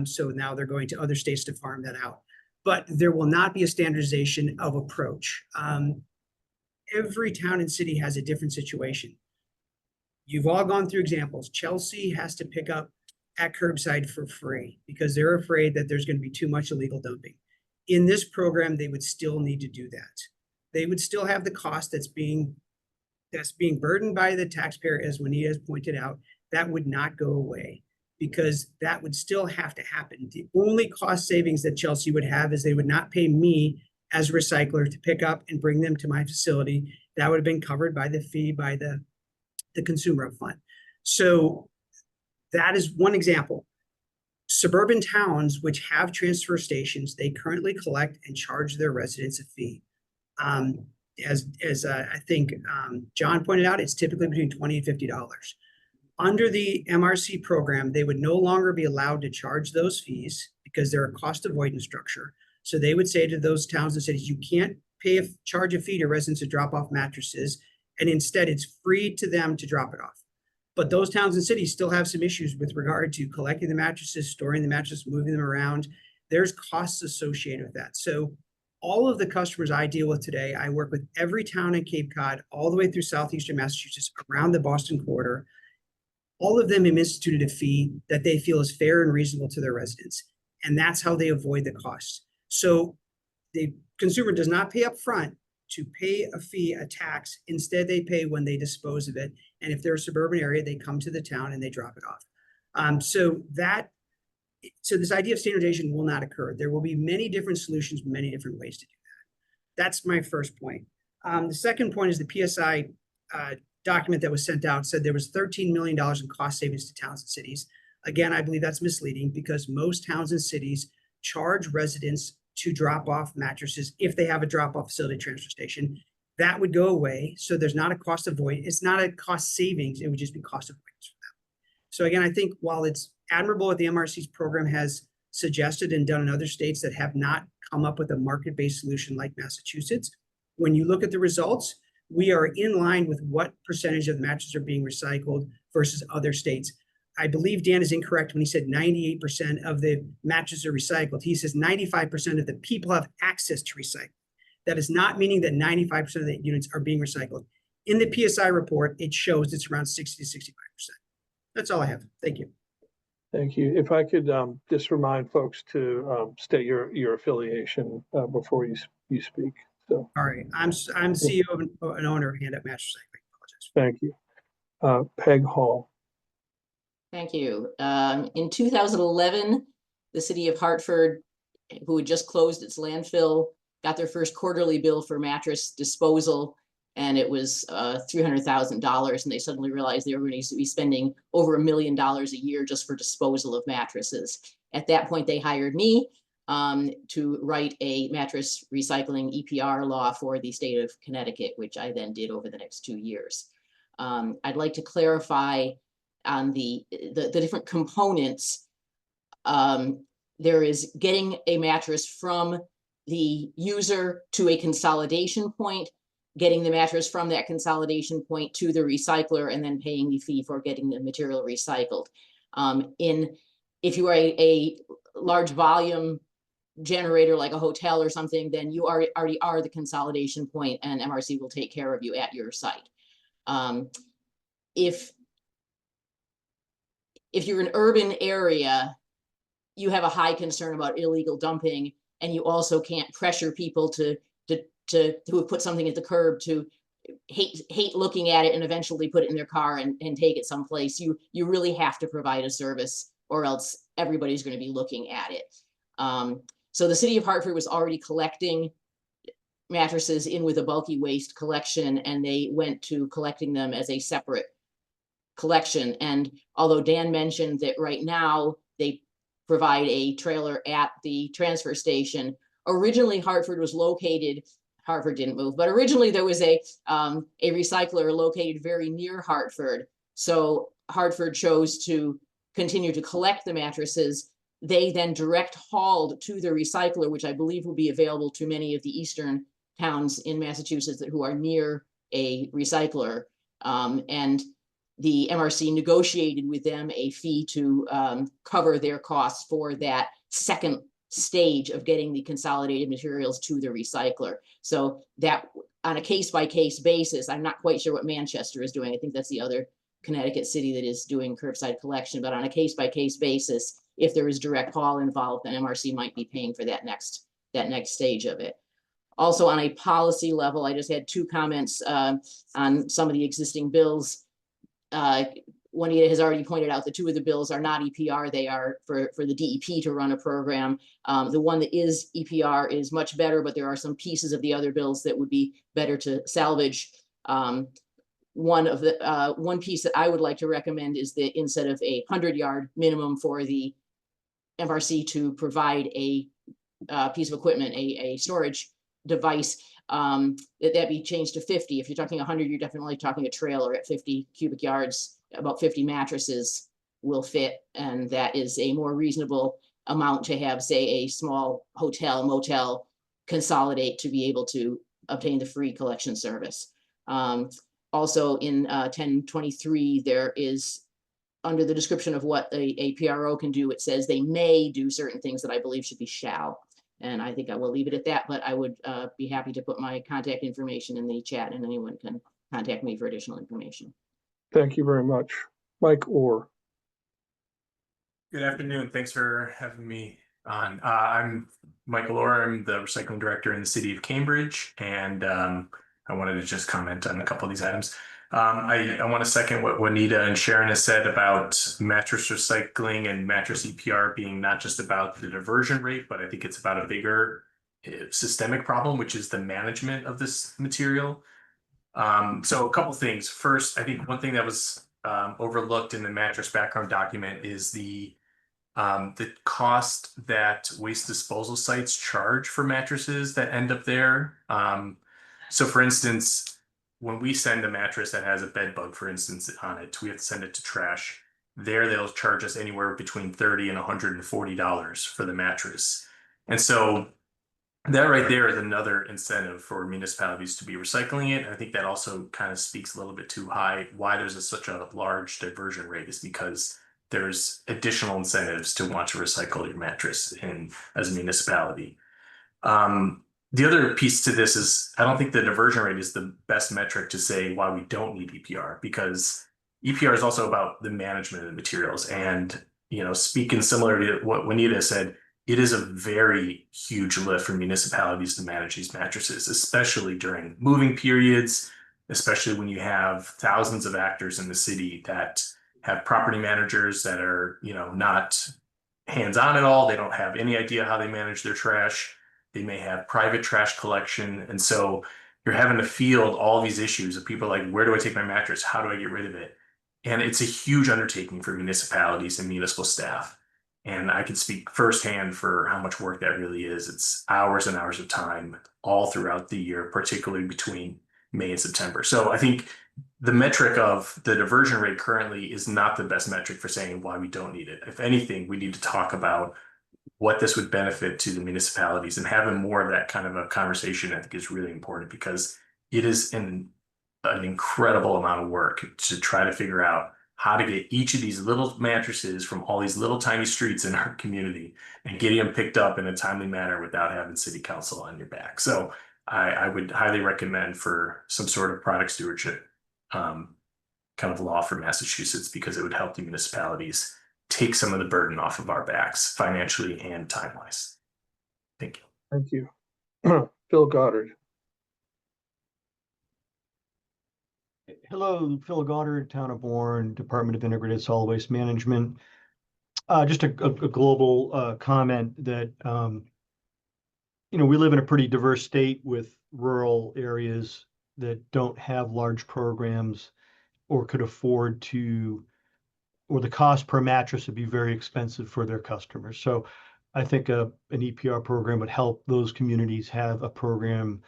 So now they're going to other states to farm that out. But there will not be a standardization of approach. Every town and city has a different situation. You've all gone through examples. Chelsea has to pick up at curbside for free because they're afraid that there's going to be too much illegal dumping. In this program, they would still need to do that. They would still have the cost that's being burdened by the taxpayer, as Juanita has pointed out. That would not go away because that would still have to happen. The only cost savings that Chelsea would have is they would not pay me as a recycler to pick up and bring them to my facility. That would have been covered by the fee by the consumer upfront. So that is one example. Suburban towns which have transfer stations, they currently collect and charge their residents a fee. As I think John pointed out, it's typically between $20 and $50. Under the MRC program, they would no longer be allowed to charge those fees because they're a cost avoidance structure. So they would say to those towns and cities, you can't charge a fee to residents to drop off mattresses, and instead it's free to them to drop it off. But those towns and cities still have some issues with regard to collecting the mattresses, storing the mattresses, moving them around. There's costs associated with that. So all of the customers I deal with today, I work with every town in Cape Cod, all the way through southeastern Massachusetts, around the Boston corridor. All of them have instituted a fee that they feel is fair and reasonable to their residents. And that's how they avoid the costs. So the consumer does not pay up front to pay a fee, a tax. Instead, they pay when they dispose of it. And if they're a suburban area, they come to the town and they drop it off. So this idea of standardization will not occur. There will be many different solutions, many different ways to do that. That's my first point. The second point is the PSI document that was sent out said there was $13 million in cost savings to towns and cities. Again, I believe that's misleading because most towns and cities charge residents to drop off mattresses if they have a drop-off facility transfer station. That would go away. So there's not a cost avoidance. It's not a cost savings. It would just be cost avoidance for them. So again, I think while it's admirable what the MRC's program has suggested and done in other states that have not come up with a market-based solution like Massachusetts, when you look at the results, we are in line with what percentage of the mattresses are being recycled versus other states. I believe Dan is incorrect when he said 98% of the mattresses are recycled. He says 95% of the people have access to recycle. That is not meaning that 95% of the units are being recycled. In the PSI report, it shows it's around 60 to 65%. That's all I have. Thank you. Thank you. If I could just remind folks to state your affiliation before you speak. So, all right, I'm CEO of an owner of Hand Up Mattress Recycling. Thank you. Peg Hall. Thank you. In 2011, the city of Hartford, who had just closed its landfill, got their first quarterly bill for mattress disposal, and it was $300,000. And they suddenly realized they were going to be spending over $1 million a year just for disposal of mattresses. At that point, they hired me to write a mattress recycling EPR law for the state of Connecticut, which I then did over the next 2 years. I'd like to clarify on the different components. There is getting a mattress from the user to a consolidation point, getting the mattress from that consolidation point to the recycler, and then paying the fee for getting the material recycled. If you are a large volume generator like a hotel or something, then you already are the consolidation point, and MRC will take care of you at your site. If you're an urban area, you have a high concern about illegal dumping, and you also can't pressure people to put something at the curb to hate looking at it and eventually put it in their car and take it someplace. You really have to provide a service, or else everybody's going to be looking at it. So the city of Hartford was already collecting mattresses in with a bulky waste collection, and they went to collecting them as a separate collection. And although Dan mentioned that right now they provide a trailer at the transfer station, originally Hartford Hartford didn't move. But originally there was a recycler located very near Hartford. So Hartford chose to continue to collect the mattresses. They then direct hauled to the recycler, which I believe will be available to many of the eastern towns in Massachusetts who are near a recycler. And the MRC negotiated with them a fee to cover their costs for that second stage of getting the consolidated materials to the recycler. So that on a case-by-case basis, I'm not quite sure what Manchester is doing. I think that's the other Connecticut city that is doing curbside collection, but on a case-by-case basis, if there is direct haul involved, then MRC might be paying for that next stage of it. Also, on a policy level, I just had two comments on some of the existing bills. Juanita has already pointed out the two of the bills are not EPR. They are for the DEP to run a program. The one that is EPR is much better, but there are some pieces of the other bills that would be better to salvage. One piece that I would like to recommend is that instead of a 100-yard minimum for the MRC to provide a piece of equipment, a storage device, that be changed to 50. If you're talking 100, you're definitely talking a trailer at 50 cubic yards. About 50 mattresses will fit, and that is a more reasonable amount to have, say, a small hotel, motel consolidate to be able to obtain the free collection service. Also in 1023, there is, under the description of what a PRO can do, it says they may do certain things that I believe should be shall. And I think I will leave it at that, but I would be happy to put my contact information in the chat and anyone can contact me for additional information. Thank you very much. Mike Orr. Good afternoon. Thanks for having me on. I'm Michael Orr. I'm the recycling director in the city of Cambridge, and I wanted to just comment on a couple of these items. I want to second what Juanita and Sharon has said about mattress recycling and mattress EPR being not just about the diversion rate, but I think it's about a bigger systemic problem, which is the management of this material. So a couple things. First, I think one thing that was overlooked in the mattress background document is the cost that waste disposal sites charge for mattresses that end up there. So for instance, when we send a mattress that has a bed bug, for instance, on it, we have to send it to trash. There, they'll charge us anywhere between $30 and $140 for the mattress. And so that right there is another incentive for municipalities to be recycling it. I think that also kind of speaks a little bit too high. Why there's such a large diversion rate is because there's additional incentives to want to recycle your mattress as a municipality. The other piece to this is I don't think the diversion rate is the best metric to say why we don't need EPR, because EPR is also about the management of the materials. And, speaking similar to what Juanita said, it is a very huge lift for municipalities to manage these mattresses, especially during moving periods, especially when you have thousands of actors in the city that have property managers that are, not hands-on at all. They don't have any idea how they manage their trash. They may have private trash collection. And so you're having to field all these issues of people like, where do I take my mattress? How do I get rid of it? And it's a huge undertaking for municipalities and municipal staff. And I can speak firsthand for how much work that really is. It's hours and hours of time all throughout the year, particularly between May and September. So I think the metric of the diversion rate currently is not the best metric for saying why we don't need it. If anything, we need to talk about what this would benefit to the municipalities, and having more of that kind of a conversation, I think, is really important, because it is an incredible amount of work to try to figure out how to get each of these little mattresses from all these little tiny streets in our community and getting them picked up in a timely manner without having city council on your back. So I would highly recommend for some sort of product stewardship kind of law for Massachusetts, because it would help the municipalities take some of the burden off of our backs financially and time-wise. Thank you. Thank you. Phil Goddard. Hello, Phil Goddard, Town of Warren, Department of Integrated Solid Waste Management. Just a global comment that, we live in a pretty diverse state with rural areas that don't have large programs or could afford to, or the cost per mattress would be very expensive for their customers. So I think an EPR program would help those communities have a program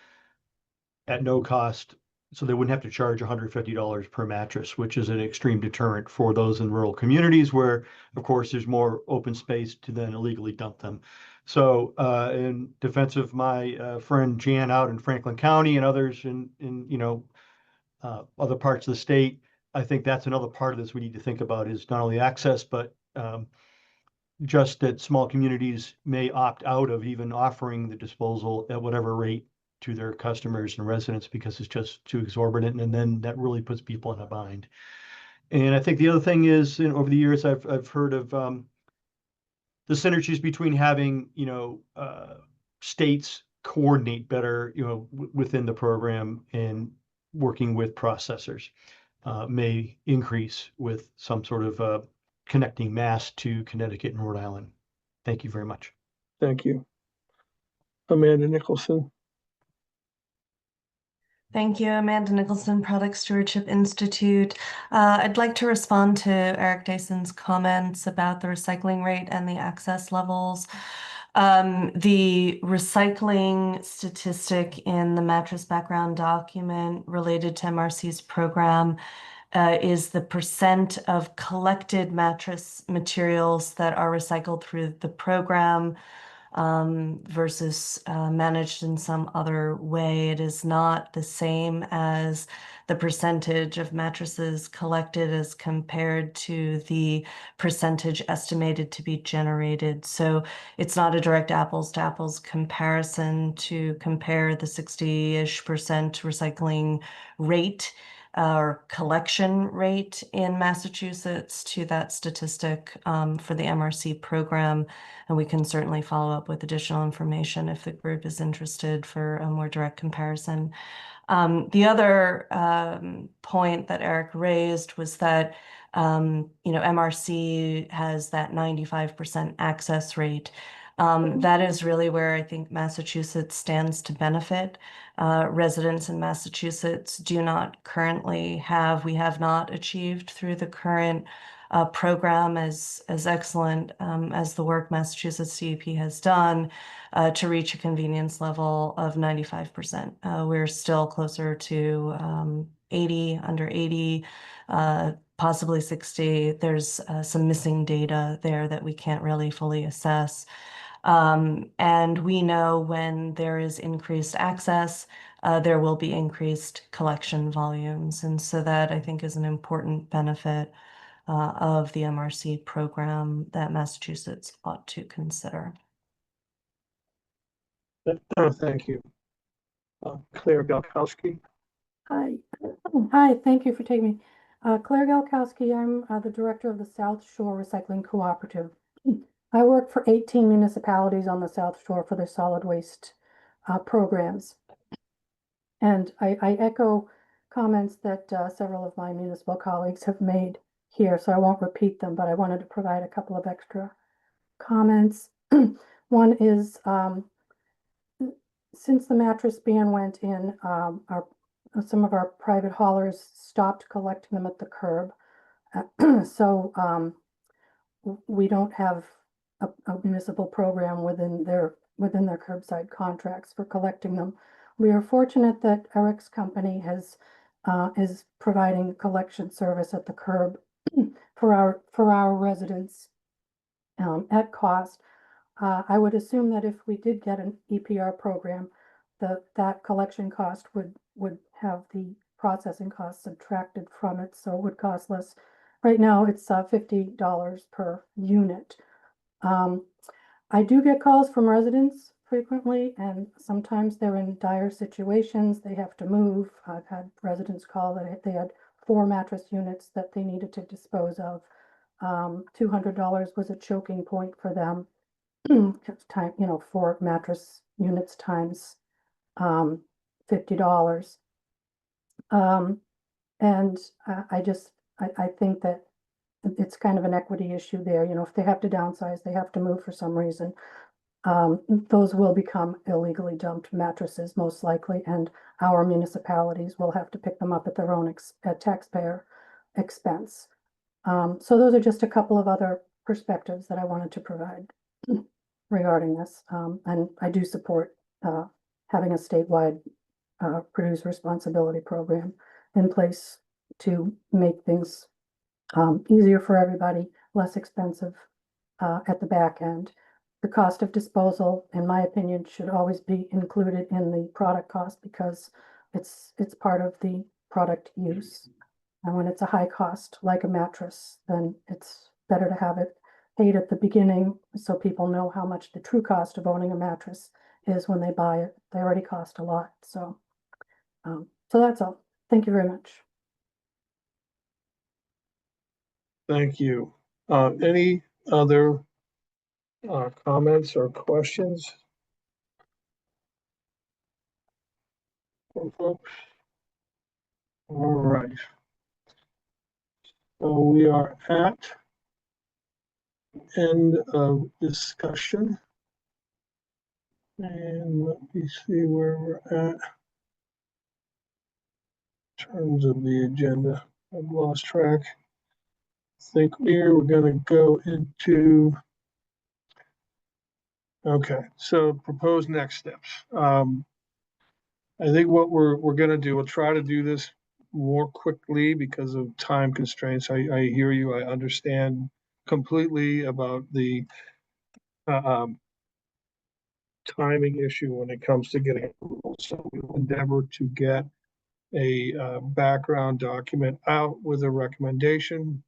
at no cost. So they wouldn't have to charge $150 per mattress, which is an extreme deterrent for those in rural communities where, of course, there's more open space to then illegally dump them. So in defense of my friend Jan out in Franklin County and others in other parts of the state, I think that's another part of this we need to think about is not only access, but just that small communities may opt out of even offering the disposal at whatever rate to their customers and residents because it's just too exorbitant, and then that really puts people in a bind. And I think the other thing is, over the years, I've heard of the synergies between having states coordinate better within the program and working with processors may increase with some sort of connecting Mass to Connecticut and Rhode Island. Thank you very much. Thank you. Amanda Nicholson. Thank you, Amanda Nicholson, Product Stewardship Institute. I'd like to respond to Eric Dason's comments about the recycling rate and the access levels. The recycling statistic in the mattress background document related to MRC's program is the percent of collected mattress materials that are recycled through the program versus managed in some other way. It is not the same as the percentage of mattresses collected as compared to the percentage estimated to be generated. So it's not a direct apples to apples comparison to compare the 60-ish% recycling rate or collection rate in Massachusetts to that statistic for the MRC program. And we can certainly follow up with additional information if the group is interested for a more direct comparison. The other point that Eric raised was that MRC has that 95% access rate. That is really where I think Massachusetts stands to benefit. Residents in Massachusetts do not currently have, we have not achieved through the current program as excellent as the work Massachusetts CEP has done to reach a convenience level of 95%. We're still closer to 80, under 80, possibly 60. There's some missing data there that we can't really fully assess. And we know when there is increased access, there will be increased collection volumes. And so that I think is an important benefit of the MRC program that Massachusetts ought to consider. Thank you. Claire Galkowski. Hi. Hi, thank you for taking me. Claire Galkowski, I'm the director of the South Shore Recycling Cooperative. I work for 18 municipalities on the South Shore for their solid waste programs. And I echo comments that several of my municipal colleagues have made here, so I won't repeat them, but I wanted to provide a couple of extra comments. One is, since the mattress ban went in, some of our private haulers stopped collecting them at the curb. So we don't have a municipal program within their curbside contracts for collecting them. We are fortunate that Eric's company is providing collection service at the curb for our residents at cost. I would assume that if we did get an EPR program, that collection cost would have the processing costs subtracted from it, so it would cost less. Right now, it's $50 per unit. I do get calls from residents frequently, and sometimes they're in dire situations. They have to move. I've had residents call that they had 4 mattress units that they needed to dispose of. $200 was a choking point for them. Time, 4 mattress units times $50. And I think that it's kind of an equity issue there. If they have to downsize, they have to move for some reason. Those will become illegally dumped mattresses most likely, and our municipalities will have to pick them up at their own taxpayer expense. So those are just a couple of other perspectives that I wanted to provide regarding this. And I do support having a statewide producer responsibility program in place to make things easier for everybody, less expensive at the back end. The cost of disposal, in my opinion, should always be included in the product cost because it's part of the product use. And when it's a high cost, like a mattress, then it's better to have it paid at the beginning so people know how much the true cost of owning a mattress is when they buy it. They already cost a lot. So that's all. Thank you very much. Thank you. Any other comments or questions from folks? All right. So we are at end of discussion. And let me see where we're at in terms of the agenda. I've lost track. I think we're going to go into, okay, so proposed next steps. I think what we're going to do, we'll try to do this more quickly because of time constraints. I hear you. I understand completely about the timing issue when it comes to getting approval. So we will endeavor to get a background document out with a recommendation.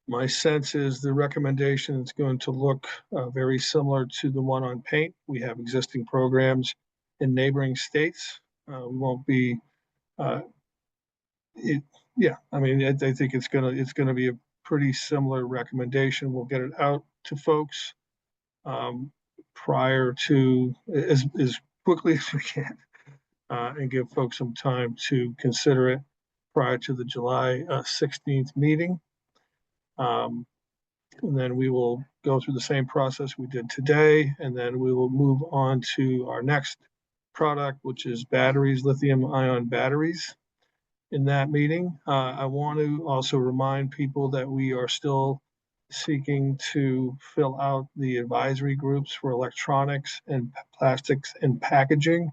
My sense is the recommendation is going to look very similar to the one on paint. We have existing programs in neighboring states. We won't be, yeah, I mean, I think it's gonna be a pretty similar recommendation. We'll get it out to folks prior to as quickly as we can and give folks some time to consider it prior to the July 16th meeting. And then we will go through the same process we did today, and then we will move on to our next product, which is batteries, lithium-ion batteries. In that meeting, I want to also remind people that we are still seeking to fill out the advisory groups for electronics and plastics and packaging.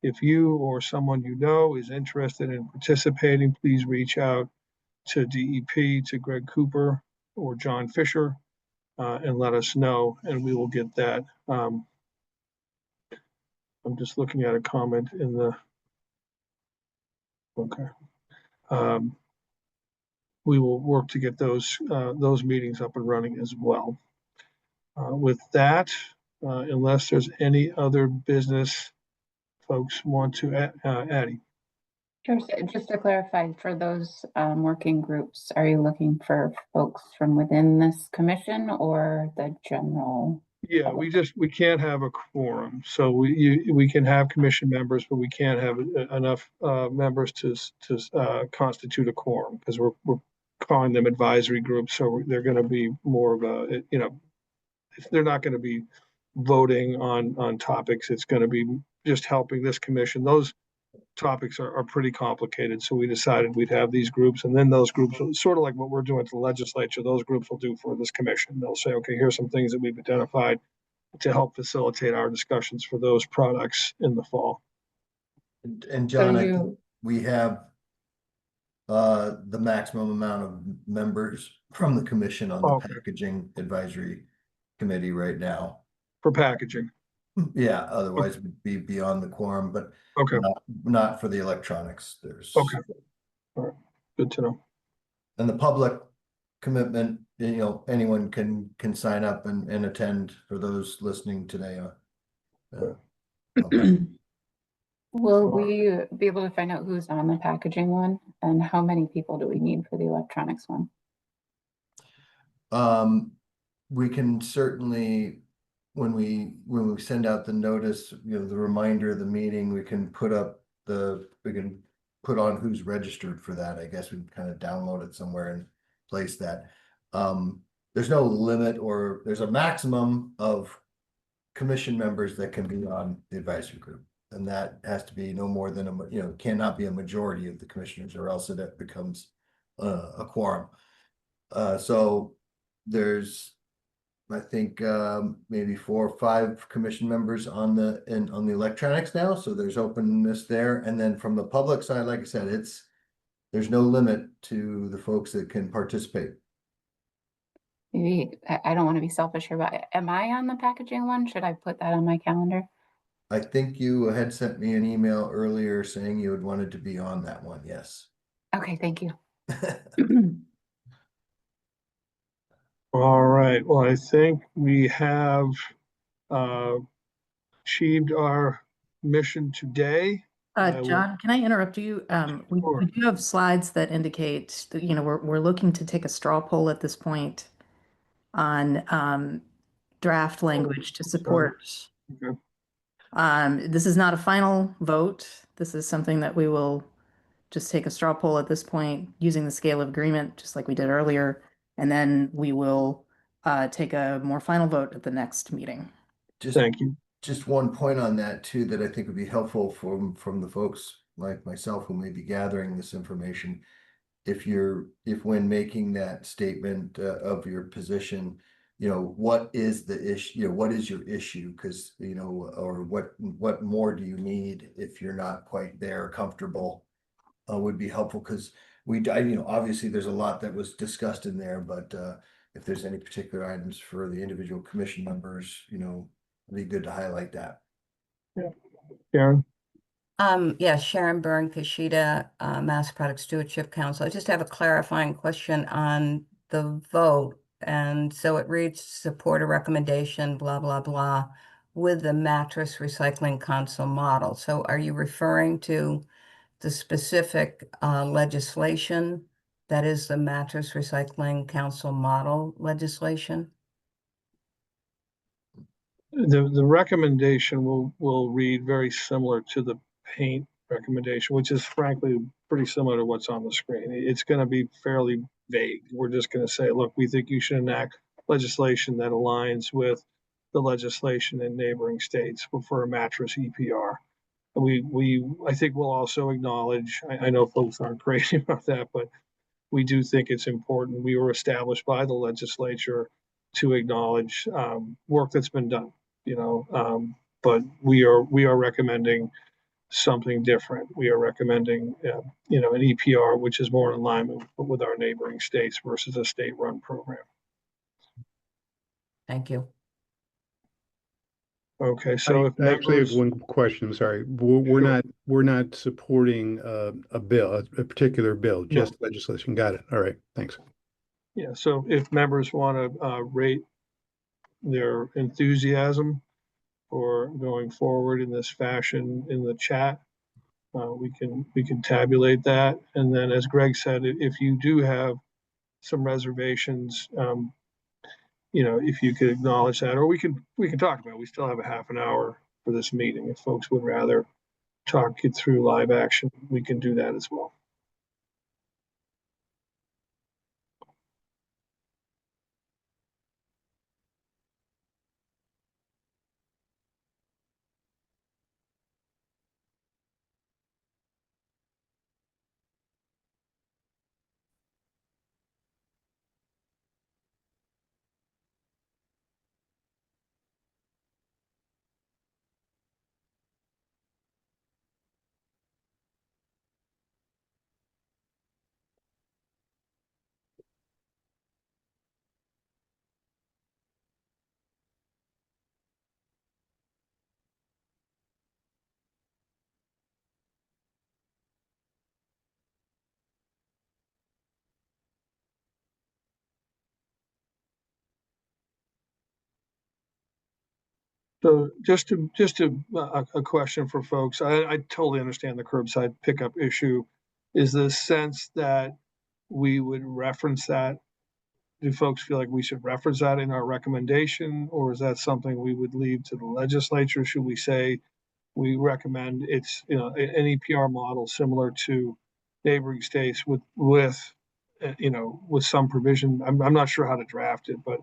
If you or someone you know is interested in participating, please reach out to DEP, to Greg Cooper or John Fisher, and let us know, and we will get that. I'm just looking at a comment in the, okay. We will work to get those meetings up and running as well. With that, unless there's any other business folks want to add, Addie. Sure. So just to clarify, for those working groups, are you looking for folks from within this commission or the general? Yeah, we can't have a quorum, so we can have commission members, but we can't have enough members to constitute a quorum because we're calling them advisory groups, so they're going to be more of a, you know, they're not going to be voting on topics. It's going to be just helping this commission. Those topics are pretty complicated, so we decided we'd have these groups, and then those groups, sort of like what we're doing to the legislature, those groups will do for this commission. They'll say, okay, here's some things that we've identified to help facilitate our discussions for those products in the fall. And John, I think we have the maximum amount of members from the commission on the packaging advisory committee right now. For packaging. Yeah, otherwise would be beyond the quorum, but okay, not for the electronics. There's okay. All right, good to know. And the public commitment, you know, anyone can sign up and attend for those listening today. Will we be able to find out who's on the packaging one and how many people do we need for the electronics one? We can certainly, when we send out the notice, you know, the reminder of the meeting, we can put on who's registered for that. I guess we can kind of download it somewhere and place that. There's no limit, or there's a maximum of commission members that can be on the advisory group. And that has to be no more than cannot be a majority of the commissioners, or else it becomes a quorum. So there's I think maybe 4 or 5 commission members on the on the electronics now, so there's openness there. And then from the public side, like I said, there's no limit to the folks that can participate. Maybe, I don't want to be selfish here, but am I on the packaging one? Should I put that on my calendar? I think you had sent me an email earlier saying you had wanted to be on that one. Yes. Okay, thank you. All right, well, I think we have achieved our mission today. John, can I interrupt you? We do have slides that indicate that, we're looking to take a straw poll at this point on draft language to support. Okay. This is not a final vote. This is something that we will just take a straw poll at this point using the scale of agreement, just like we did earlier. And then we will take a more final vote at the next meeting. Thank you. Just one point on that too, that I think would be helpful from the folks like myself who may be gathering this information. If when making that statement of your position, what is the issue, what is your issue? Because, or what more do you need if you're not quite there, comfortable, would be helpful. Because obviously there's a lot that was discussed in there, but if there's any particular items for the individual commission members, it'd be good to highlight that. Yeah. Karen? Yeah, Sharon Byrne, Kashida, Mass Product Stewardship Council. I just have a clarifying question on the vote. And so it reads support a recommendation, blah, blah, blah, with the Mattress Recycling Council model. So are you referring to the specific legislation that is the Mattress Recycling Council model legislation? The recommendation will read very similar to the paint recommendation, which is frankly pretty similar to what's on the screen. It's going to be fairly vague. We're just going to say, look, we think you should enact legislation that aligns with the legislation in neighboring states for a mattress EPR. I think we'll also acknowledge, I know folks aren't crazy about that, but we do think it's important. We were established by the legislature to acknowledge work that's been done, but we are recommending something different. We are recommending, an EPR, which is more in alignment with our neighboring states versus a state-run program. Thank you. Okay, so I actually have one question. Sorry, we're not supporting a bill, a particular bill, just legislation. Got it. All right, thanks. Yeah, so if members want to rate their enthusiasm for going forward in this fashion in the chat, we can tabulate that. And then, as Greg said, if you do have some reservations, if you could acknowledge that, or we can talk about it. We still have a half an hour for this meeting. If folks would rather talk it through live action, we can do that as well. So just a question for folks. I totally understand the curbside pickup issue. Is the sense that we would reference that? Do folks feel like we should reference that in our recommendation, or is that something we would leave to the legislature? Should we say we recommend it's an EPR model similar to neighboring states with some provision? I'm not sure how to draft it, but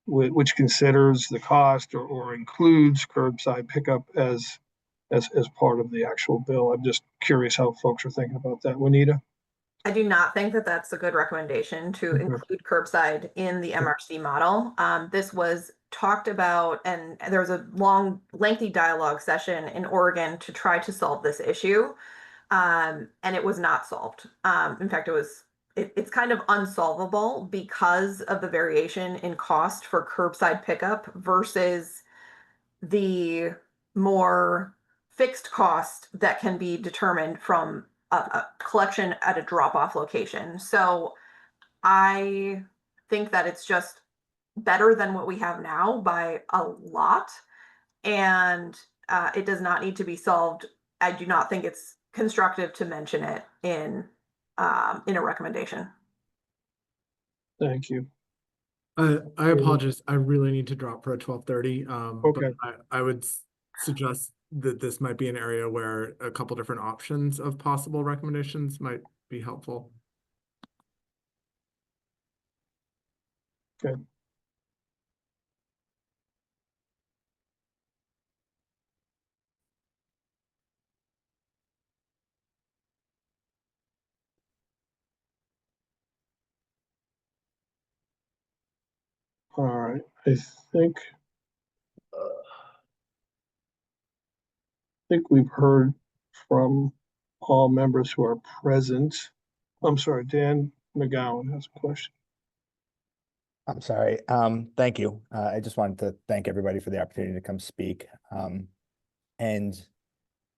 which considers the cost or includes curbside pickup as part of the actual bill. I'm just curious how folks are thinking about that. Juanita? I do not think that that's a good recommendation to Okay. include curbside in the MRC model. This was talked about, and there was a long, lengthy dialogue session in Oregon to try to solve this issue. And it was not solved. In fact, it's kind of unsolvable because of the variation in cost for curbside pickup versus the more fixed cost that can be determined from a collection at a drop-off location. So I think that it's just better than what we have now by a lot, and it does not need to be solved. I do not think it's constructive to mention it in a recommendation. Thank you. I apologize. I really need to drop for a 12:30. Okay. But I would suggest that this might be an area where a couple different options of possible recommendations might be helpful. Okay. All right, I think we've heard from all members who are present. I'm sorry, Dan McGowan has a question. I'm sorry. Thank you. I just wanted to thank everybody for the opportunity to come speak. And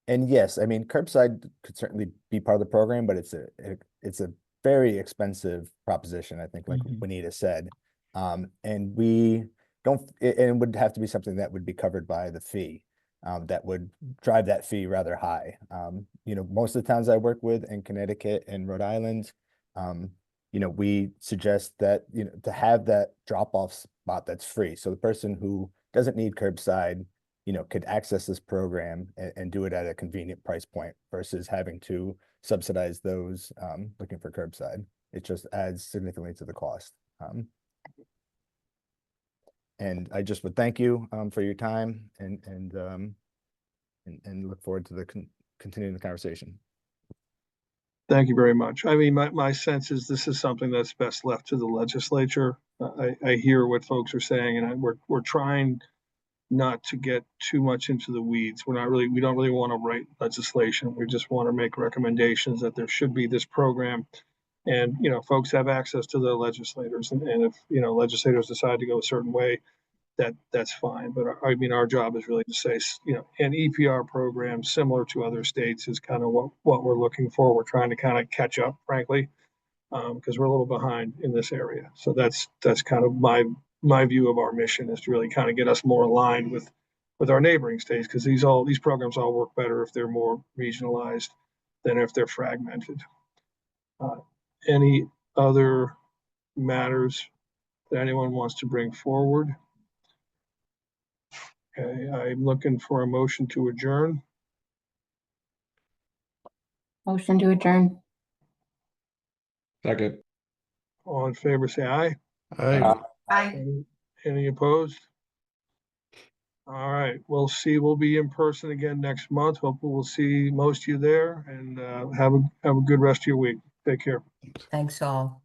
yes, I mean, curbside could certainly be part of the program, but it's a very expensive proposition, I think, like Juanita said. And we don't, it would have to be something that would be covered by the fee, that would drive that fee rather high. You know, most of the towns I work with in Connecticut and Rhode Island, you know, we suggest that, you know, to have that drop-off spot that's free. So the person who doesn't need curbside, you know, could access this program and do it at a convenient price point versus having to subsidize those looking for curbside. It just adds significantly to the cost. And I just would thank you for your time and look forward to continuing the conversation. Thank you very much. I mean, my sense is this is something that's best left to the legislature. I hear what folks are saying, and we're trying not to get too much into the weeds. We don't really want to write legislation. We just want to make recommendations that there should be this program. And, you know, folks have access to the legislators, and if, you know, legislators decide to go a certain way, that's fine. But I mean, our job is really to say, you know, an EPR program similar to other states is kind of what we're looking for. We're trying to kind of catch up, frankly, because we're a little behind in this area. So that's kind of my view of our mission, is to really kind of get us more aligned with our neighboring states, because these programs all work better if they're more regionalized than if they're fragmented. Any other matters that anyone wants to bring forward? Okay, I'm looking for a motion to adjourn. Motion to adjourn. Second. All in favor, say aye. Aye. Bye. Any opposed? All right, we'll be in person again next month. Hopefully we'll see most of you there, and have a good rest of your week. Take care. Thanks all.